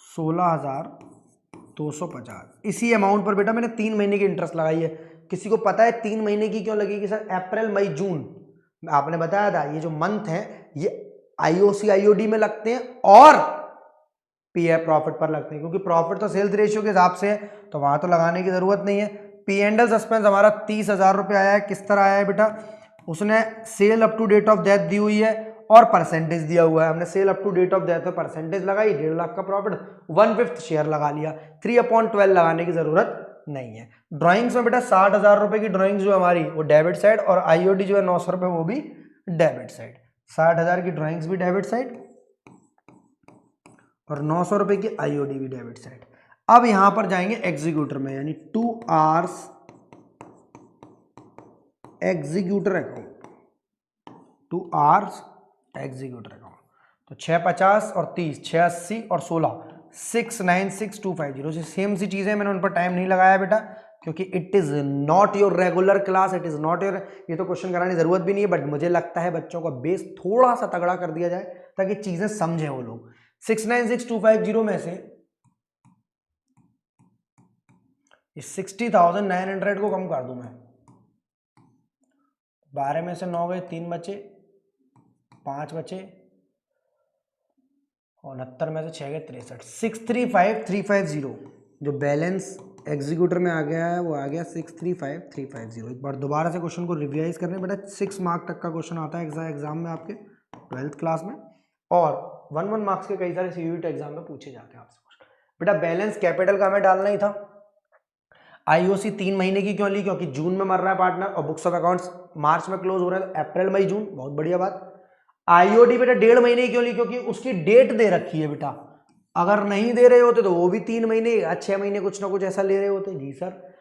16,250। इसी अमाउंट पर बेटा मैंने 3 महीने की इंटरेस्ट लगाई है। किसी को पता है 3 महीने की क्यों लगेगी सर, अप्रैल मई जून, आपने बताया था ये जो मंथ है ये आईओसी आईओडी में लगते हैं और पीएफ प्रॉफिट पर लगते हैं, क्योंकि प्रॉफिट तो सेल्स रेशियो के हिसाब से है तो वहां तो लगाने की जरूरत नहीं है। पी एंड एल सस्पेंस हमारा 30,000 रुपये आया है। किस तरह आया है बेटा, उसने sale up to date of death दी हुई है और परसेंटेज दिया हुआ है, हमने sale up to date of death में परसेंटेज लगाई, 1.5 लाख का प्रॉफिट, 1/5 शेयर लगा लिया, 3/12 लगाने की जरूरत नहीं है। ड्राइंग्स में बेटा 60,000 रुपए की ड्राइंग्स जो हमारी वो डेबिट साइड, और आईओडी जो है 900 रुपए वो भी डेबिट साइड। 60,000 की ड्राइंग्स भी डेबिट साइड और 900 रुपए की आईओडी भी डेबिट साइड। अब यहां पर जाएंगे एग्जीक्यूटर में, यानी 2 hours executor account, 2 hours executor account. तो 650 और 30, 680 और 16, 696,250 से सेम सी चीजें, मैंने उन पर टाइम नहीं लगाया बेटा क्योंकि it is not your regular class, it is not your, ये तो क्वेश्चन कराने की जरूरत भी नहीं है, बट मुझे लगता है बच्चों का बेस थोड़ा सा तगड़ा कर दिया जाए ताकि चीजें समझे वो लोग। 696,250 में से इस 60,900 को कम कर दूं मैं, 12 में से 9 गए, 3 बचे, 5 बचे, और 69 में से 6 गए, 63, 635,350 जो बैलेंस एग्जीक्यूटर में आ गया है वो आ गया 635,350। एक बार दोबारा से क्वेश्चन को रिवाइज करने, बेटा 6 मार्क तक का क्वेश्चन आता है एग्जाम में आपके 12th क्लास में, और 1 मार्क्स के कई सारे सीयूईटी एग्जाम में पूछे जाते हैं आपसे क्वेश्चन। बेटा बैलेंस कैपिटल का हमें डालना ही था। आईओसी 3 महीने की क्यों ली, क्योंकि जून में मर रहा है पार्टनर और बुक्स ऑफ अकाउंट्स मार्च में क्लोज हो रहा है, अप्रैल मई जून, बहुत बढ़िया बात। आईओडी बेटा 1.5 महीने की क्यों ली, क्योंकि उसकी डेट दे रखी है बेटा, अगर नहीं दे रहे होते तो वो भी 3 महीने या 6 महीने कुछ ना कुछ ऐसा ले रहे होते। जी सर,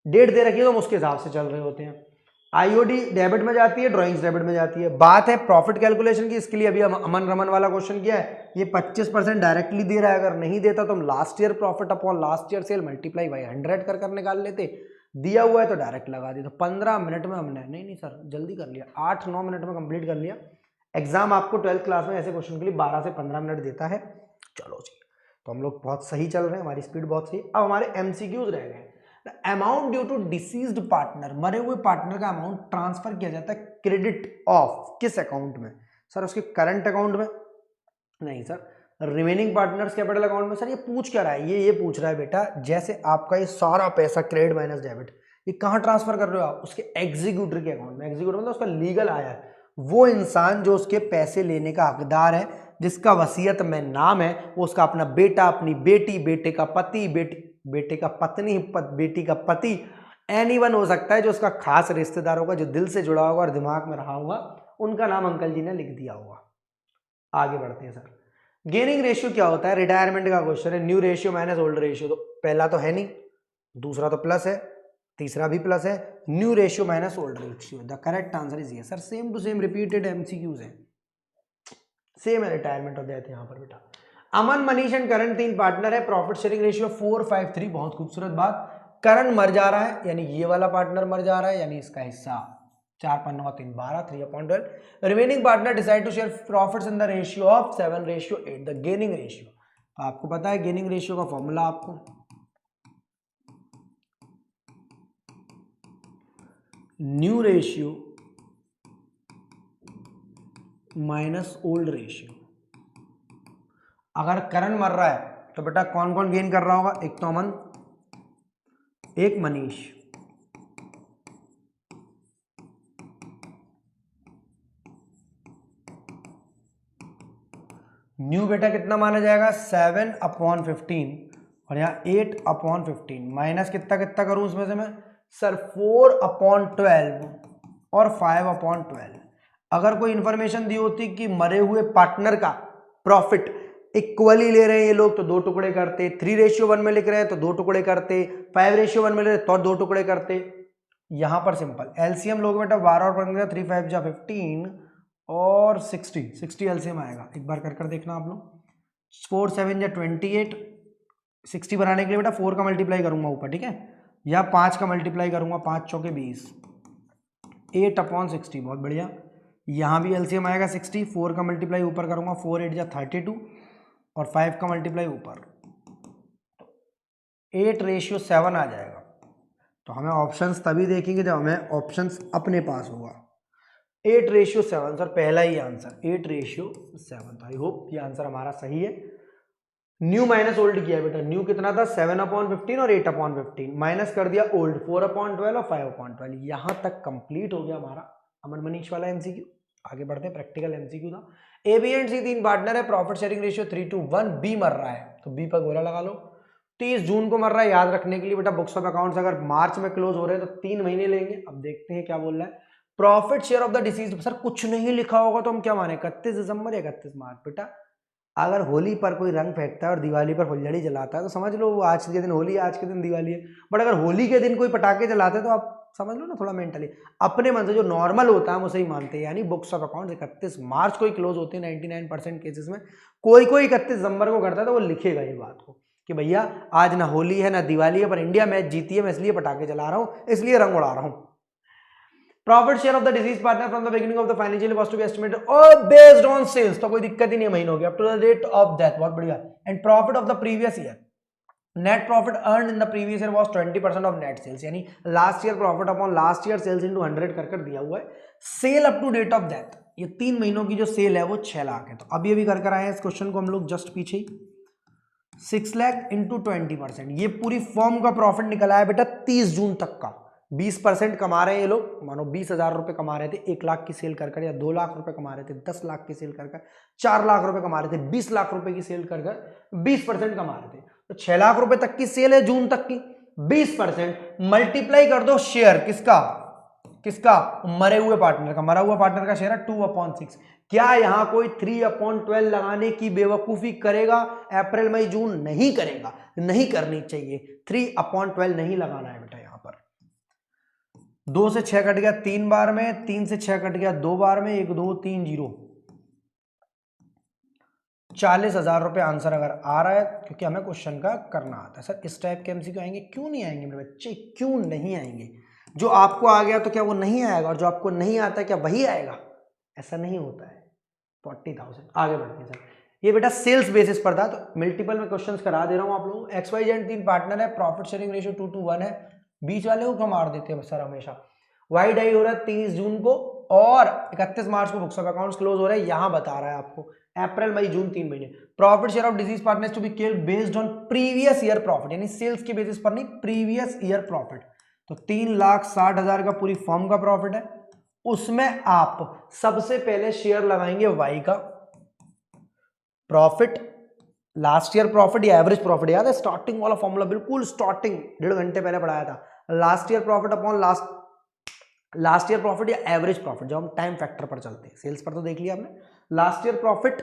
डेट दे रखी है तो हम उसके हिसाब से चल रहे होते हैं। आईओडी डेबिट में जाती है, ड्राइंग्स डेबिट में जाती है। बात है प्रॉफिट कैलकुलेशन की, इसके लिए अभी हम अमन रमन वाला क्वेश्चन किया है, ये 25% डायरेक्टली दे रहा है, अगर नहीं देता तो हम last year profit upon last year cell multiply by 100 कर निकाल लेते, दिया हुआ है तो डायरेक्ट लगा दी। तो 15 मिनट में हमने, नहीं सर जल्दी कर लिया, 8-9 मिनट में कंप्लीट कर लिया। एग्जाम आपको 12th क्लास में ऐसे क्वेश्चन के लिए 12 से 15 मिनट देता है। चलो जी, तो हम लोग बहुत सही चल रहे हैं, हमारी स्पीड बहुत सही। अब हमारे एमसीक्यूज रह गए। Amount due to deceased partner, मरे हुए पार्टनर का अमाउंट ट्रांसफर किया जाता है क्रेडिट ऑफ किस अकाउंट में, सर उसके करंट अकाउंट में, नहीं sir remaining partners capital account में। सर ये पूछ क्या रहा है, ये पूछ रहा है बेटा जैसे आपका ये सारा पैसा क्रेडिट माइनस डेबिट ये कहां ट्रांसफर कर रहे हो आप, उसके एग्जीक्यूटर के अकाउंट में। एग्जीक्यूटर मतलब उसका लीगल आया है, वो इंसान जो उसके पैसे लेने का हकदार है, जिसका वसीयत में नाम है, वो उसका अपना बेटा, अपनी बेटी, बेटे का पति, बेटे का पत्नी, बेटी का पति, एनीवन हो सकता है जो उसका खास रिश्तेदार होगा, जो दिल से जुड़ा होगा और दिमाग में रहा होगा, उनका नाम अंकल जी ने लिख दिया होगा। आगे बढ़ते हैं सर। गेनिंग रेशियो क्या होता है, रिटायरमेंट का क्वेश्चन है, new ratio minus old ratio, तो पहला तो है नहीं, दूसरा तो प्लस है, तीसरा भी प्लस है, new ratio minus old ratio, the correct answer is ये sir, same to same repeated MCQs है, सेम है रिटायरमेंट ऑफ डेथ यहाँ पर बेटा। अमन, मनीष एंड करण 3 पार्टनर है, प्रॉफिट शेयरिंग रेशियो 4:5:3, बहुत खूबसूरत बात। करण मर जा रहा है यानी ये वाला पार्टनर मर जा रहा है, यानी इसका हिस्सा 4 12 3/12, remaining partner decide to share profits in the ratio of 7:8, the gaining ratio. आपको पता है गेनिंग रेशियो का फॉर्मूला, आपको new ratio minus old ratio. अगर करण मर रहा है तो बेटा कौन कौन गेन कर रहा होगा, एक तो अमन, एक मनीष, न्यू बेटा कितना माना जाएगा 7/15, और यहाँ 8/15, माइनस कितना कितना करूं उसमें से मैं सर 4/12 और 5/12। अगर कोई इंफॉर्मेशन दी होती कि मरे हुए पार्टनर का प्रॉफिट इक्वली ले रहे हैं ये लोग तो 2 टुकड़े करते, 3:1 में लिख रहे हैं तो 2 टुकड़े करते, 5:1 में ले रहे तो 2 टुकड़े करते। यहां पर सिंपल एलसीएम लोग बेटा 12 और 15, 3 5 जा 15 और 60 एलसीएम आएगा, एक बार कर देखना आप लोग, 4 7 जा 28, 60 बनाने के लिए बेटा 4 का मल्टीप्लाई करूंगा ऊपर, ठीक है, या 5 का मल्टीप्लाई करूंगा, 5 चौके 20, 8/60, बहुत बढ़िया। यहाँ भी एलसीएम आएगा 60, 4 का मल्टीप्लाई ऊपर करूंगा, 4 8 जा 32 और 5 का मल्टीप्लाई ऊपर, 8:7 आ जाएगा। तो हमें ऑप्शंस तभी देखेंगे जब हमें ऑप्शंस अपने पास होगा। 8:7 सर, पहला ही आंसर 8:7। आई होप ये आंसर हमारा सही है। न्यू माइनस ओल्ड किया बेटा, न्यू कितना था 7/15 और 8/15, माइनस कर दिया ओल्ड 4/12 और 5/12। यहां तक कंप्लीट हो गया हमारा अमन मनीष वाला एमसीक्यू। आगे बढ़ते हैं, प्रैक्टिकल एमसीक्यू था। A B and C 3 partner है, प्रॉफिट शेयरिंग रेशियो 3:1, बी मर रहा है तो बी पर गोला लगा लो। 30 जून को मर रहा है, याद रखने के लिए बेटा बुक्स ऑफ अकाउंट्स अगर मार्च में क्लोज हो रहे हैं तो 3 महीने लेंगे। अब देखते हैं क्या बोल रहा है। Profit share of the disease, sir कुछ नहीं लिखा होगा तो हम क्या माने 31 दिसंबर या 31 मार्च। बेटा अगर होली पर कोई रंग फेंकता है और दिवाली पर फुलझड़ी जलाता है तो समझ लो वो आज के दिन होली है, आज के दिन दिवाली है। बट अगर होली के दिन कोई पटाखे जलाते हैं तो आप समझ लो ना थोड़ा मेंटली अपने मन से जो नॉर्मल होता है हम उसे ही मानते हैं। यानी बुक्स ऑफ अकाउंट्स 31 मार्च को ही क्लोज होते हैं 99% केसेस में। कोई 31 दिसंबर को करता है तो वो लिखेगा ये बात को कि भैया आज ना होली है ना दिवाली है, पर इंडिया मैच जीती है, मैं इसलिए पटाखे जला रहा हूँ, इसलिए रंग उड़ा रहा हूँ। Profit share of the deceased partner from the beginning of the financial was to be estimated और बेस्ड ऑन सेल्स, तो कोई दिक्कत ही नहीं है महीनों की, up to the date of death, बहुत बढ़िया। And profit of the previous year, net profit earn in the previous year was 20% of net sales, यानी last year profit upon last year sales into 100 कर दिया हुआ है। Sale up to date of death, ये 3 महीनों की जो सेल है वो 6 लाख है। तो अभी अभी कर आए हैं इस क्वेश्चन को हम लोग जस्ट पीछे ही, 6 लाख इंटू 20%, ये पूरी फॉर्म का प्रॉफिट निकला है बेटा 30 जून तक का। 20% कमा रहे हैं ये लोग, मानो 20,000 रुपए कमा रहे थे 1 लाख की सेल कर, या 2 लाख रुपए कमा रहे थे 10 लाख की सेल कर, 4 लाख रुपए कमा रहे थे 20 लाख रुपए की सेल कर 20% कमा रहे थे, तो 6 लाख रुपए तक की सेल है जून तक की। 20% मल्टीप्लाई कर दो शेयर किसका, किसका मरे हुए पार्टनर का, मरा हुआ पार्टनर का शेयर है 2/6। क्या यहां कोई 3/12 लगाने की बेवकूफी करेगा? अप्रैल मई जून नहीं करेगा, नहीं करनी चाहिए। 3/12 नहीं लगाना है बेटा। यहां पर 2 से 6 कट गया 3 बार में, 3 से 6 कट गया 2 बार में, 1 2 3 0, 40,000 रुपए आंसर अगर आ रहा है, क्योंकि हमें क्वेश्चन का करना आता है। सर इस टाइप के एमसीक्यू आएंगे, क्यों नहीं आएंगे मेरे बच्चे, क्यों नहीं आएंगे? जो आपको आ गया तो क्या वो नहीं आएगा, और जो आपको नहीं आता है क्या वही आएगा? ऐसा नहीं होता है। 40,000। आगे बढ़ते हैं सर, ये बेटा सेल्स बेसिस पर था तो मल्टीपल में क्वेश्चंस करा दे रहा हूं आप लोगों को। XYZ 3 पार्टनर है, प्रॉफिट शेयरिंग रेशियो 2:1 है, बीच वाले को क्यों मार देते हैं सर हमेशा। वाई डाई हो रहा है 30 जून को और 31 मार्च को बुक्स ऑफ अकाउंट्स क्लोज हो रहा है, यहां बता रहा है आपको अप्रैल मई जून 3 महीने। Profit share of deceased partners to be cared based on previous year profit, यानी सेल्स के बेसिस पर नहीं, प्रीवियस ईयर प्रॉफिट। तो 3,60,000 का पूरी फर्म का प्रॉफिट है, उसमें आप सबसे पहले शेयर लगाएंगे वाई का प्रॉफिट, लास्ट ईयर प्रॉफिट या एवरेज प्रॉफिट, याद है स्टार्टिंग वाला फॉर्मूला, बिल्कुल स्टार्टिंग 1.5 घंटे पहले पढ़ाया था। Last year profit upon last year profit या एवरेज प्रॉफिट, जब हम टाइम फैक्टर पर चलते हैं, सेल्स पर तो देख लिया आपने। लास्ट ईयर प्रॉफिट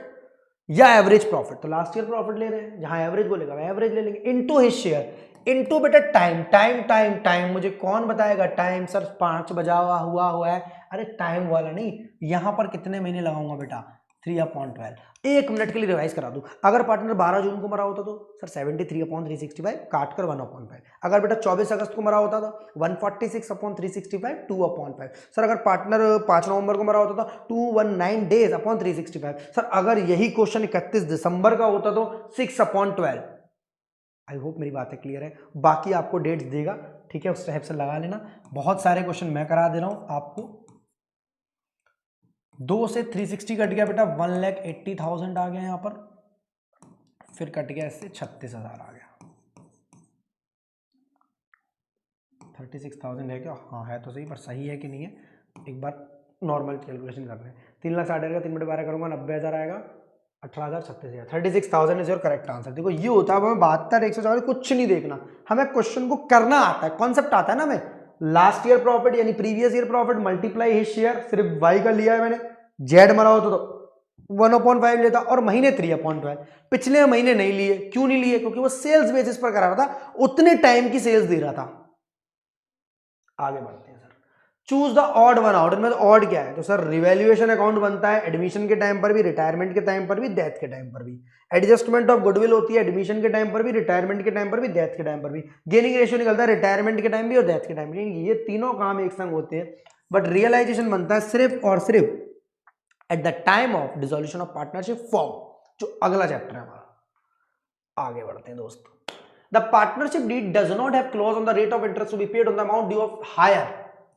या एवरेज प्रॉफिट, तो लास्ट ईयर प्रॉफिट ले रहे हैं, जहां एवरेज बोलेगा वह एवरेज ले लेंगे, इनटू हिज शेयर, इनटू बेटा टाइम, टाइम टाइम टाइम, मुझे कौन बताएगा टाइम, सर 5 बजा हुआ है, अरे टाइम वाला नहीं, यहां पर कितने महीने लगाऊंगा बेटा 3/12, 1 मिनट के लिए रिवाइज करा दूं, अगर पार्टनर 12 जून को मरा होता तो सर 73/365 काट कर 1/5, अगर बेटा 24 अगस्त को मरा होता था 146/365 2/5, सर अगर पार्टनर 5 नवंबर को मरा होता था 219 डेज अपॉन 365, सर अगर यही क्वेश्चन 31 दिसंबर का होता तो 6/12। आई होप मेरी बातें क्लियर है, बाकी आपको डेट्स देगा, ठीक है, उस टाइप से लगा लेना, बहुत सारे क्वेश्चन मैं करा दे रहा हूं आपको। 2 से 360 कट गया बेटा 1,80,000 आ गया यहां पर, फिर कट गया इससे 36,000 आ गया, 36,000 है क्या, हाँ है तो सही, पर सही है कि नहीं है एक बार नॉर्मल कैलकुलेशन कर रहे हैं, 3,60,000 का 3/12 करूंगा 90,000 आएगा, 18,000 36,000, 36,000 इज योर करेक्ट आंसर। देखो ये होता है हमें 72 140 कुछ नहीं देखना, हमें क्वेश्चन को करना आता है, कॉन्सेप्ट आता है ना, हमें लास्ट ईयर प्रॉफिट यानी previous year profit multiply his share, सिर्फ वाई का लिया है मैंने, जेड मरा होता तो 1/5 लेता, और महीने 3/12, पिछले महीने नहीं लिए, क्यों नहीं लिए, क्योंकि वो सेल्स बेसिस पर करा रहा था, उतने टाइम की सेल्स दे रहा था। आगे बढ़ते हैं sir, choose the odd one out, इनमें ऑड क्या है, तो सर रिवैल्यूएशन अकाउंट बनता है एडमिशन के टाइम पर भी, रिटायरमेंट के टाइम पर भी, डेथ के टाइम पर भी, एडजस्टमेंट ऑफ गुडविल होती है एडमिशन के टाइम पर भी, रिटायरमेंट के टाइम पर भी, डेथ के टाइम पर भी, गेनिंग रेशियो निकलता है रिटायरमेंट के टाइम भी और डेथ के टाइम भी, ये तीनों काम एक संग होते हैं, बट रियलाइजेशन बनता है सिर्फ और सिर्फ at the time of dissolution of partnership form, जो अगला चैप्टर है हमारा। आगे बढ़ते हैं दोस्तों, the partnership deed does not have clause on the rate of interest to be paid on the amount due of hire,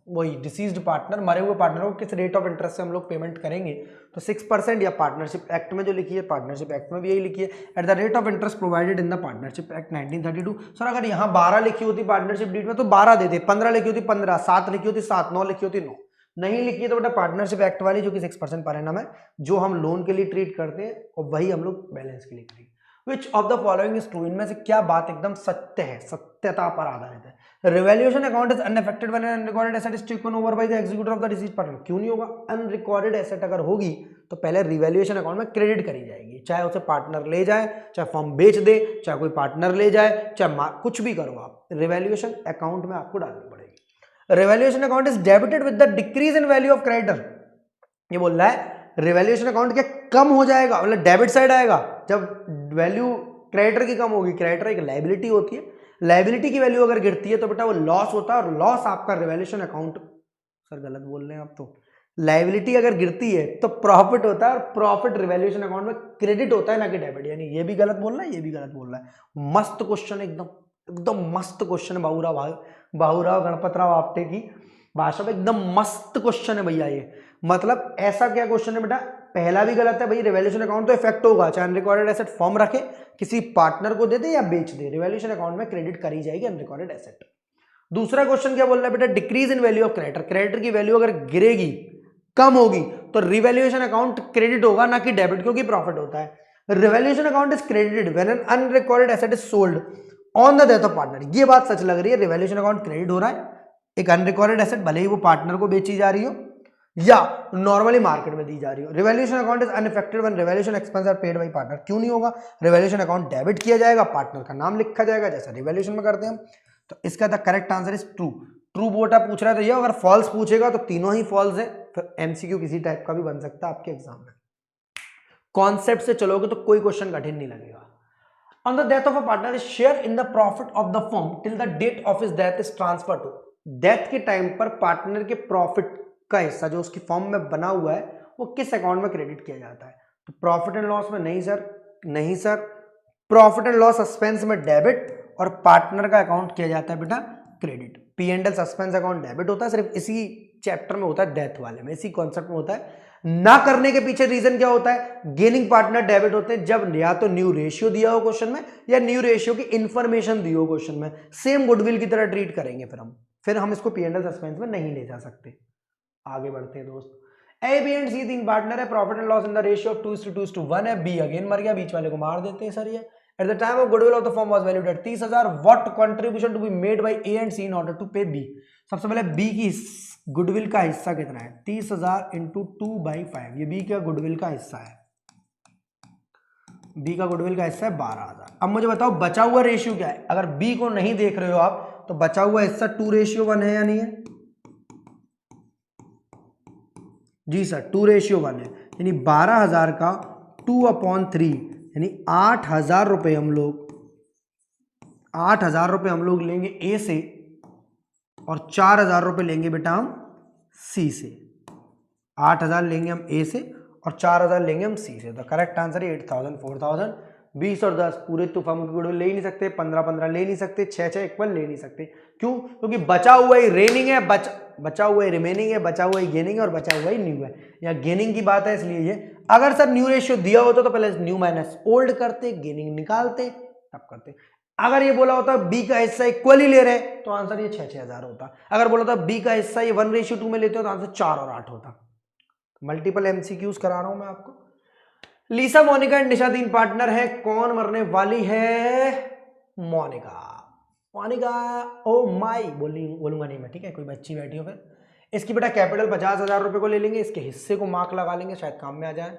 वही डिसीज्ड पार्टनर, मरे हुए पार्टनर को किस रेट ऑफ इंटरेस्ट से हम लोग पेमेंट करेंगे, तो 6%, या पार्टनरशिप एक्ट में जो लिखी है, पार्टनरशिप एक्ट में भी यही लिखी है, eight the rate of interest provided in the partnership act 1932। Sir अगर यहाँ 12 लिखी होती पार्टनरशिप डीड में तो 12 देते, 15 लिखी होती 15, 7 लिखी होती 7, 9 लिखी होती 9, नहीं लिखी है तो बेटा पार्टनरशिप एक्ट वाली जो कि 6% पर एनम है, जो हम लोन के लिए ट्रीट करते हैं, और वही हम लोग बैलेंस के लिए treat. Which of the following is true, इनमें से क्या बात एकदम सत्य है, सत्यता पर आधारित है। Revaluation account is unaffected when an unrecorded asset is taken over by the executor of the deceased partner, क्यों नहीं होगा, अनरिकॉर्डेड एसेट अगर होगी तो पहले रिवैल्यूएशन अकाउंट में क्रेडिट करी जाएगी, चाहे उसे पार्टनर ले जाए, चाहे फर्म बेच दे, चाहे कोई पार्टनर ले जाए, चाहे कुछ भी करो आप, रिवैल्यूएशन अकाउंट में आपको डालनी पड़ेगी। Revaluation account is debited with the decrease in value of creditor, ये बोल रहा है रिवैल्यूएशन अकाउंट क्या कम हो जाएगा, मतलब डेबिट साइड आएगा जब वैल्यू क्रेडिटर की कम होगी, क्रेडिटर एक लायबिलिटी होती है, लायबिलिटी की वैल्यू अगर गिरती है तो बेटा वो लॉस होता है, और लॉस आपका रिवैल्यूएशन अकाउंट, सर गलत बोल रहे हैं आप, तो लायबिलिटी अगर गिरती है तो प्रॉफिट होता है, और प्रॉफिट रिवैल्यूएशन अकाउंट में क्रेडिट होता है ना कि डेबिट, यानी ये भी गलत बोल रहा है, ये भी गलत बोल रहा है। मस्त क्वेश्चन, एकदम एकदम मस्त क्वेश्चन है, बाबूराव गणपतराव आपटे की भाषा में एकदम मस्त क्वेश्चन है भैया ये, मतलब ऐसा क्या क्वेश्चन है बेटा, पहला भी गलत है भाई, रिवैल्यूएशन अकाउंट तो इफेक्ट होगा, चाहे अनरिकॉर्डेड एसेट फॉर्म रखे, किसी पार्टनर को दे दे या बेच दे, रिवैल्यूएशन अकाउंट में क्रेडिट करी जाएगी अनरिकॉर्डेड एसेट। दूसरा क्वेश्चन क्या बोल रहा है बेटा, decrease in value of creditor, creditor की वैल्यू अगर गिरेगी, कम होगी, तो रिवैल्यूएशन अकाउंट क्रेडिट होगा ना कि डेबिट, क्योंकि प्रॉफिट होता है। Revaluation account is credited when an unrecorded asset is sold on the death of partner, ये बात सच लग रही है, रिवैल्यूएशन अकाउंट क्रेडिट हो रहा है, एक अनरिकॉर्डेड एसेट भले ही वो पार्टनर को बेची जा रही हो या नॉर्मली मार्केट में दी जा रही हो। Revaluation account is unaffected when revaluation expense are paid by partner, क्यों नहीं होगा, रिवैल्यूएशन अकाउंट डेबिट किया जाएगा, पार्टनर का नाम लिखा जाएगा जैसा रिवैल्यूएशन में करते हैं हम, तो इसका the correct answer is true. True बोटा पूछ रहा है तो ये, अगर फॉल्स पूछेगा तो तीनों ही फॉल्स है, फिर एमसीक्यू किसी टाइप का भी बन सकता है आपके एग्जाम में। कॉन्सेप्ट से चलोगे तो कोई क्वेश्चन कठिन नहीं लगेगा। On the death of a partner, his share in the profit of the firm till the date of his death is transferred to, death के टाइम पर पार्टनर के प्रॉफिट का हिस्सा जो उसकी फर्म में बना हुआ है वो किस अकाउंट में क्रेडिट किया जाता है, तो प्रॉफिट एंड लॉस में नहीं सर, नहीं sir, profit and loss suspense में डेबिट और पार्टनर का अकाउंट किया जाता है बेटा credit. P and L suspense account debit होता है, सिर्फ इसी चैप्टर में होता है, डेथ वाले में इसी कॉन्सेप्ट में होता है। ना करने के पीछे रीजन क्या होता है, गेनिंग पार्टनर डेबिट होते हैं जब या तो न्यू रेशियो दिया हो क्वेश्चन में या न्यू रेशियो की इंफॉर्मेशन दी हो क्वेश्चन में, सेम गुडविल की तरह ट्रीट करेंगे फिर हम इसको पी एंड एल सस्पेंस में नहीं ले जा सकते। आगे बढ़ते हैं दोस्त, ए बी एंड सी तीन पार्टनर है, profit and loss in the ratio of 2:2:1 है, बी अगेन मर गया, बीच वाले को मार देते हैं सर ये। At the time of goodwill of the firm was valued at 30,000. What contribution to be made by A and C in order to pay B? सबसे पहले B की गुडविल का हिस्सा कितना है, 30,000 इंटू 2/5, ये B का गुडविल का हिस्सा है। बी का गुडविल का हिस्सा है 12,000। अब मुझे बताओ बचा हुआ रेशियो क्या है। अगर बी को नहीं देख रहे हो आप तो बचा हुआ हिस्सा 2:1 है या नहीं है? जी सर 2:1 है, यानी 12,000 का 2/3 यानी 8,000 रुपये हम लोग 8,000 रुपये हम लोग लेंगे ए से और 4,000 रुपये लेंगे बेटा हम सी से। 8,000 लेंगे हम ए से और 4,000 लेंगे हम सी से। तो करेक्ट आंसर है 8,000, 4,000। 20 और 10 पूरे तो फर्म की गुडविल ले ही नहीं सकते, 15-15 ले नहीं सकते, 6-6 इक्वल ले नहीं सकते। क्यों? क्योंकि बचा हुआ ही रेनिंग है, बचा हुआ ही रिमेनिंग है, बचा हुआ ही गेनिंग है और बचा हुआ ही न्यू है। यहाँ गेनिंग की बात है इसलिए ये। अगर सर न्यू रेशियो दिया होता तो पहले न्यू माइनस ओल्ड करते, गेनिंग निकालते, तब करते। अगर ये बोला होता बी का हिस्सा इक्वल ही ले रहे तो आंसर ये 6,000 होता। अगर बोला था बी का हिस्सा ये 1:2 में लेते हो तो आंसर 4 और 8 होता। मल्टीपल एमसीक्यूज करा रहा हूं मैं आपको। लीसा, मोनिका एंड निशा 3 पार्टनर है। कौन मरने वाली है? मोनिका। मोनिका ओ माई बोलूंगा नहीं मैं, ठीक है? कोई बच्ची बैठी हो फिर। इसकी बेटा कैपिटल 50,000 रुपए को ले लेंगे, इसके हिस्से को मार्क लगा लेंगे, शायद काम में आ जाए।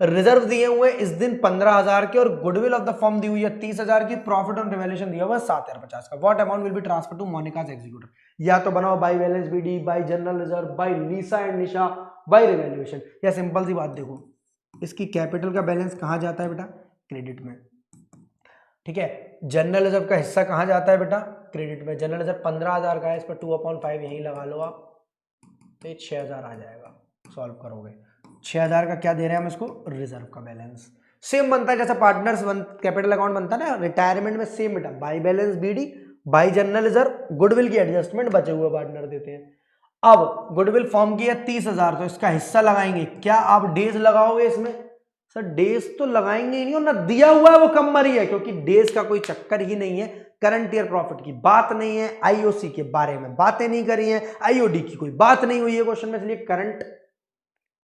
रिजर्व दिए हुए इस दिन 15,000 के और गुडविल ऑफ द फर्म दी हुई है 30,000 की। प्रॉफिट ऑन रिवैल्यूएशन दिया हुआ 7,050 का। What amount will be transfer to Monica's executor? या तो बनाओ by balance BD, by general reserve, by Lisa and Nisha, by revaluation. या सिंपल सी बात देखो, इसकी कैपिटल का बैलेंस कहां जाता है बेटा? क्रेडिट में, ठीक है? जनरल रिजर्व का हिस्सा कहां जाता है बेटा? क्रेडिट में। जनरल रिजर्व 15,000 का है, इस पर 2/5 यहीं लगा लो आप, तो ये 6,000 आ जाएगा। सॉल्व करोगे 6,000 का क्या दे रहे हैं हम इसको? रिजर्व का बैलेंस। सेम बनता है जैसा पार्टनर्स कैपिटल अकाउंट बनता है ना रिटायरमेंट में, सेम बेटा। By balance BD, by general reserve, goodwill की एडजस्टमेंट बचे हुए पार्टनर देते हैं। अब गुडविल फॉर्म की है 30,000, तो इसका हिस्सा लगाएंगे। क्या आप डेज लगाओगे इसमें? सर डेज तो लगाएंगे ही नहीं, और ना दिया हुआ है वो कम मरी है, क्योंकि डेज का कोई चक्कर ही नहीं है। करंट ईयर प्रॉफिट की बात नहीं है, आईओसी के बारे में बातें नहीं करी है, आईओडी की कोई बात नहीं हुई है क्वेश्चन में, इसलिए करंट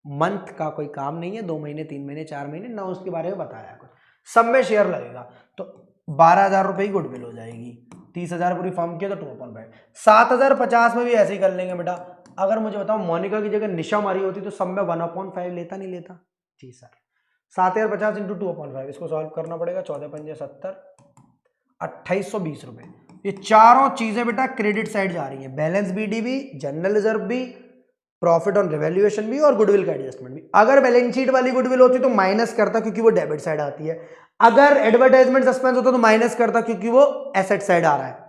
मंथ का कोई काम नहीं है। 2 महीने, 3 महीने, 4 महीने ना उसके बारे में बताया कुछ। सब में शेयर लगेगा तो 12,000 रुपए की गुडविल हो जाएगी। 30,000 पूरी फॉर्म किया तो 2/5। 7,050 में भी ऐसे ही कर लेंगे बेटा। अगर मुझे बताओ मोनिका की जगह निशा मारी होती तो सब में 1/5 लेता नहीं लेता? जी सर। 7,050 इंटू 2/5, इसको सॉल्व करना पड़ेगा। 14×5 = 70, 2,820 रुपए। ये चारों चीजें बेटा क्रेडिट साइड जा रही है। बैलेंस बीडी भी, जनरल रिजर्व भी, प्रॉफिट ऑन रिवैल्यूएशन भी और गुडविल का एडजस्टमेंट भी। अगर बैलेंस शीट वाली गुडविल होती तो माइनस करता, क्योंकि वो डेबिट साइड आती है। अगर एडवर्टाइजमेंट सस्पेंस होता तो माइनस करता, क्योंकि वो एसेट साइड आ रहा है।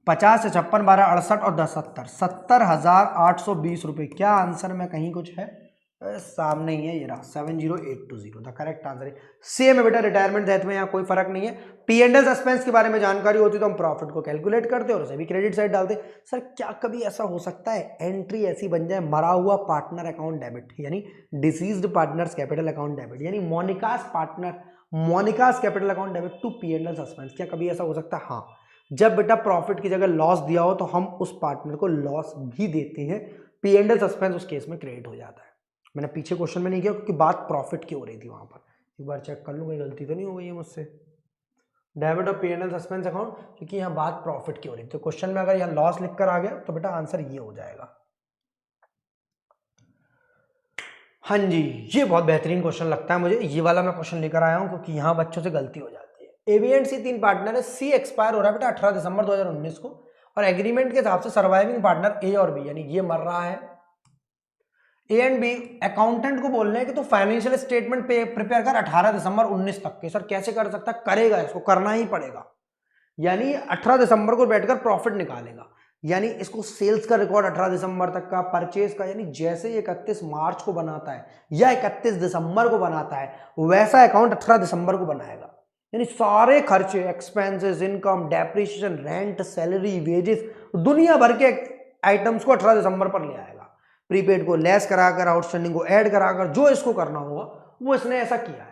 50 से 56, 12, 68 और 10, 70, 70,820 रुपए। क्या आंसर में कहीं कुछ है? सामने ही है, ये रहा 70820। द करेक्ट आंसर है सेम है बेटा। रिटायरमेंट डेथ में यहाँ कोई फर्क नहीं है। पी एंड एल सस्पेंस के बारे में जानकारी होती तो हम प्रॉफिट को कैलकुलेट करते और उसे भी क्रेडिट साइड डालते। सर क्या कभी ऐसा हो सकता है एंट्री ऐसी बन जाए, मरा हुआ पार्टनर अकाउंट डेबिट, यानी deceased partner's capital account debit, यानी Monica's capital account debit to P and L suspense? क्या कभी ऐसा हो सकता है? हाँ, जब बेटा प्रॉफिट की जगह लॉस दिया हो तो हम उस पार्टनर को लॉस भी देते हैं। पी एंड एल सस्पेंस उस केस में क्रिएट हो जाता है। मैंने पीछे क्वेश्चन में नहीं किया क्योंकि बात प्रॉफिट की हो रही थी वहां पर। एक बार चेक कर लूँ कोई गलती तो नहीं हो गई है मुझसे। डेबिट और P and L suspense account, क्योंकि यहाँ बात प्रॉफिट की हो रही थी। तो क्वेश्चन में अगर यहाँ लॉस लिखकर आ गया तो बेटा आंसर ये हो जाएगा। हाँ जी, ये बहुत बेहतरीन क्वेश्चन लगता है मुझे। ये वाला मैं क्वेश्चन लेकर आया हूँ क्योंकि यहाँ बच्चों से गलती हो जाती है। A B and C 3 partner है। सी एक्सपायर हो रहा है बेटा 18 दिसंबर 2019 को, और एग्रीमेंट के हिसाब से सर्वाइविंग पार्टनर ए और बी, यानी ये मर रहा है। ए एंड बी अकाउंटेंट को बोल रहे हैं कि तो फाइनेंशियल स्टेटमेंट प्रिपेयर कर 18 दिसंबर 19 तक के। सर कैसे कर सकता? करेगा, इसको करना ही पड़ेगा। यानी 18 दिसंबर को बैठकर प्रॉफिट निकालेगा, यानी इसको सेल्स का रिकॉर्ड 18 दिसंबर तक का, परचेज का, यानी जैसे 31 मार्च को बनाता है या 31 दिसंबर को बनाता है वैसा अकाउंट 18 दिसंबर को बनाएगा। यानी सारे खर्चे, expenses, income, depreciation, rent, salary, wages, दुनिया भर के आइटम्स को 18 दिसंबर पर ले आएगा। प्रीपेड को लेस कराकर, आउटस्टैंडिंग को ऐड कराकर, जो इसको करना होगा वो इसने ऐसा किया है।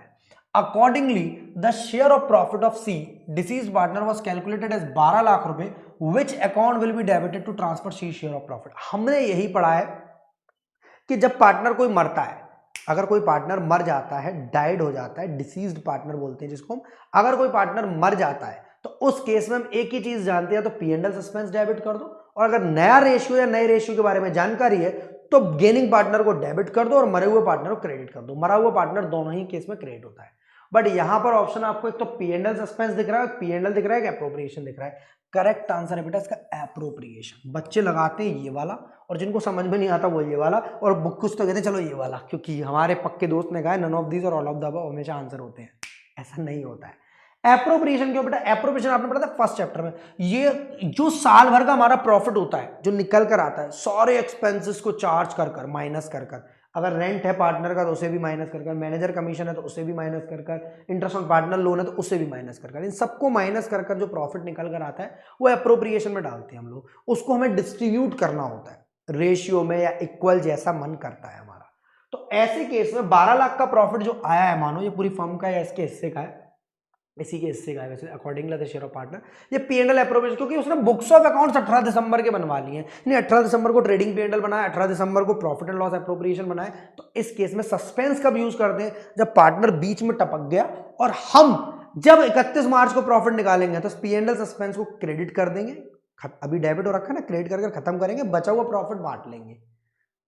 Accordingly, the share of profit of C, deceased partner, was calculated as 12 lakh रुपए, which account will be debited to transfer C share of profit। हमने यही पढ़ा है कि जब पार्टनर कोई मरता है, अगर कोई पार्टनर मर जाता है, डाइड हो जाता है, डिसीज्ड पार्टनर बोलते हैं जिसको हम, अगर कोई पार्टनर मर जाता है तो उस केस में हम एक ही चीज जानते हैं, तो P and L suspense debit कर दो, और अगर नया रेशियो या नए रेशियो के बारे में जानकारी है तो गेनिंग पार्टनर को डेबिट कर दो और मरे हुए पार्टनर को क्रेडिट कर दो। मरा हुआ पार्टनर दोनों ही केस में क्रेडिट होता है। बट यहां पर ऑप्शन आपको एक तो पी एंड एल सस्पेंस दिख रहा है, पी एंड एल दिख रहा है, एप्रोप्रिएशन दिख रहा है। करेक्ट आंसर है बेटा इसका एप्रोप्रिएशन। बच्चे लगाते हैं ये वाला, और जिनको समझ में नहीं आता वो ये वाला, और कुछ तो कहते हैं चलो ये वाला, क्योंकि हमारे पक्के दोस्त ने कहा है नन ऑफ दीज और ऑल ऑफ द अबव हमेशा आंसर होते हैं। ऐसा नहीं होता है। एप्रोप्रिएशन क्यों बेटा? एप्रोप्रिएशन आपने पढ़ा था फर्स्ट चैप्टर में। ये जो साल भर का हमारा प्रॉफिट होता है, जो निकल कर आता है, सारे एक्सपेंसेस को चार्ज कर कर, माइनस कर कर, अगर रेंट है पार्टनर का तो उसे भी माइनस कर कर, मैनेजर कमीशन है तो उसे भी माइनस कर कर, इंटरेस्ट ऑन पार्टनर लोन है तो उसे भी माइनस कर कर, इन सबको माइनस कर कर जो प्रॉफिट निकल कर आता है वो एप्रोप्रिएशन में डालते हैं हम लोग। उसको हमें डिस्ट्रीब्यूट करना होता है रेशियो में या इक्वल, जैसा मन करता है हमारा। तो ऐसे केस में 12 लाख का प्रॉफिट जो आया है, मानो ये पूरी फर्म का है या इसके हिस्से का है, इसी के हिस्से का है वैसे according the share of partner, ये पी&एल एप्रोप्रिएशन, क्योंकि उसने बुक्स ऑफ अकाउंट्स 18 दिसंबर के बनवा लिए हैं। 18 दिसंबर को ट्रेडिंग पी&एल बनाया, 18 दिसंबर को प्रॉफिट एंड लॉस एप्रोप्रिएशन बनाए। तो इस केस में सस्पेंस कब यूज करते हैं? जब पार्टनर बीच में टपक गया और हम जब 31 मार्च को प्रॉफिट निकालेंगे तो पी&एल सस्पेंस को क्रेडिट कर देंगे, अभी डेबिट हो रखा है ना, क्रेडिट करके खत्म करेंगे, बचा हुआ प्रॉफिट बांट लेंगे।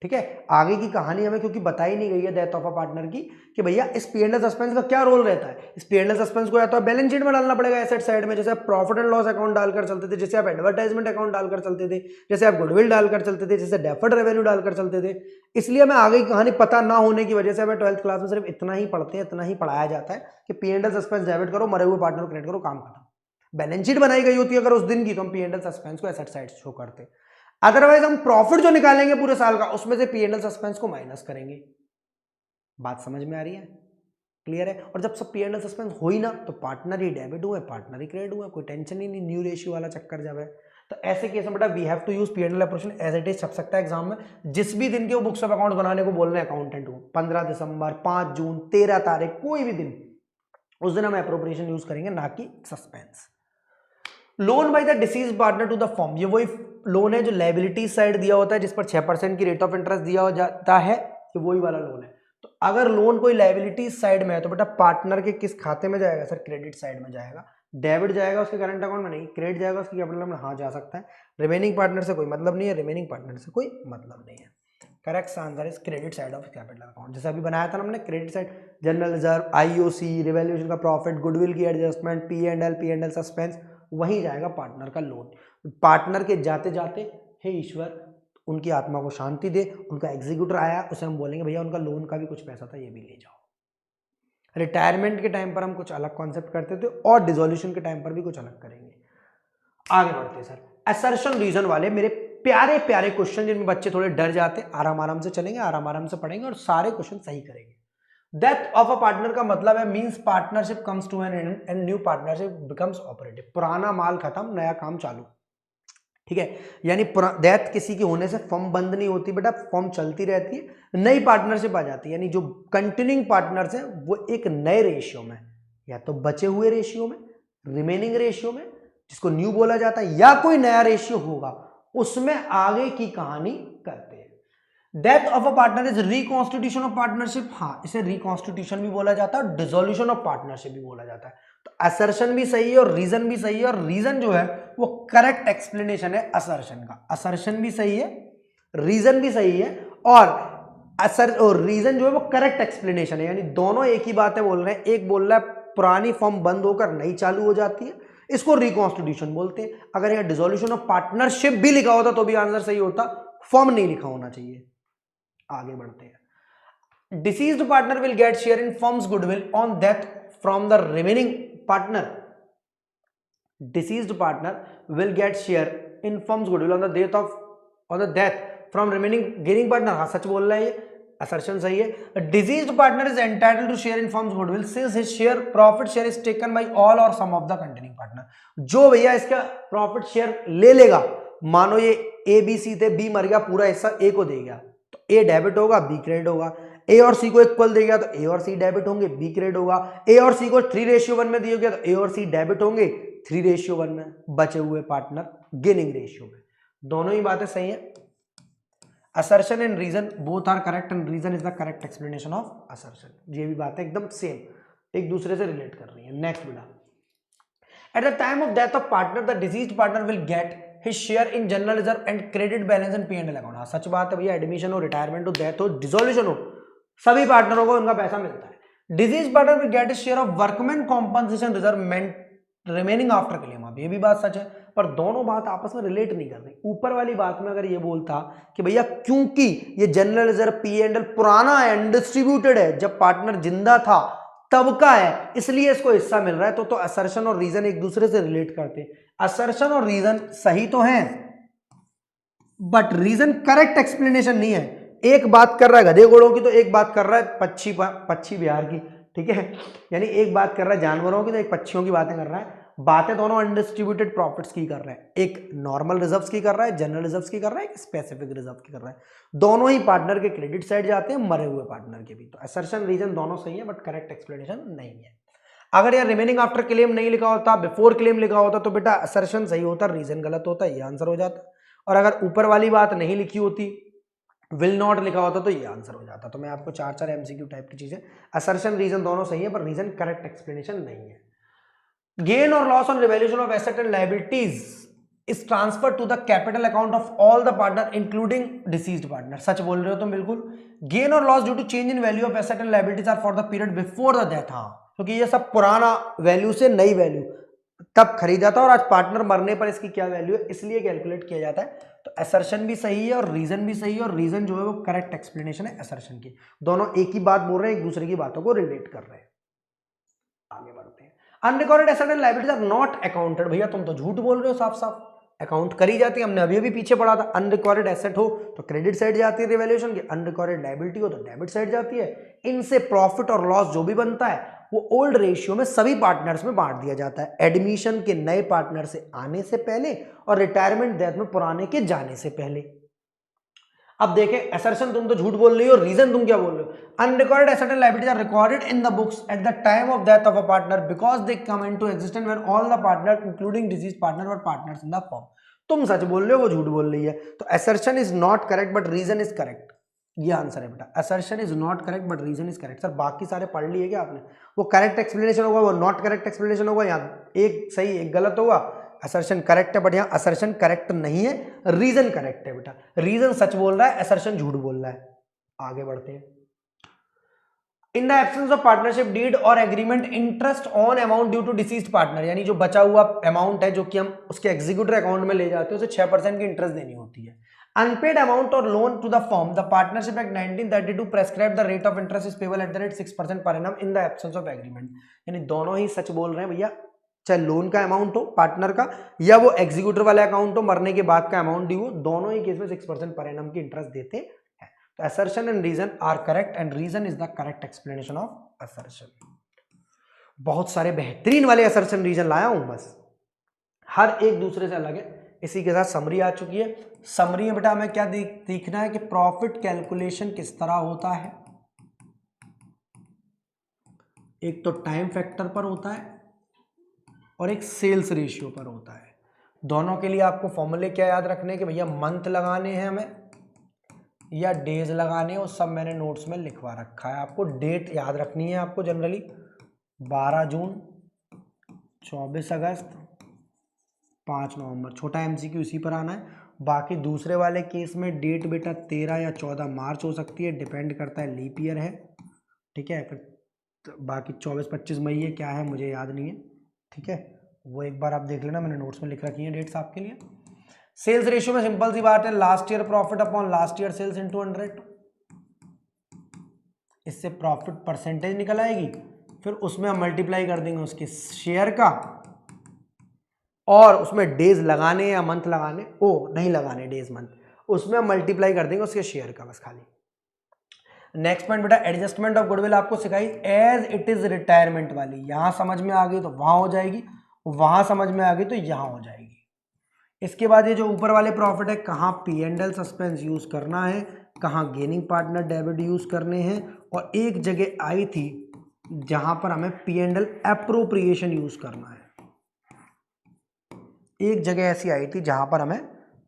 ठीक है, आगे की कहानी हमें क्योंकि बताई नहीं गई है डेथ ऑफ अ पार्टनर की, कि भैया इस पी&एल सस्पेंस का क्या रोल रहता है। इस पी&एल सस्पेंस को या तो बैलेंस शीट में डालना पड़ेगा एसेट साइड में, जैसे आप प्रॉफिट एंड लॉस अकाउंट डालकर चलते थे, जैसे आप एडवर्टाइजमेंट अकाउंट डालकर चलते थे, जैसे आप गुडविल डालकर चलते थे, जैसे डेफर्ड रेवेन्यू डालकर चलते थे। इसलिए हमें आगे की कहानी पता ना होने की वजह से हमें 12th क्लास में सिर्फ इतना ही पढ़ते हैं, इतना ही पढ़ाया जाता है कि पी&एल सस्पेंस डेबिट करो, मरे हुए पार्टनर को क्रेडिट करो, काम खत्म। बैलेंस शीट बनाई गई होती है अगर उस दिन की, तो हम पी&एल सस्पेंस को एसेट साइड शो करते। अदरवाइज हम प्रॉफिट जो निकालेंगे पूरे साल का उसमें से पी&एल सस्पेंस को माइनस करेंगे। बात समझ में आ रही है? क्लियर है? और जब सब पी&एल सस्पेंस हो ही ना, तो पार्टनर ही डेबिट हुए, पार्टनर ही क्रेडिट हुए, कोई टेंशन ही नहीं, न्यू रेशियो वाला चक्कर जब है। तो ऐसे केस में बेटा we have to use P&L appropriation as it is. छप सकता है एग्जाम में, जिस भी दिन के वो बुक्स ऑफ अकाउंट बनाने को बोल रहे हैं अकाउंटेंट को, 15 दिसंबर, 5 जून, 13 तारीख, कोई भी दिन, उस दिन हम एप्रोप्रिएशन यूज करेंगे, ना कि suspense. Loan by the deceased partner to the firm, ये वही लोन है जो लायबिलिटी साइड दिया होता है, जिस पर 6% की रेट ऑफ इंटरेस्ट दिया हो जाता है, ये वही वाला लोन है। तो अगर लोन कोई लायबिलिटी साइड में है तो बेटा पार्टनर के किस खाते में जाएगा? सर क्रेडिट साइड में जाएगा। डेबिट जाएगा उसके करंट अकाउंट में नहीं, क्रेडिट जाएगा उसके कैपिटल में, हाँ जा सकता है। रिमेनिंग पार्टनर से कोई मतलब नहीं है, रिमेनिंग पार्टनर से कोई मतलब नहीं है। Correct answer is credit side of capital account. जैसे अभी बनाया था ना हमने, credit side general reserve, IOC, revaluation का प्रॉफिट, गुडविल की एडजस्टमेंट, पी&एल सस्पेंस, वहीं जाएगा पार्टनर का लोन। पार्टनर के जाते जाते हे ईश्वर उनकी आत्मा को शांति दे, उनका एग्जीक्यूटर आया, उसे हम बोलेंगे भैया उनका लोन का भी कुछ पैसा था, ये भी ले जाओ। रिटायरमेंट के टाइम पर हम कुछ अलग कॉन्सेप्ट करते थे, और डिसोल्यूशन के टाइम पर भी कुछ अलग करेंगे। आगे बढ़ते सर, असर्शन रीजन वाले मेरे प्यारे प्यारे क्वेश्चन, जिनमें बच्चे थोड़े डर जाते, आराम आराम से चलेंगे, आराम आराम से पढ़ेंगे और सारे क्वेश्चन सही करेंगे। डेथ ऑफ अ पार्टनर का मतलब है means partnership comes to an end and new partnership becomes operative. पुराना माल खत्म, नया काम चालू। ठीक है, यानी डेथ किसी की होने से फर्म बंद नहीं होती बेटा, फर्म चलती रहती है, नई पार्टनरशिप आ जाती है। यानी जो कंटिन्यूइंग पार्टनर्स हैं वो एक नए रेशियो में, या तो बचे हुए रेशियो में, रिमेनिंग रेशियो में, जिसको न्यू बोला जाता है, या कोई नया रेशियो होगा उसमें आगे की कहानी करते हैं। Death of a partner is reconstitution of partnership, हाँ इसे रिकॉन्स्टिट्यूशन भी बोला जाता है और डिसोल्यूशन ऑफ पार्टनरशिप भी बोला जाता है। तो असर्शन भी सही है और रीजन भी सही है, और रीजन जो है वो करेक्ट एक्सप्लेनेशन है असर्शन का। असर्शन भी सही है, रीजन भी सही है, और रीजन जो है वो करेक्ट एक्सप्लेनेशन है। यानी दोनों एक ही बातें बोल रहे हैं। एक बोल रहा है पुरानी फर्म बंद होकर नई चालू हो जाती है, इसको रिकॉन्स्टिट्यूशन बोलते हैं। अगर यहाँ डिसोल्यूशन ऑफ पार्टनरशिप भी लिखा होता तो भी आंसर सही होता, फर्म नहीं लिखा होना चाहिए। आगे बढ़ते हैं। Deceased partner will get share in firm's goodwill on death from the remaining partner. Deceased partner will get share in firm's goodwill on the death from remaining gaining partner. हाँ सच बोल रहा है, ये असर्शन सही है। Deceased partner is entitled to share in firm's goodwill since his share profit share is taken by all और some of the continuing partner. जो भैया इसका प्रॉफिट शेयर ले लेगा, मानो ये ए बी सी थे, बी मर गया, पूरा हिस्सा ए को दे गया, तो ए डेबिट होगा, बी क्रेडिट होगा। ए और सी को इक्वल दे गया तो ए और सी डेबिट होंगे, बी क्रेडिट होगा। ए और सी को 3:1 में दिया गया तो ए और सी डेबिट होंगे 3:1 में, बचे हुए पार्टनर गेनिंग रेशियो में। दोनों ही बातें सही है। Assertion and reason both are correct and reason is the correct explanation of assertion. ये भी बातें एकदम सेम, एक दूसरे से रिलेट कर रही है। नेक्स्ट बेटा, at the time of death of partner the deceased partner will get his share in general reserve and credit balance and P&L account. हाँ सच बात है भैया, एडमिशन हो, रिटायरमेंट हो, डेथ हो, डिसोल्यूशन हो, सभी पार्टनरों को उनका पैसा मिलता है। Disease partner will get share of workman compensation reserve remaining after claim. अब ये भी बात सच है, पर दोनों बात आपस में रिलेट नहीं कर रही। ऊपर वाली बात में अगर ये बोलता कि भैया क्योंकि ये जनरल रिजर्व P&L पुराना है, अनडिस्ट्रीब्यूटेड है, जब पार्टनर जिंदा था तब का है, इसलिए इसको हिस्सा मिल रहा है, तो असर्शन और रीजन एक दूसरे से रिलेट करते हैं। असर्शन और रीजन सही तो है, बट रीजन करेक्ट एक्सप्लेनेशन नहीं है। एक बात कर रहा है गधे घोड़ों की, तो एक बात कर रहा है पक्षी बिहार की, ठीक है। यानी एक बात कर रहा है जानवरों की, तो एक पक्षियों की बातें कर रहा है। बातें दोनों अनडिस्ट्रीब्यूटेड प्रॉफिट्स की कर रहा है, एक नॉर्मल रिजर्व्स की कर रहा है, जनरल रिजर्व्स की कर रहा है, एक स्पेसिफिक रिजर्व की कर रहा है। दोनों ही पार्टनर के क्रेडिट साइड जाते हैं, मरे हुए पार्टनर के भी। तो असर्शन रीजन दोनों सही है, बट करेक्ट एक्सप्लेनेशन नहीं है। अगर यार रिमेनिंग आफ्टर क्लेम नहीं लिखा होता, बिफोर क्लेम लिखा होता, तो बेटा असर्शन सही होता, रीजन गलत होता, ये आंसर हो जाता। और अगर ऊपर वाली बात नहीं लिखी होती, विल नॉट लिखा होता, तो ये आंसर हो जाता। तो मैं आपको 4 MCQ टाइप की चीजें, असर्शन रीजन दोनों सही है, पर रीजन करेक्ट एक्सप्लेनेशन नहीं है। गेन और loss on revaluation of asset and liabilities is transfer to the capital account of all the partner including deceased partner. सच बोल रहे हो तुम बिल्कुल। गेन और loss due to change in value of asset and liabilities are for the period before the death. हाँ, क्योंकि ये सब पुराना वैल्यू से नई वैल्यू तब खरीदा था, और आज पार्टनर मरने पर इसकी क्या वैल्यू है, इसलिए कैलकुलेट किया जाता है। तो असर्शन भी सही है और रीजन भी सही है, और रीजन जो है वो करेक्ट एक्सप्लेनेशन है असर्शन की। दोनों एक ही बात बोल रहे हैं, एक दूसरे की बातों को रिलेट कर रहे हैं। आगे बढ़ते हैं। Unrecorded asset and liabilities are not accounted. भैया तुम तो झूठ बोल रहे हो, साफ साफ अकाउंट करी जाती है। हमने अभी पीछे पढ़ा था, अनरिकॉर्डेड एसेट हो तो क्रेडिट साइड जाती है रिवैल्यूएशन की, अनरिकॉर्डेड लायबिलिटी हो तो डेबिट साइड जाती है। इनसे प्रॉफिट और लॉस जो भी बनता है वो ओल्ड रेशियो में सभी पार्टनर्स में बांट दिया जाता है, एडमिशन के नए पार्टनर से आने से पहले और रिटायरमेंट डेथ में पुराने के जाने से पहले। अब देखें, असर्शन तुम तो झूठ बोल रही हो, रीजन तुम क्या बोल रहे हो। Unrecorded asset and liabilities are recorded in the books at the time of death of a partner because they come into existence when all the partner including deceased partner were partners in the firm. तुम सच बोल रहे हो, वो झूठ बोल रही है। तो assertion is not correct but reason is correct, ये आंसर है बेटा। Assertion is not correct but reason is correct. Sir बाकी सारे पढ़ लिए क्या आपने? वो करेक्ट एक्सप्लेनेशन होगा, वो नॉट करेक्ट एक्सप्लेनेशन होगा, यहाँ एक सही एक गलत होगा। असर्शन करेक्ट है, बट यहाँ असर्शन करेक्ट नहीं है, रीजन करेक्ट है बेटा। रीजन सच बोल रहा है, असर्शन झूठ बोल रहा है। आगे बढ़ते हैं। In the absence of partnership deed और agreement, interest on amount due to deceased partner, यानी जो बचा हुआ अमाउंट है जो कि हम उसके एग्जीक्यूटिव अकाउंट में ले जाते हैं, उसे 6% की इंटरेस्ट देनी होती है। अनपेड अमाउंट और loan to the firm, the partnership act 1932 prescribe the rate of interest is payable at the rate 6% per annum in the absence of agreement. यानी दोनों ही सच बोल रहे हैं भैया, चाहे लोन का अमाउंट हो पार्टनर का या वो एग्जीक्यूटिव वाला अकाउंट हो, मरने के बाद का अमाउंट ड्यू हो, दोनों ही केस में 6% पर एनम की इंटरेस्ट देते हैं। तो assertion and reason are correct and reason is the correct explanation of assertion। बहुत सारे बेहतरीन वाले assertion reason लाया हूं, बस हर एक दूसरे से अलग है। इसी के साथ समरी आ चुकी है। समरी में बेटा हमें क्या देखना है कि प्रॉफिट कैलकुलेशन किस तरह होता है। एक तो टाइम फैक्टर पर होता है और एक सेल्स रेशियो पर होता है। दोनों के लिए आपको फॉर्मूले क्या याद रखने कि भैया मंथ लगाने हैं हमें या डेज लगाने हैं, वो सब मैंने नोट्स में लिखवा रखा है। आपको डेट याद रखनी है, आपको जनरली 12 जून, 24 अगस्त, 5 नवंबर। छोटा एमसीक्यू इसी पर आना है। बाकी दूसरे वाले केस में डेट बेटा 13 या 14 मार्च हो सकती है, डिपेंड करता है लीप ईयर है, ठीक है। फिर बाकी 24-25 मई है, क्या है मुझे याद नहीं है, ठीक है। वो एक बार आप देख लेना, मैंने नोट्स में लिख रखी है डेट्स आपके लिए। सेल्स रेशियो में सिंपल सी बात है, last year profit upon last year sales into 100। इससे प्रॉफिट परसेंटेज निकल आएगी, फिर उसमें हम मल्टीप्लाई कर देंगे उसके शेयर का, और उसमें डेज लगाने या मंथ लगाने, नहीं लगाने डेज मंथ, उसमें हम मल्टीप्लाई कर देंगे उसके शेयर का, बस खाली। नेक्स्ट पॉइंट बेटा एडजस्टमेंट ऑफ गुडविल आपको सिखाई एज इट इज रिटायरमेंट वाली। यहां समझ में आ गई तो वहां हो जाएगी, वहां समझ में आ गई तो यहां हो जाएगी। इसके बाद ये जो ऊपर वाले प्रॉफिट है, कहाँ P&L सस्पेंस यूज करना है, कहाँ गेनिंग पार्टनर डेबिट यूज करने हैं, और एक जगह आई थी जहां पर हमें P&L एप्रोप्रिएशन यूज करना है। एक जगह ऐसी आई थी जहां पर हमें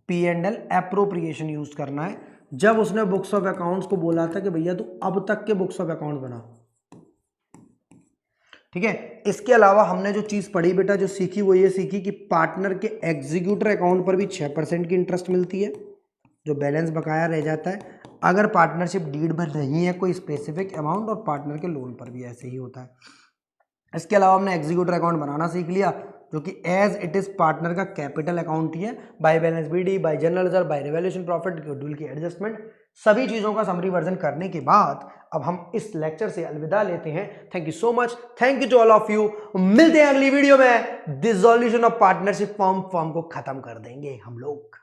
P&L एप्रोप्रिएशन यूज करना है, जब उसने बुक्स ऑफ अकाउंट्स को बोला था कि भैया तू अब तक के बुक्स ऑफ अकाउंट बना, ठीक है। इसके अलावा हमने जो चीज पढ़ी बेटा, जो सीखी, वो ये सीखी कि पार्टनर के एग्जीक्यूटर अकाउंट पर भी 6% की इंटरेस्ट मिलती है, जो बैलेंस बकाया रह जाता है अगर पार्टनरशिप डीड पर नहीं है कोई स्पेसिफिक अमाउंट, और पार्टनर के लोन पर भी ऐसे ही होता है। इसके अलावा हमने एग्जीक्यूटर अकाउंट बनाना सीख लिया जो कि एज इट इज पार्टनर का कैपिटल अकाउंट ही है, by balance BD, by general reserve, by revaluation profit, goodwill की एडजस्टमेंट, सभी चीजों का समरी वर्जन करने के बाद अब हम इस लेक्चर से अलविदा लेते हैं। Thank you so much, thank you to all of you. मिलते हैं अगली वीडियो में। डिसॉल्यूशन ऑफ पार्टनरशिप फॉर्म को खत्म कर देंगे हम लोग।